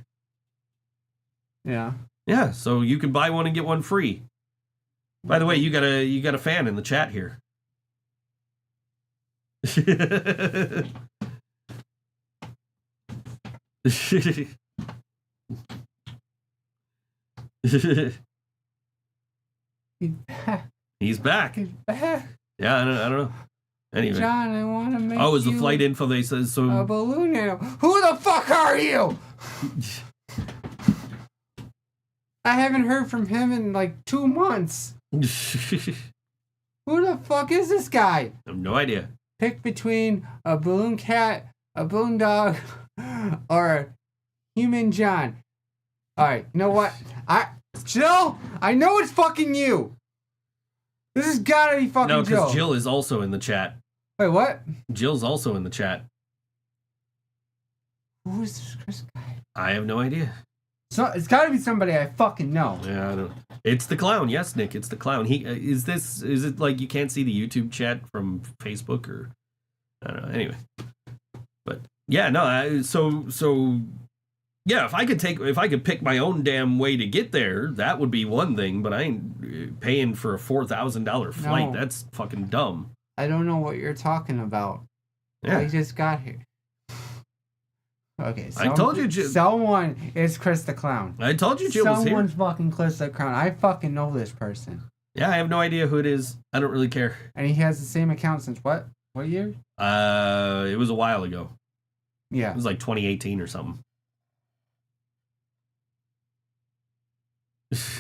Speaker 4: Yeah.
Speaker 3: Yeah, so you can buy one and get one free. By the way, you got a fan in the chat here.
Speaker 4: He's back.
Speaker 3: He's back.
Speaker 4: He's back.
Speaker 3: Yeah, I don't know. Anyway.
Speaker 4: John, I want to make
Speaker 3: Oh, is the flight info they said so?
Speaker 4: a balloon animal. Who the fuck are you? I haven't heard from him in like 2 months. Who the fuck is this guy?
Speaker 3: I have no idea.
Speaker 4: Pick between a balloon cat, a balloon dog, or a human John. Alright, you know what? Jill, I know it's fucking you. This has gotta be fucking Jill.
Speaker 3: No, because Jill is also in the chat.
Speaker 4: Wait, what?
Speaker 3: Jill's also in the chat.
Speaker 4: Who is this Chris guy?
Speaker 3: I have no idea.
Speaker 4: So it's gotta be somebody I fucking know.
Speaker 3: Yeah, I don't. It's the clown. Yes, Nick, it's the clown. He is this. Is it like you can't see the YouTube chat from Facebook or? I don't know. Anyway, but yeah, no. So yeah. If I could pick my own damn way to get there, that would be one thing. But I ain't paying for a $4,000 flight.
Speaker 4: No.
Speaker 3: That's fucking dumb.
Speaker 4: I don't know what you're talking about.
Speaker 3: Yeah.
Speaker 4: I just got here. Okay,
Speaker 3: I told you,
Speaker 4: someone is Chris the Clown.
Speaker 3: I told you Jill was here.
Speaker 4: Someone's fucking Chris the Clown. I fucking know this person.
Speaker 3: Yeah, I have no idea who it is. I don't really care.
Speaker 4: And he has the same account since what? What year?
Speaker 3: It was a while ago.
Speaker 4: Yeah.
Speaker 3: It was like 2018 or something.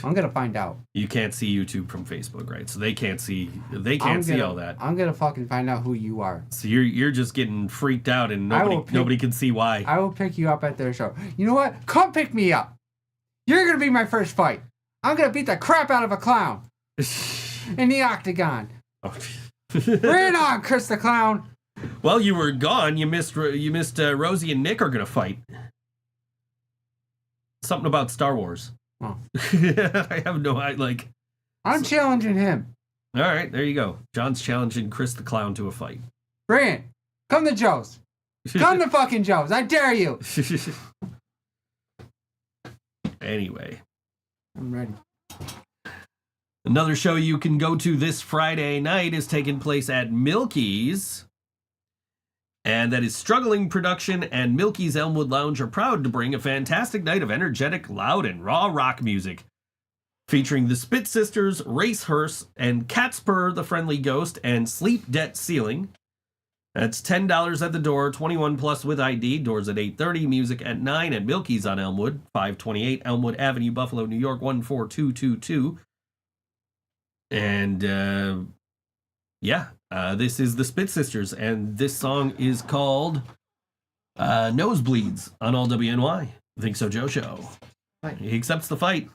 Speaker 4: I'm gonna find out.
Speaker 3: You can't see YouTube from Facebook, right? So they can't see all that.
Speaker 4: I'm gonna fucking find out who you are.
Speaker 3: So you're just getting freaked out, and nobody can see why.
Speaker 4: I will pick you up at their show. You know what? Come pick me up. You're gonna be my first fight. I'm gonna beat the crap out of a clown in the octagon.
Speaker 3: Oh.
Speaker 4: Bring it on, Chris the Clown.
Speaker 3: Well, you were gone. You missed Rosie and Nick are gonna fight. Something about Star Wars.
Speaker 4: Oh.
Speaker 3: I have no idea.
Speaker 4: I'm challenging him.
Speaker 3: All right, there you go. John's challenging Chris the Clown to a fight.
Speaker 4: Bring it. Come to Joe's. Come to fucking Joe's. I dare you.
Speaker 3: Anyway.
Speaker 4: I'm ready.
Speaker 3: Another show you can go to this Friday night is taking place at Milky's. And that is Struggling Production and Milky's Elmwood Lounge are proud to bring a fantastic night of energetic, loud, and raw rock music. Featuring the Spit Sisters, Race Hearse, and Catspur the Friendly Ghost, and Sleep Debt Ceiling. That's $10 at the door, 21 plus with ID. Doors at 8:30, music at 9 at Milky's on Elmwood, 528 Elmwood Avenue, Buffalo, New York, 14222. And, this is the Spit Sisters, and this song is called Nosebleeds on all WNY. Think So Joe Show.
Speaker 4: Right.
Speaker 3: He accepts the fight.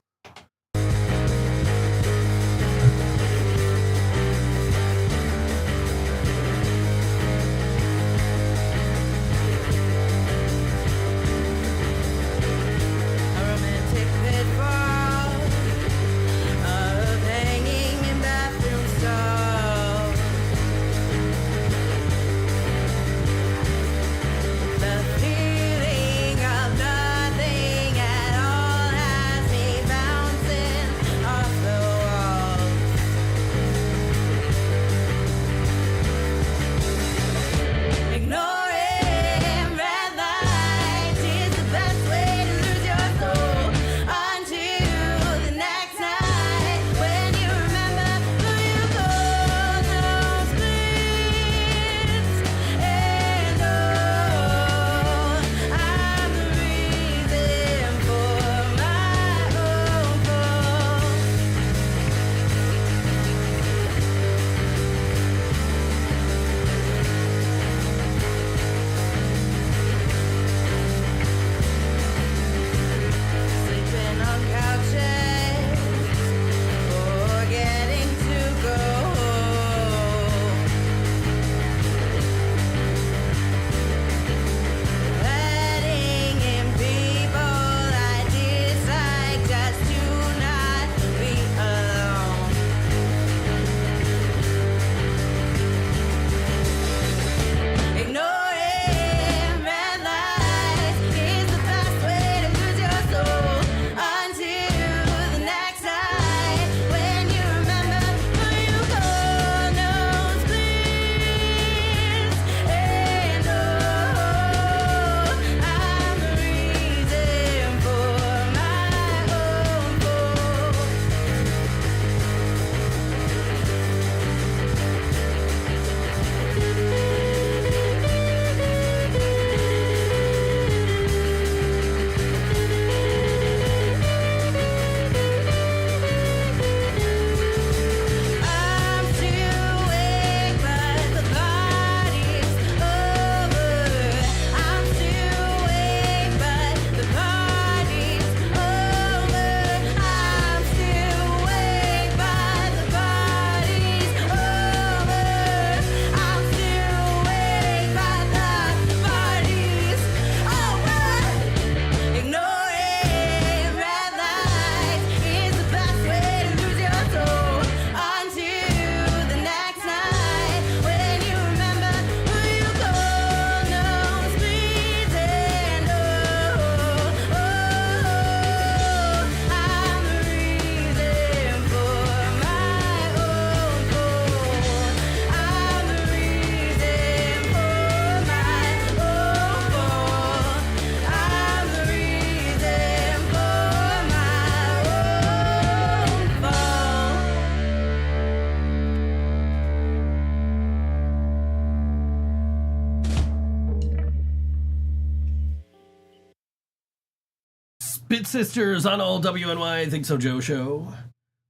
Speaker 3: Bit Sisters on all WNY ThinkSoJoE show.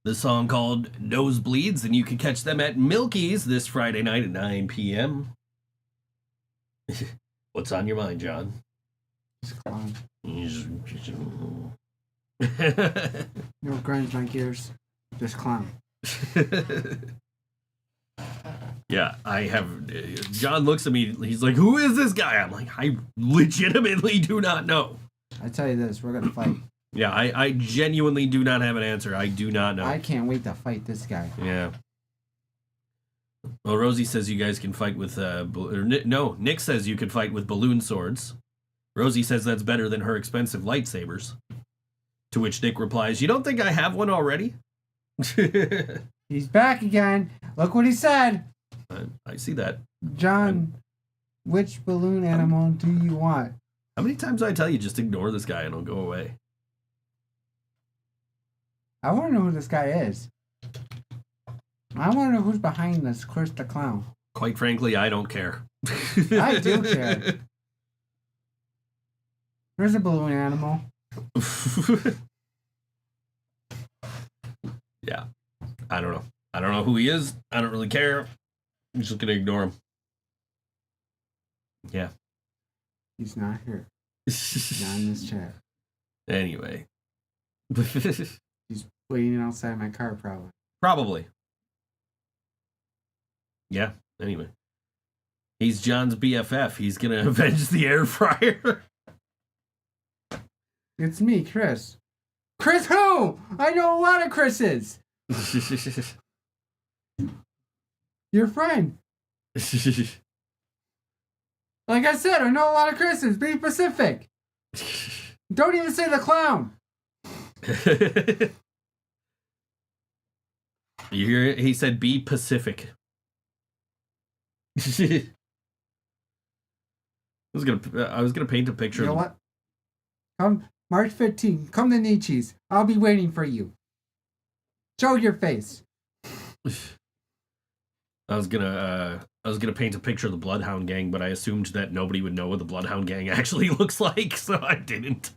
Speaker 3: The song called Nosebleeds, and you can catch them at Milky's this Friday night at 9 p.m. What's on your mind, John?
Speaker 4: It's clown.
Speaker 3: No
Speaker 4: No grinds my gears. Just clown.
Speaker 3: Yeah, I have. John looks at me. He's like, "Who is this guy?" I'm like, "I legitimately do not know."
Speaker 4: I tell you this, we're gonna fight.
Speaker 3: Yeah, I genuinely do not have an answer. I do not know.
Speaker 4: I can't wait to fight this guy.
Speaker 3: Yeah. Well, Rosie says you guys can fight with. Nick says you could fight with balloon swords. Rosie says that's better than her expensive lightsabers. To which Nick replies, "You don't think I have one already?"
Speaker 4: He's back again. Look what he said.
Speaker 3: I see that.
Speaker 4: John, which balloon animal do you want?
Speaker 3: How many times do I tell you just ignore this guy and he'll go away?
Speaker 4: I want to know who this guy is. I want to know who's behind this Chris the Clown.
Speaker 3: Quite frankly, I don't care.
Speaker 4: I do care. There's a balloon animal.
Speaker 3: Yeah. I don't know. I don't know who he is. I don't really care. I'm just going to ignore him. Yeah.
Speaker 4: He's not here. He's not in this chair.
Speaker 3: Anyway.
Speaker 4: He's waiting outside my car, probably.
Speaker 3: Probably. Yeah. Anyway. He's John's BFF. He's going to avenge the air fryer.
Speaker 4: It's me, Chris. Chris who? I know a lot of Chris's. Your friend. Like I said, I know a lot of Chris's. Be Pacific. Don't even say the clown.
Speaker 3: You hear it? He said be Pacific. I was gonna paint a picture.
Speaker 4: You know what? Come March 15th. Come to Nietzsche's. I'll be waiting for you. Show your face.
Speaker 3: I was gonna paint a picture of the Bloodhound Gang, but I assumed that nobody would know what the Bloodhound Gang actually looks like, so I didn't.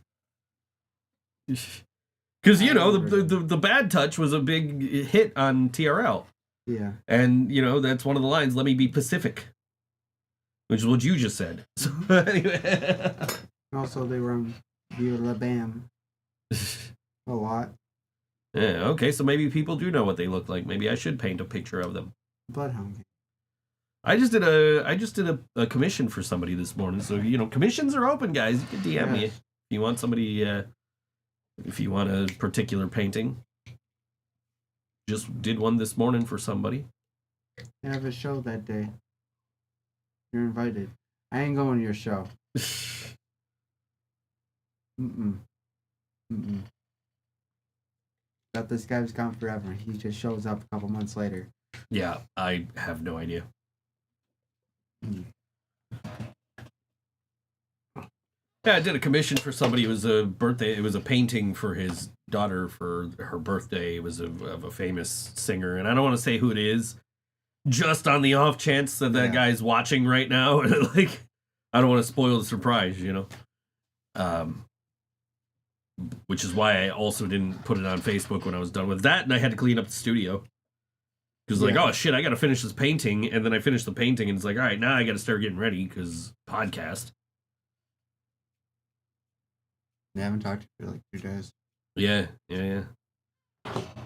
Speaker 3: Because the Bad Touch was a big hit on TRL.
Speaker 4: Yeah.
Speaker 3: And that's one of the lines. Let me be Pacific, which is what you just said. So anyway.
Speaker 4: Also, they were on Viva La Bam. A lot.
Speaker 3: Yeah. Okay. So maybe people do know what they look like. Maybe I should paint a picture of them.
Speaker 4: Bloodhound Gang.
Speaker 3: I just did a commission for somebody this morning. So commissions are open, guys. You can DM me if you want somebody. If you want a particular painting. Just did one this morning for somebody.
Speaker 4: I have a show that day. You're invited. I ain't going to your show. But this guy was gone forever. He just shows up a couple months later.
Speaker 3: Yeah, I have no idea. Yeah, I did a commission for somebody. It was a birthday. It was a painting for his daughter for her birthday. It was of a famous singer, and I don't want to say who it is, just on the off chance that guy's watching right now. Like, I don't want to spoil the surprise, Which is why I also didn't put it on Facebook when I was done with that, and I had to clean up the studio. Because oh shit, I got to finish this painting, and then I finished the painting, and it's like, all right, now I got to start getting ready because podcast.
Speaker 4: I haven't talked to you for like 2 days.
Speaker 3: Yeah.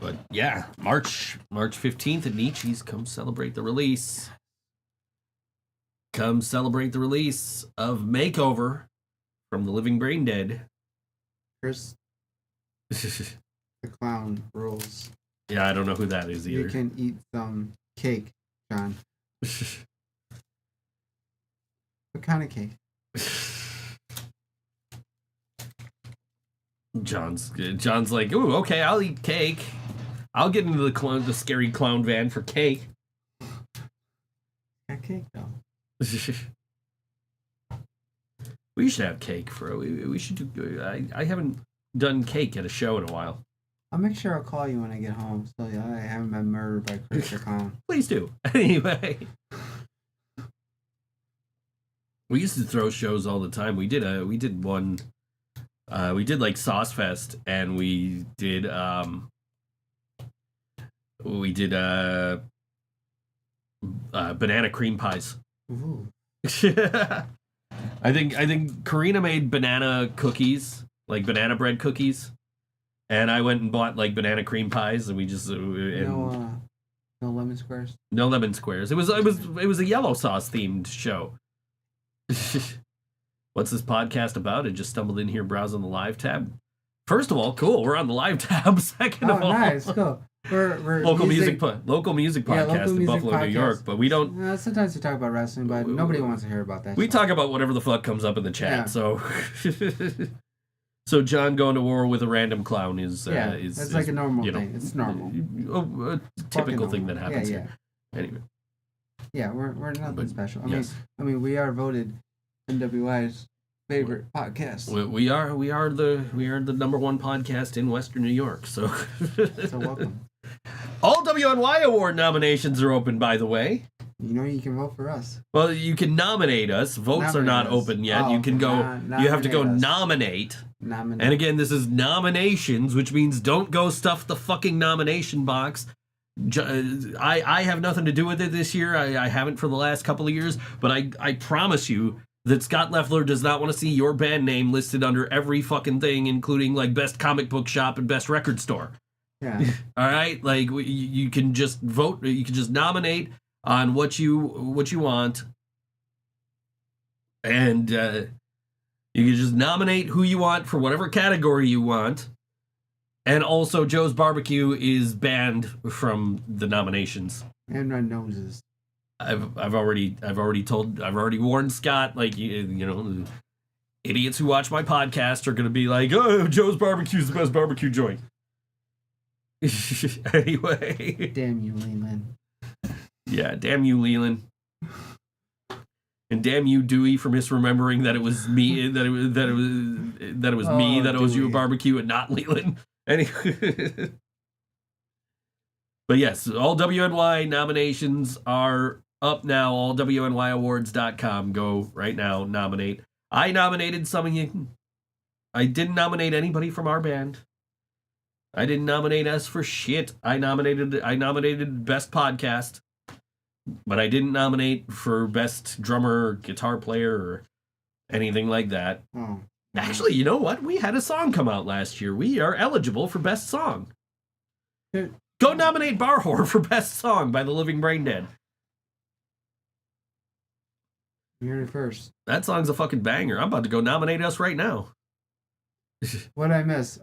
Speaker 3: But yeah, March 15th at Nietzsche's. Come celebrate the release. Come celebrate the release of Makeover from the Living Brain Dead.
Speaker 4: Chris the Clown rules.
Speaker 3: Yeah, I don't know who that is either.
Speaker 4: You can eat some cake, John. What kind of cake?
Speaker 3: John's like, ooh, okay, I'll eat cake. I'll get into the scary clown van for cake.
Speaker 4: Got cake though.
Speaker 3: We should have cake for. We should do. I haven't done cake at a show in a while.
Speaker 4: I'll make sure I'll call you when I get home. So I haven't been murdered by Chris the Clown.
Speaker 3: Please do. Anyway, we used to throw shows all the time. We did one We did like Sauce Fest, and we did banana cream pies.
Speaker 4: Ooh.
Speaker 3: I think Karina made banana cookies, like banana bread cookies, and I went and bought like banana cream pies, and we just
Speaker 4: No lemon squares.
Speaker 3: no lemon squares. It was a yellow sauce themed show. What's this podcast about? I just stumbled in here browsing the live tab. First of all, cool, we're on the live tab. Second of all,
Speaker 4: nice, cool. We're
Speaker 3: local music podcast in Buffalo, New York. But we don't.
Speaker 4: Sometimes we talk about wrestling, but nobody wants to hear about that.
Speaker 3: We talk about whatever the fuck comes up in the chat. Yeah. So John going to war with a random clown is
Speaker 4: it's like a normal thing. It's normal.
Speaker 3: A typical thing that happens here. Anyway.
Speaker 4: Yeah, we're nothing special. I mean, we are voted NWI's favorite podcast.
Speaker 3: We are the number one podcast in Western New York. So
Speaker 4: welcome.
Speaker 3: All WNY award nominations are open, by the way.
Speaker 4: You can vote for us.
Speaker 3: Well, you can nominate us. Votes are not open yet. You can go. You have to go nominate. And again, this is nominations, which means don't go stuff the fucking nomination box. I have nothing to do with it this year. I haven't for the last couple of years. But I promise you that Scott Leffler does not want to see your band name listed under every fucking thing, including like best comic book shop and best record store.
Speaker 4: Yeah.
Speaker 3: All right. Like you can just vote. You can just nominate on what you want, and you can just nominate who you want for whatever category you want. And also, Joe's Barbecue is banned from the nominations.
Speaker 4: And Red Noses.
Speaker 3: I've already warned Scott, like idiots who watch my podcast are gonna be like, oh, Joe's Barbecue's the best barbecue joint. Anyway.
Speaker 4: Damn you, Leland.
Speaker 3: Yeah, damn you, Leland. And damn you, Dewey, for misremembering that it was me that it was me that owes you a barbecue and not Leland. Anyway. But yes, all WNY nominations are up now. All WNYawards.com. Go right now, nominate. I nominated some of you. I didn't nominate anybody from our band. I didn't nominate us for shit. I nominated best podcast, but I didn't nominate for best drummer, guitar player, or anything like that.
Speaker 4: Oh.
Speaker 3: Actually, you know what? We had a song come out last year. We are eligible for best song. Go nominate Bar Whore for best song by the Living Brain Dead.
Speaker 4: You heard it first.
Speaker 3: That song's a fucking banger. I'm about to go nominate us right now.
Speaker 4: What'd I miss?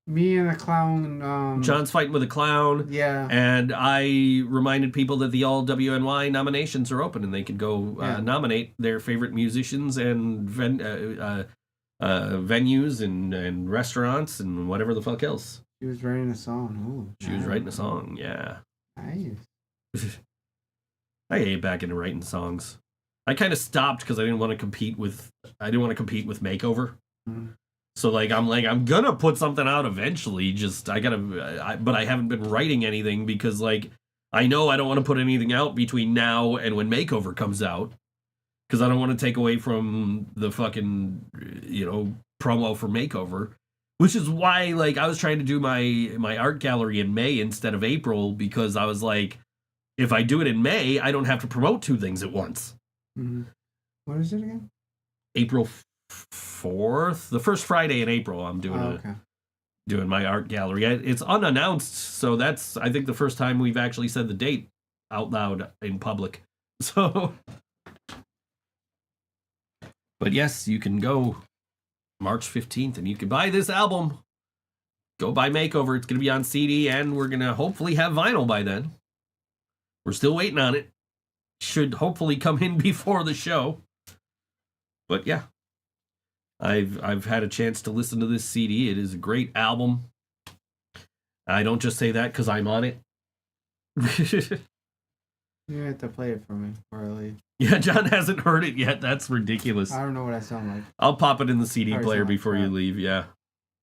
Speaker 4: Me and a clown.
Speaker 3: John's fighting with a clown.
Speaker 4: Yeah.
Speaker 3: And I reminded people that the all WNY nominations are open and they can go nominate their favorite musicians and venues and restaurants and whatever the fuck else.
Speaker 4: She was writing a song. Ooh,
Speaker 3: she was writing a song, yeah.
Speaker 4: Nice.
Speaker 3: I hate back into writing songs. I kind of stopped because I didn't want to compete with Makeover. Mm-hmm. So I'm gonna put something out eventually. But I haven't been writing anything because I know I don't want to put anything out between now and when Makeover comes out, because I don't want to take away from the fucking promo for Makeover, which is why I was trying to do my art gallery in May instead of April, because I was like, if I do it in May, I don't have to promote two things at once.
Speaker 4: Mm-hmm. What is it again?
Speaker 3: April 4th, the first Friday in April. I'm doing doing my art gallery. It's unannounced, so that's I think the first time we've actually said the date out loud in public. So, but yes, you can go March 15th, and you can buy this album. Go buy Makeover. It's going to be on CD, and we're going to hopefully have vinyl by then. We're still waiting on it. Should hopefully come in before the show. But yeah, I've had a chance to listen to this CD. It is a great album. I don't just say that because I'm on it.
Speaker 4: You have to play it for me before I leave.
Speaker 3: Yeah, John hasn't heard it yet. That's ridiculous.
Speaker 4: I don't know what I sound like.
Speaker 3: I'll pop it in the CD player before you leave. Yeah,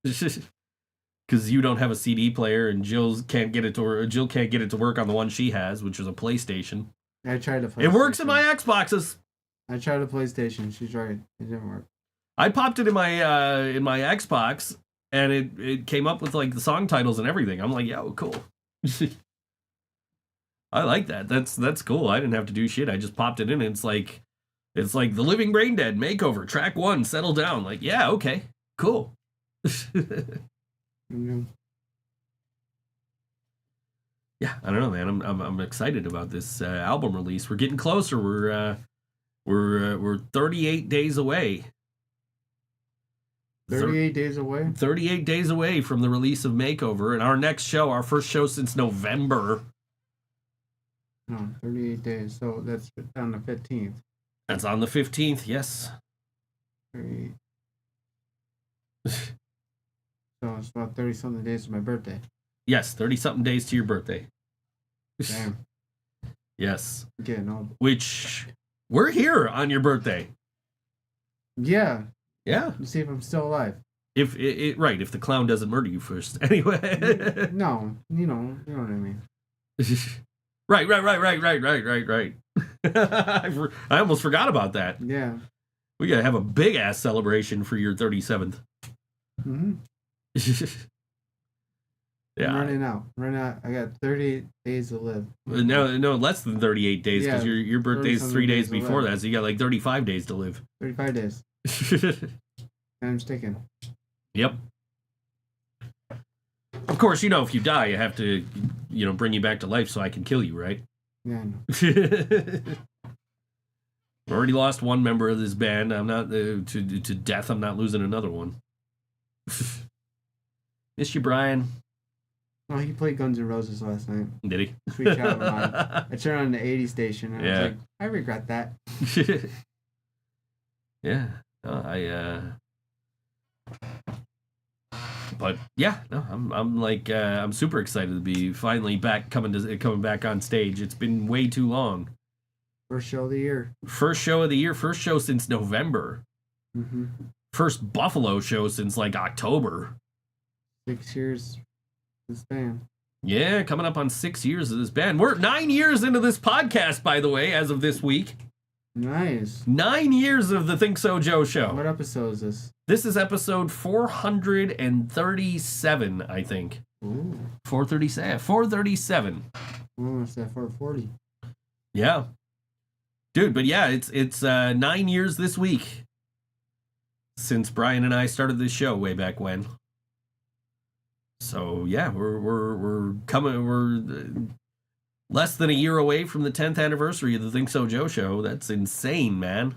Speaker 3: because you don't have a CD player, and Jill can't get it to work on the one she has, which is a PlayStation.
Speaker 4: I tried to play.
Speaker 3: It works in my Xboxes.
Speaker 4: I tried a PlayStation. She's right. It didn't work.
Speaker 3: I popped it in my Xbox, and it came up with like the song titles and everything. I'm like, yo, cool. I like that. That's cool. I didn't have to do shit. I just popped it in. And it's like The Living Brain Dead Makeover Track 1. Settle Down. Like, yeah, okay, cool. Yeah, I don't know, man. I'm excited about this album release. We're getting closer. We're 38 days away.
Speaker 4: 38 days away?
Speaker 3: 38 days away from the release of Makeover, and our next show, our first show since November.
Speaker 4: No, 38 days. So that's on the 15th.
Speaker 3: That's on the 15th, yes.
Speaker 4: 38. So it's about 30-something days to my birthday.
Speaker 3: Yes, 30-something days to your birthday.
Speaker 4: Damn.
Speaker 3: Yes.
Speaker 4: Getting old.
Speaker 3: Which, we're here on your birthday.
Speaker 4: Yeah.
Speaker 3: Yeah.
Speaker 4: You see if I'm still alive.
Speaker 3: If the clown doesn't murder you first. Anyway.
Speaker 4: No, you know what I mean.
Speaker 3: Right. I almost forgot about that.
Speaker 4: Yeah.
Speaker 3: We gotta have a big ass celebration for your 37th.
Speaker 4: Mm-hmm.
Speaker 3: Yeah.
Speaker 4: I'm running out. I got 38 days to live.
Speaker 3: No, less than 38 days, because your birthday's 3 days before that, so you got like 35 days to live.
Speaker 4: 35 days. I'm sticking.
Speaker 3: Yep. Of course, if you die, you have to, bring you back to life so I can kill you, right?
Speaker 4: Yeah, I know.
Speaker 3: Already lost one member of this band. I'm not to death. I'm not losing another one. Miss you, Brian.
Speaker 4: Oh, he played Guns N' Roses last night.
Speaker 3: Did he?
Speaker 4: Sweet Child of Mine. I turned on the 80s station and I was like, I regret that.
Speaker 3: Yeah. But yeah, no, I'm super excited to be finally back coming back on stage. It's been way too long.
Speaker 4: First show of the year.
Speaker 3: First show of the year. First show since November.
Speaker 4: Mm-hmm.
Speaker 3: First Buffalo show since like October.
Speaker 4: 6 years. This band.
Speaker 3: Yeah, coming up on 6 years of this band. We're 9 years into this podcast, by the way, as of this week.
Speaker 4: Nice.
Speaker 3: 9 years of the ThinkSoJoE show.
Speaker 4: What episode is this?
Speaker 3: This is episode 437, I think.
Speaker 4: Ooh.
Speaker 3: 437.
Speaker 4: Almost at 440.
Speaker 3: Yeah. Dude, but yeah, it's 9 years this week since Brian and I started this show way back when. So yeah, we're less than a year away from the 10th anniversary of the ThinkSoJoE show. That's insane, man.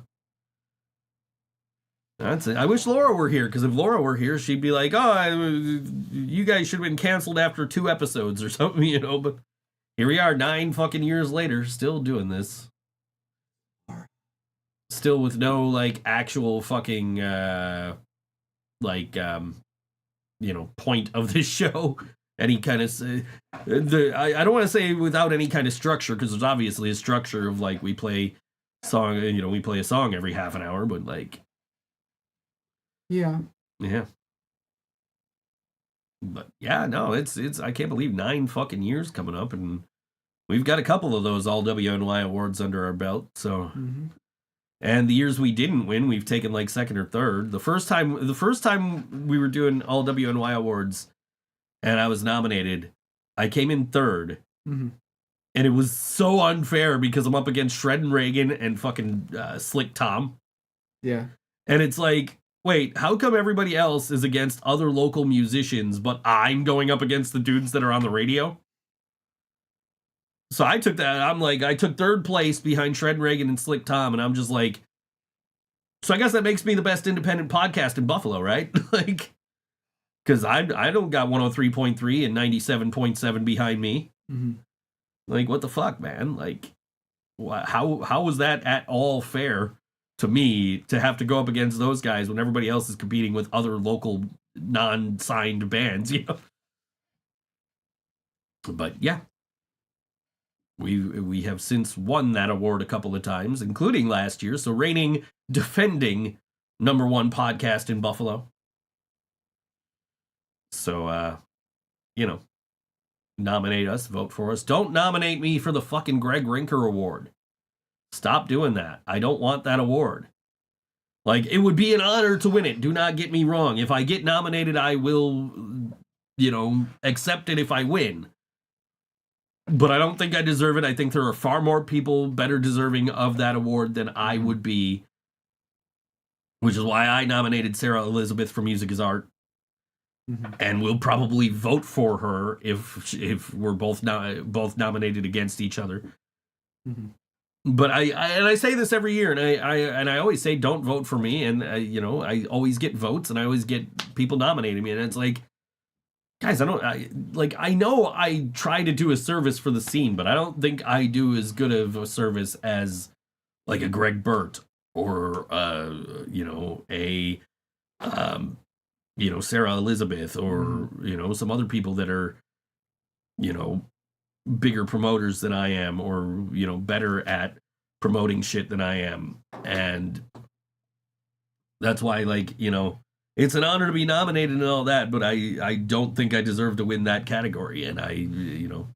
Speaker 3: That's it. I wish Laura were here, because if Laura were here, she'd be like, you guys should have been canceled after 2 episodes or something, but here we are 9 fucking years later, still doing this. Still with no, like, actual fucking, point of this show. Any kind of, I don't want to say without any kind of structure, because there's obviously a structure of, like, we play a song every half an hour, but, like,
Speaker 4: yeah.
Speaker 3: But yeah, no, it's I can't believe 9 fucking years coming up, and we've got a couple of those all WNY awards under our belt. So, and the years we didn't win, we've taken like 2nd or 3rd. The first time we were doing all WNY awards, and I was nominated, I came in 3rd, and it was so unfair because I'm up against Shred and Reagan and fucking Slick Tom.
Speaker 4: Yeah,
Speaker 3: and it's like, wait, how come everybody else is against other local musicians, but I'm going up against the dudes that are on the radio? So I took that. I took 3rd place behind Shred and Reagan and Slick Tom, and I'm just like, so I guess that makes me the best independent podcast in Buffalo, right? Like, because I don't got 103.3 and 97.7 behind me. Like, what the fuck, man? Like, how was that at all fair to me to have to go up against those guys when everybody else is competing with other local non-signed bands, But yeah, we have since won that award a couple of times, including last year. So defending #1 podcast in Buffalo. So, nominate us, vote for us. Don't nominate me for the fucking Greg Rinker Award. Stop doing that. I don't want that award. Like, it would be an honor to win it. Do not get me wrong. If I get nominated, I will, accept it if I win. But I don't think I deserve it. I think there are far more people better deserving of that award than I would be. Which is why I nominated Sarah Elizabeth for Music is Art. Mm-hmm. And we'll probably vote for her if we're both nominated against each other. Mm-hmm. But I say this every year, and I always say don't vote for me, and I always get votes, and I always get people nominating me, and it's like, guys, I know I try to do a service for the scene, but I don't think I do as good of a service as like a Greg Burt or Sarah Elizabeth or some other people that are bigger promoters than I am, or better at promoting shit than I am. And that's why, it's an honor to be nominated and all that, but I don't think I deserve to win that category. And I'm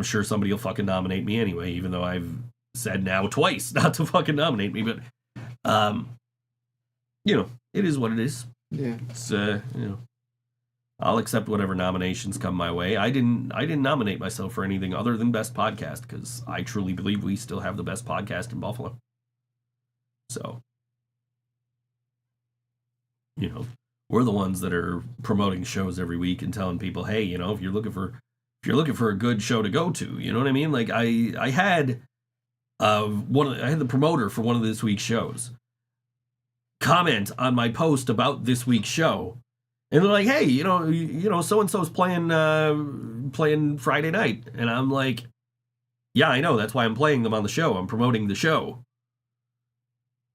Speaker 3: sure somebody will fucking nominate me anyway, even though I've said now twice not to fucking nominate me. But it is what it is.
Speaker 4: Yeah.
Speaker 3: It's I'll accept whatever nominations come my way. I didn't nominate myself for anything other than Best Podcast, because I truly believe we still have the best podcast in Buffalo. So, we're the ones that are promoting shows every week and telling people, hey, if you're looking for a good show to go to, you know what I mean? Like I had the promoter for one of this week's shows comment on my post about this week's show. And they're like, hey, so-and-so's playing Friday night. And I'm like, yeah, I know. That's why I'm playing them on the show. I'm promoting the show.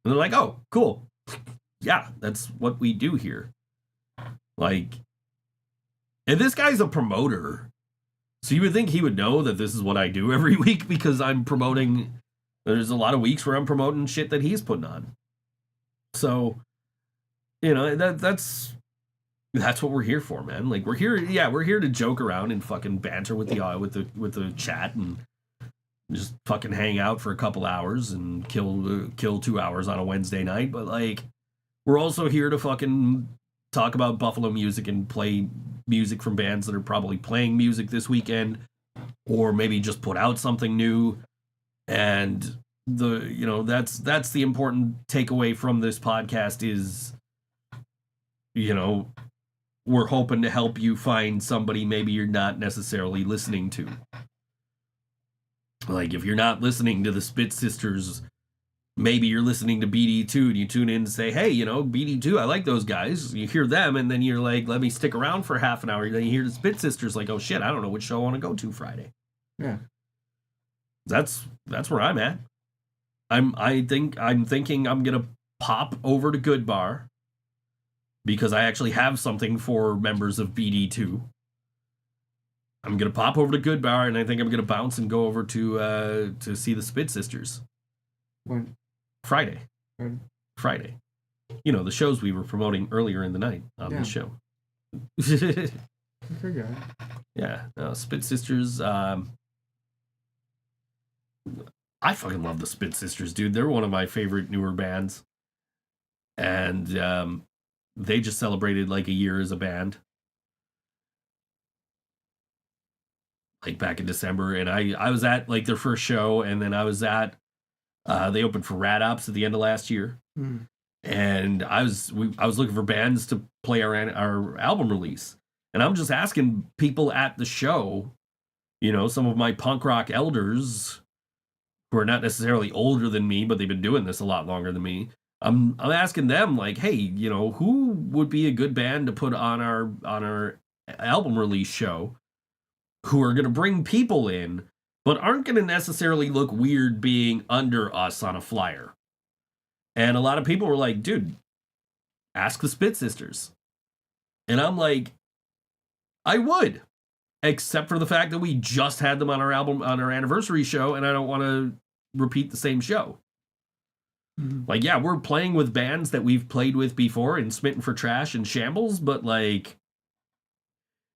Speaker 3: And they're like, oh, cool. Yeah, that's what we do here. Like, and this guy's a promoter. So you would think he would know that this is what I do every week, because I'm promoting. There's a lot of weeks where I'm promoting shit that he's putting on. So, that's what we're here for, man. Like, we're here to joke around and fucking banter with the chat and just fucking hang out for a couple hours and kill 2 hours on a Wednesday night. But like, we're also here to fucking talk about Buffalo music and play music from bands that are probably playing music this weekend, or maybe just put out something new. And that's the important takeaway from this podcast is, we're hoping to help you find somebody maybe you're not necessarily listening to. Like, if you're not listening to the Spit Sisters, maybe you're listening to BD2 and you tune in and say, hey, BD2, I like those guys. You hear them, and then you're like, let me stick around for half an hour. Then you hear the Spit Sisters, like, oh shit, I don't know which show I want to go to Friday.
Speaker 4: Yeah.
Speaker 3: That's where I'm at. I'm thinking I'm gonna pop over to Good Bar, because I actually have something for members of BD2. I'm going to pop over to Good Bar, and I think I'm going to bounce and go over to see the Spit Sisters.
Speaker 4: When?
Speaker 3: Friday.
Speaker 4: When? Friday.
Speaker 3: The shows we were promoting earlier in the night on the show. Yeah. Spit Sisters. I fucking love the Spit Sisters, dude. They're one of my favorite newer bands. And they just celebrated like a year as a band, like back in December. And I was at like their first show, and then I was at they opened for Rat Ops at the end of last year. And I was looking for bands to play our album release, and I'm just asking people at the show, some of my punk rock elders who are not necessarily older than me, but they've been doing this a lot longer than me. I'm asking them, like, hey, who would be a good band to put on our album release show, who are going to bring people in, but aren't going to necessarily look weird being under us on a flyer. And a lot of people were like, dude, ask the Spit Sisters. And I'm like, I would, except for the fact that we just had them on our anniversary show, and I don't want to repeat the same show. Like, yeah, we're playing with bands that we've played with before in Smitten for Trash and Shambles, but like,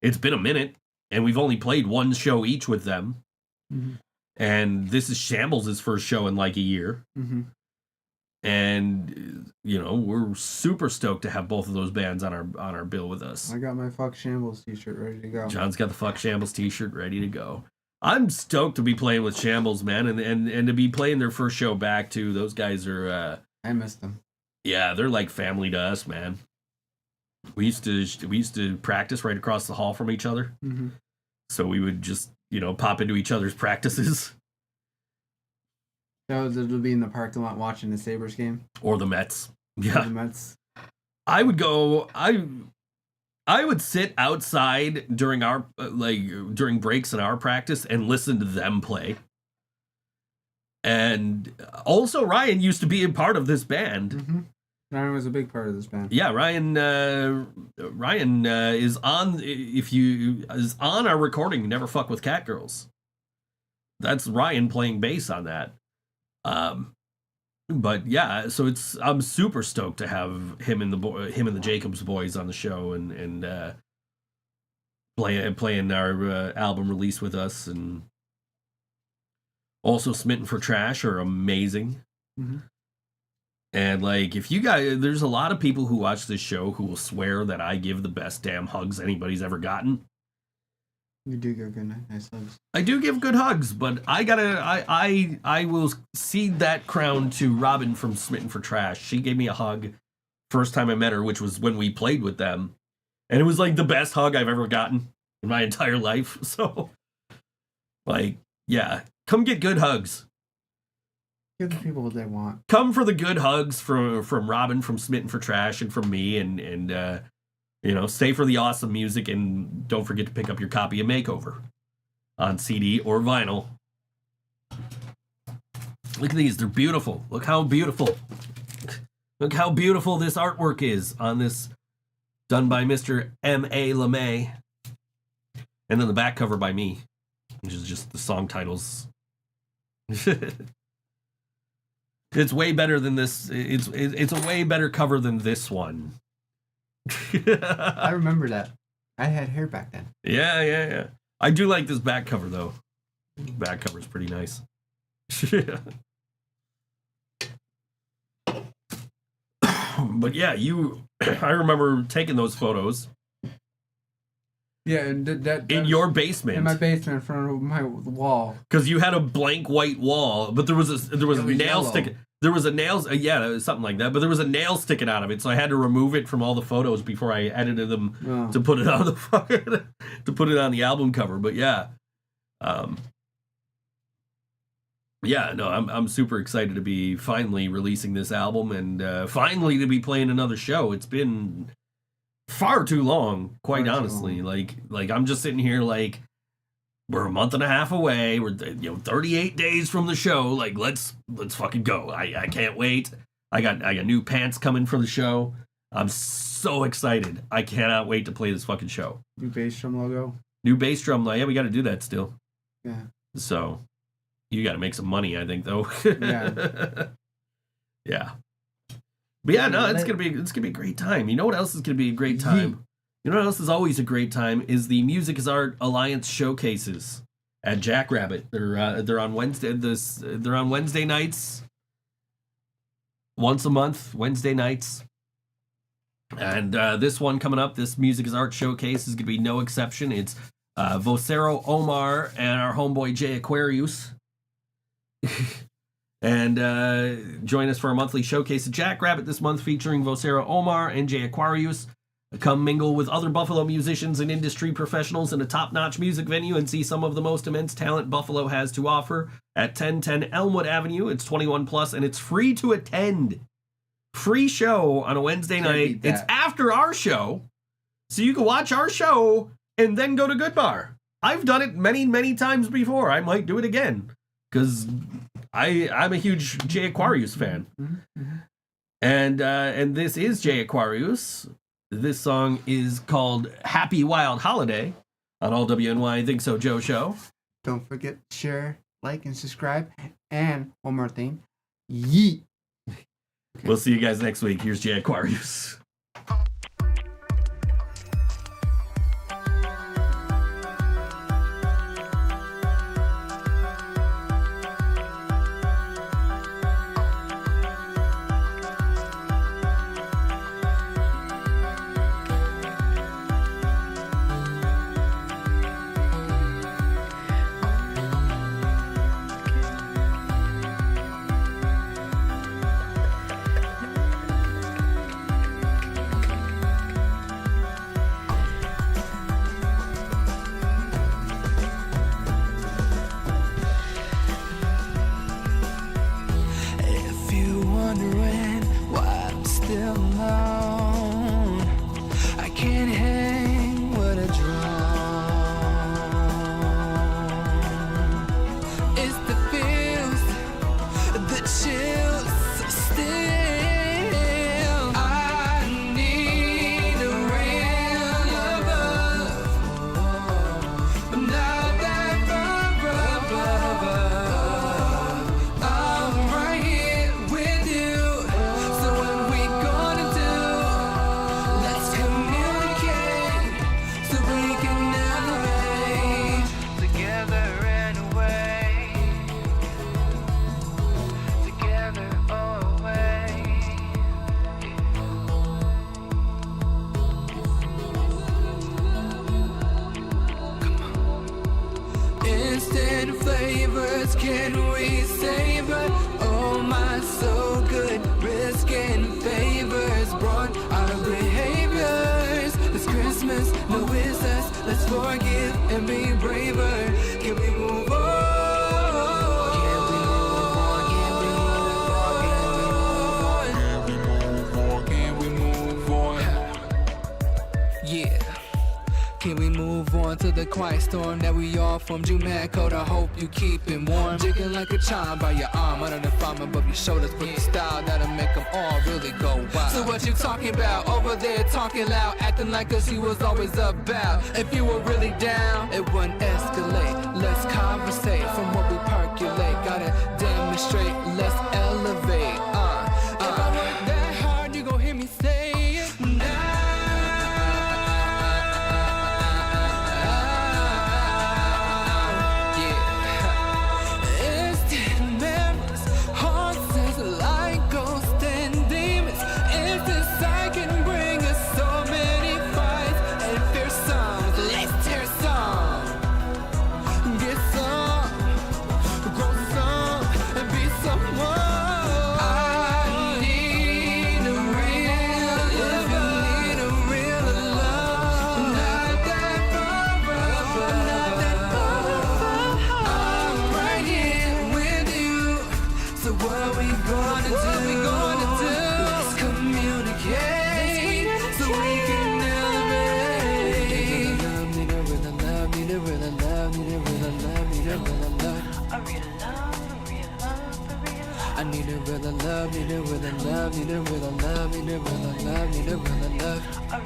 Speaker 3: it's been a minute, and we've only played one show each with them. And this is Shambles' first show in like a year. And we're super stoked to have both of those bands on our bill with us.
Speaker 4: I got my Fuck Shambles t-shirt ready to go.
Speaker 3: John's got the Fuck Shambles t-shirt ready to go. I'm stoked to be playing with Shambles, man, and to be playing their first show back too. Those guys are
Speaker 4: I miss them.
Speaker 3: Yeah, they're like family to us, man. We used to practice right across the hall from each other.
Speaker 4: Mm-hmm.
Speaker 3: So we would just, pop into each other's practices.
Speaker 4: So it'll be in the parking lot watching the Sabres game?
Speaker 3: Or the Mets. Yeah.
Speaker 4: The Mets.
Speaker 3: I would go, I would sit outside during our, during breaks in our practice and listen to them play. And also Ryan used to be a part of this band.
Speaker 4: Mm-hmm. Ryan was a big part of this band.
Speaker 3: Yeah, Ryan is on our recording Never Fuck with Catgirls. That's Ryan playing bass on that. But yeah, so I'm super stoked to have him and the Jacobs boys on the show and playing our album release with us, and also Smitten for Trash are amazing.
Speaker 4: Mm-hmm.
Speaker 3: And if you guys, there's a lot of people who watch this show who will swear that I give the best damn hugs anybody's ever gotten.
Speaker 4: You do give good nice hugs.
Speaker 3: I do give good hugs, but I will cede that crown to Robin from Smitten for Trash. She gave me a hug first time I met her, which was when we played with them. And it was the best hug I've ever gotten in my entire life. So, yeah, come get good hugs.
Speaker 4: Give the people what they want.
Speaker 3: Come for the good hugs from Robin from Smitten for Trash and from me, and stay for the awesome music, and don't forget to pick up your copy of Makeover on CD or vinyl. Look at these, they're beautiful. Look how beautiful. Look how beautiful this artwork is on this, done by Mr. M.A. LeMay. And then the back cover by me, which is just the song titles. It's way better than this. It's a way better cover than this one.
Speaker 4: I remember that. I had hair back then.
Speaker 3: Yeah. I do like this back cover though. Back cover's pretty nice. But yeah, I remember taking those photos.
Speaker 4: Yeah, and that
Speaker 3: in your basement.
Speaker 4: In my basement, in front of my wall.
Speaker 3: Because you had a blank white wall, but there was a nail sticking. There was a nail, something like that. But there was a nail sticking out of it, so I had to remove it from all the photos before I edited them to put it on the album cover. But yeah, I'm super excited to be finally releasing this album and finally to be playing another show. It's been far too long, quite honestly. Like I'm just sitting here we're a month and a half away. We're 38 days from the show. Let's fucking go. I can't wait. I got new pants coming for the show. I'm so excited. I cannot wait to play this fucking show.
Speaker 4: New bass drum logo.
Speaker 3: New bass drum. Yeah, we got to do that still.
Speaker 4: Yeah.
Speaker 3: So you got to make some money, I think, though.
Speaker 4: Yeah.
Speaker 3: Yeah. But yeah, no, it's gonna be a great time. You know what else is gonna be a great time? You know what else is always a great time is the Music is Art Alliance showcases at Jackrabbit. They're on Wednesday. They're on Wednesday nights, once a month, Wednesday nights. And this one coming up, this Music is Art showcase is gonna be no exception. It's Vocero Omar and our homeboy Jay Aquarious. And join us for a monthly showcase at Jackrabbit this month featuring Vocero Omar and Jay Aquarious. Come mingle with other Buffalo musicians and industry professionals in a top-notch music venue and see some of the most immense talent Buffalo has to offer at 1010 Elmwood Avenue. It's 21 plus and it's free to attend. Free show on a Wednesday night. It's after our show, so you can watch our show and then go to Good Bar. I've done it many, many times before. I might do it again because I'm a huge Jay Aquarius fan.
Speaker 4: Mm-hmm.
Speaker 3: And this is Jay Aquarius. This song is called Happy Wild Holiday on All WNY Think So Joe Show.
Speaker 4: Don't forget to share, like, and subscribe. And one more thing. Yeet.
Speaker 3: We'll see you guys next week. Here's Jay Aquarius.
Speaker 5: forgive and be braver? Can we move on? Can we move on? Can we move on? Can we move on? Yeah. Can we move on to the quiet storm that we all formed? You mad cold, I hope you keep it warm. Jigging like a charm by your arm, under the farm above your shoulders with the style that'll make them all really go wild. So what you talking about? Over there talking loud, acting like us you was always about. If you were really down, it wouldn't escalate. Let's conversate from what we percolate. Gotta demonstrate, let's elevate. If I work that hard, you gon' hear me say it now. I need a real love, need a real love, need a real love, need a real love, need a real love. I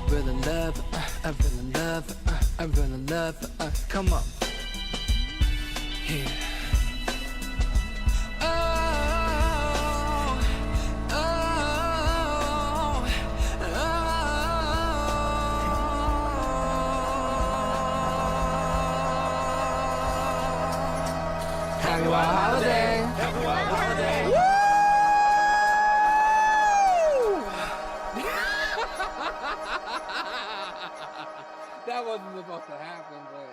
Speaker 5: really love, I really love, I really love, come on. Yeah. Happy Wild Holiday! Happy Wild Holiday! Woo! That wasn't supposed to happen, but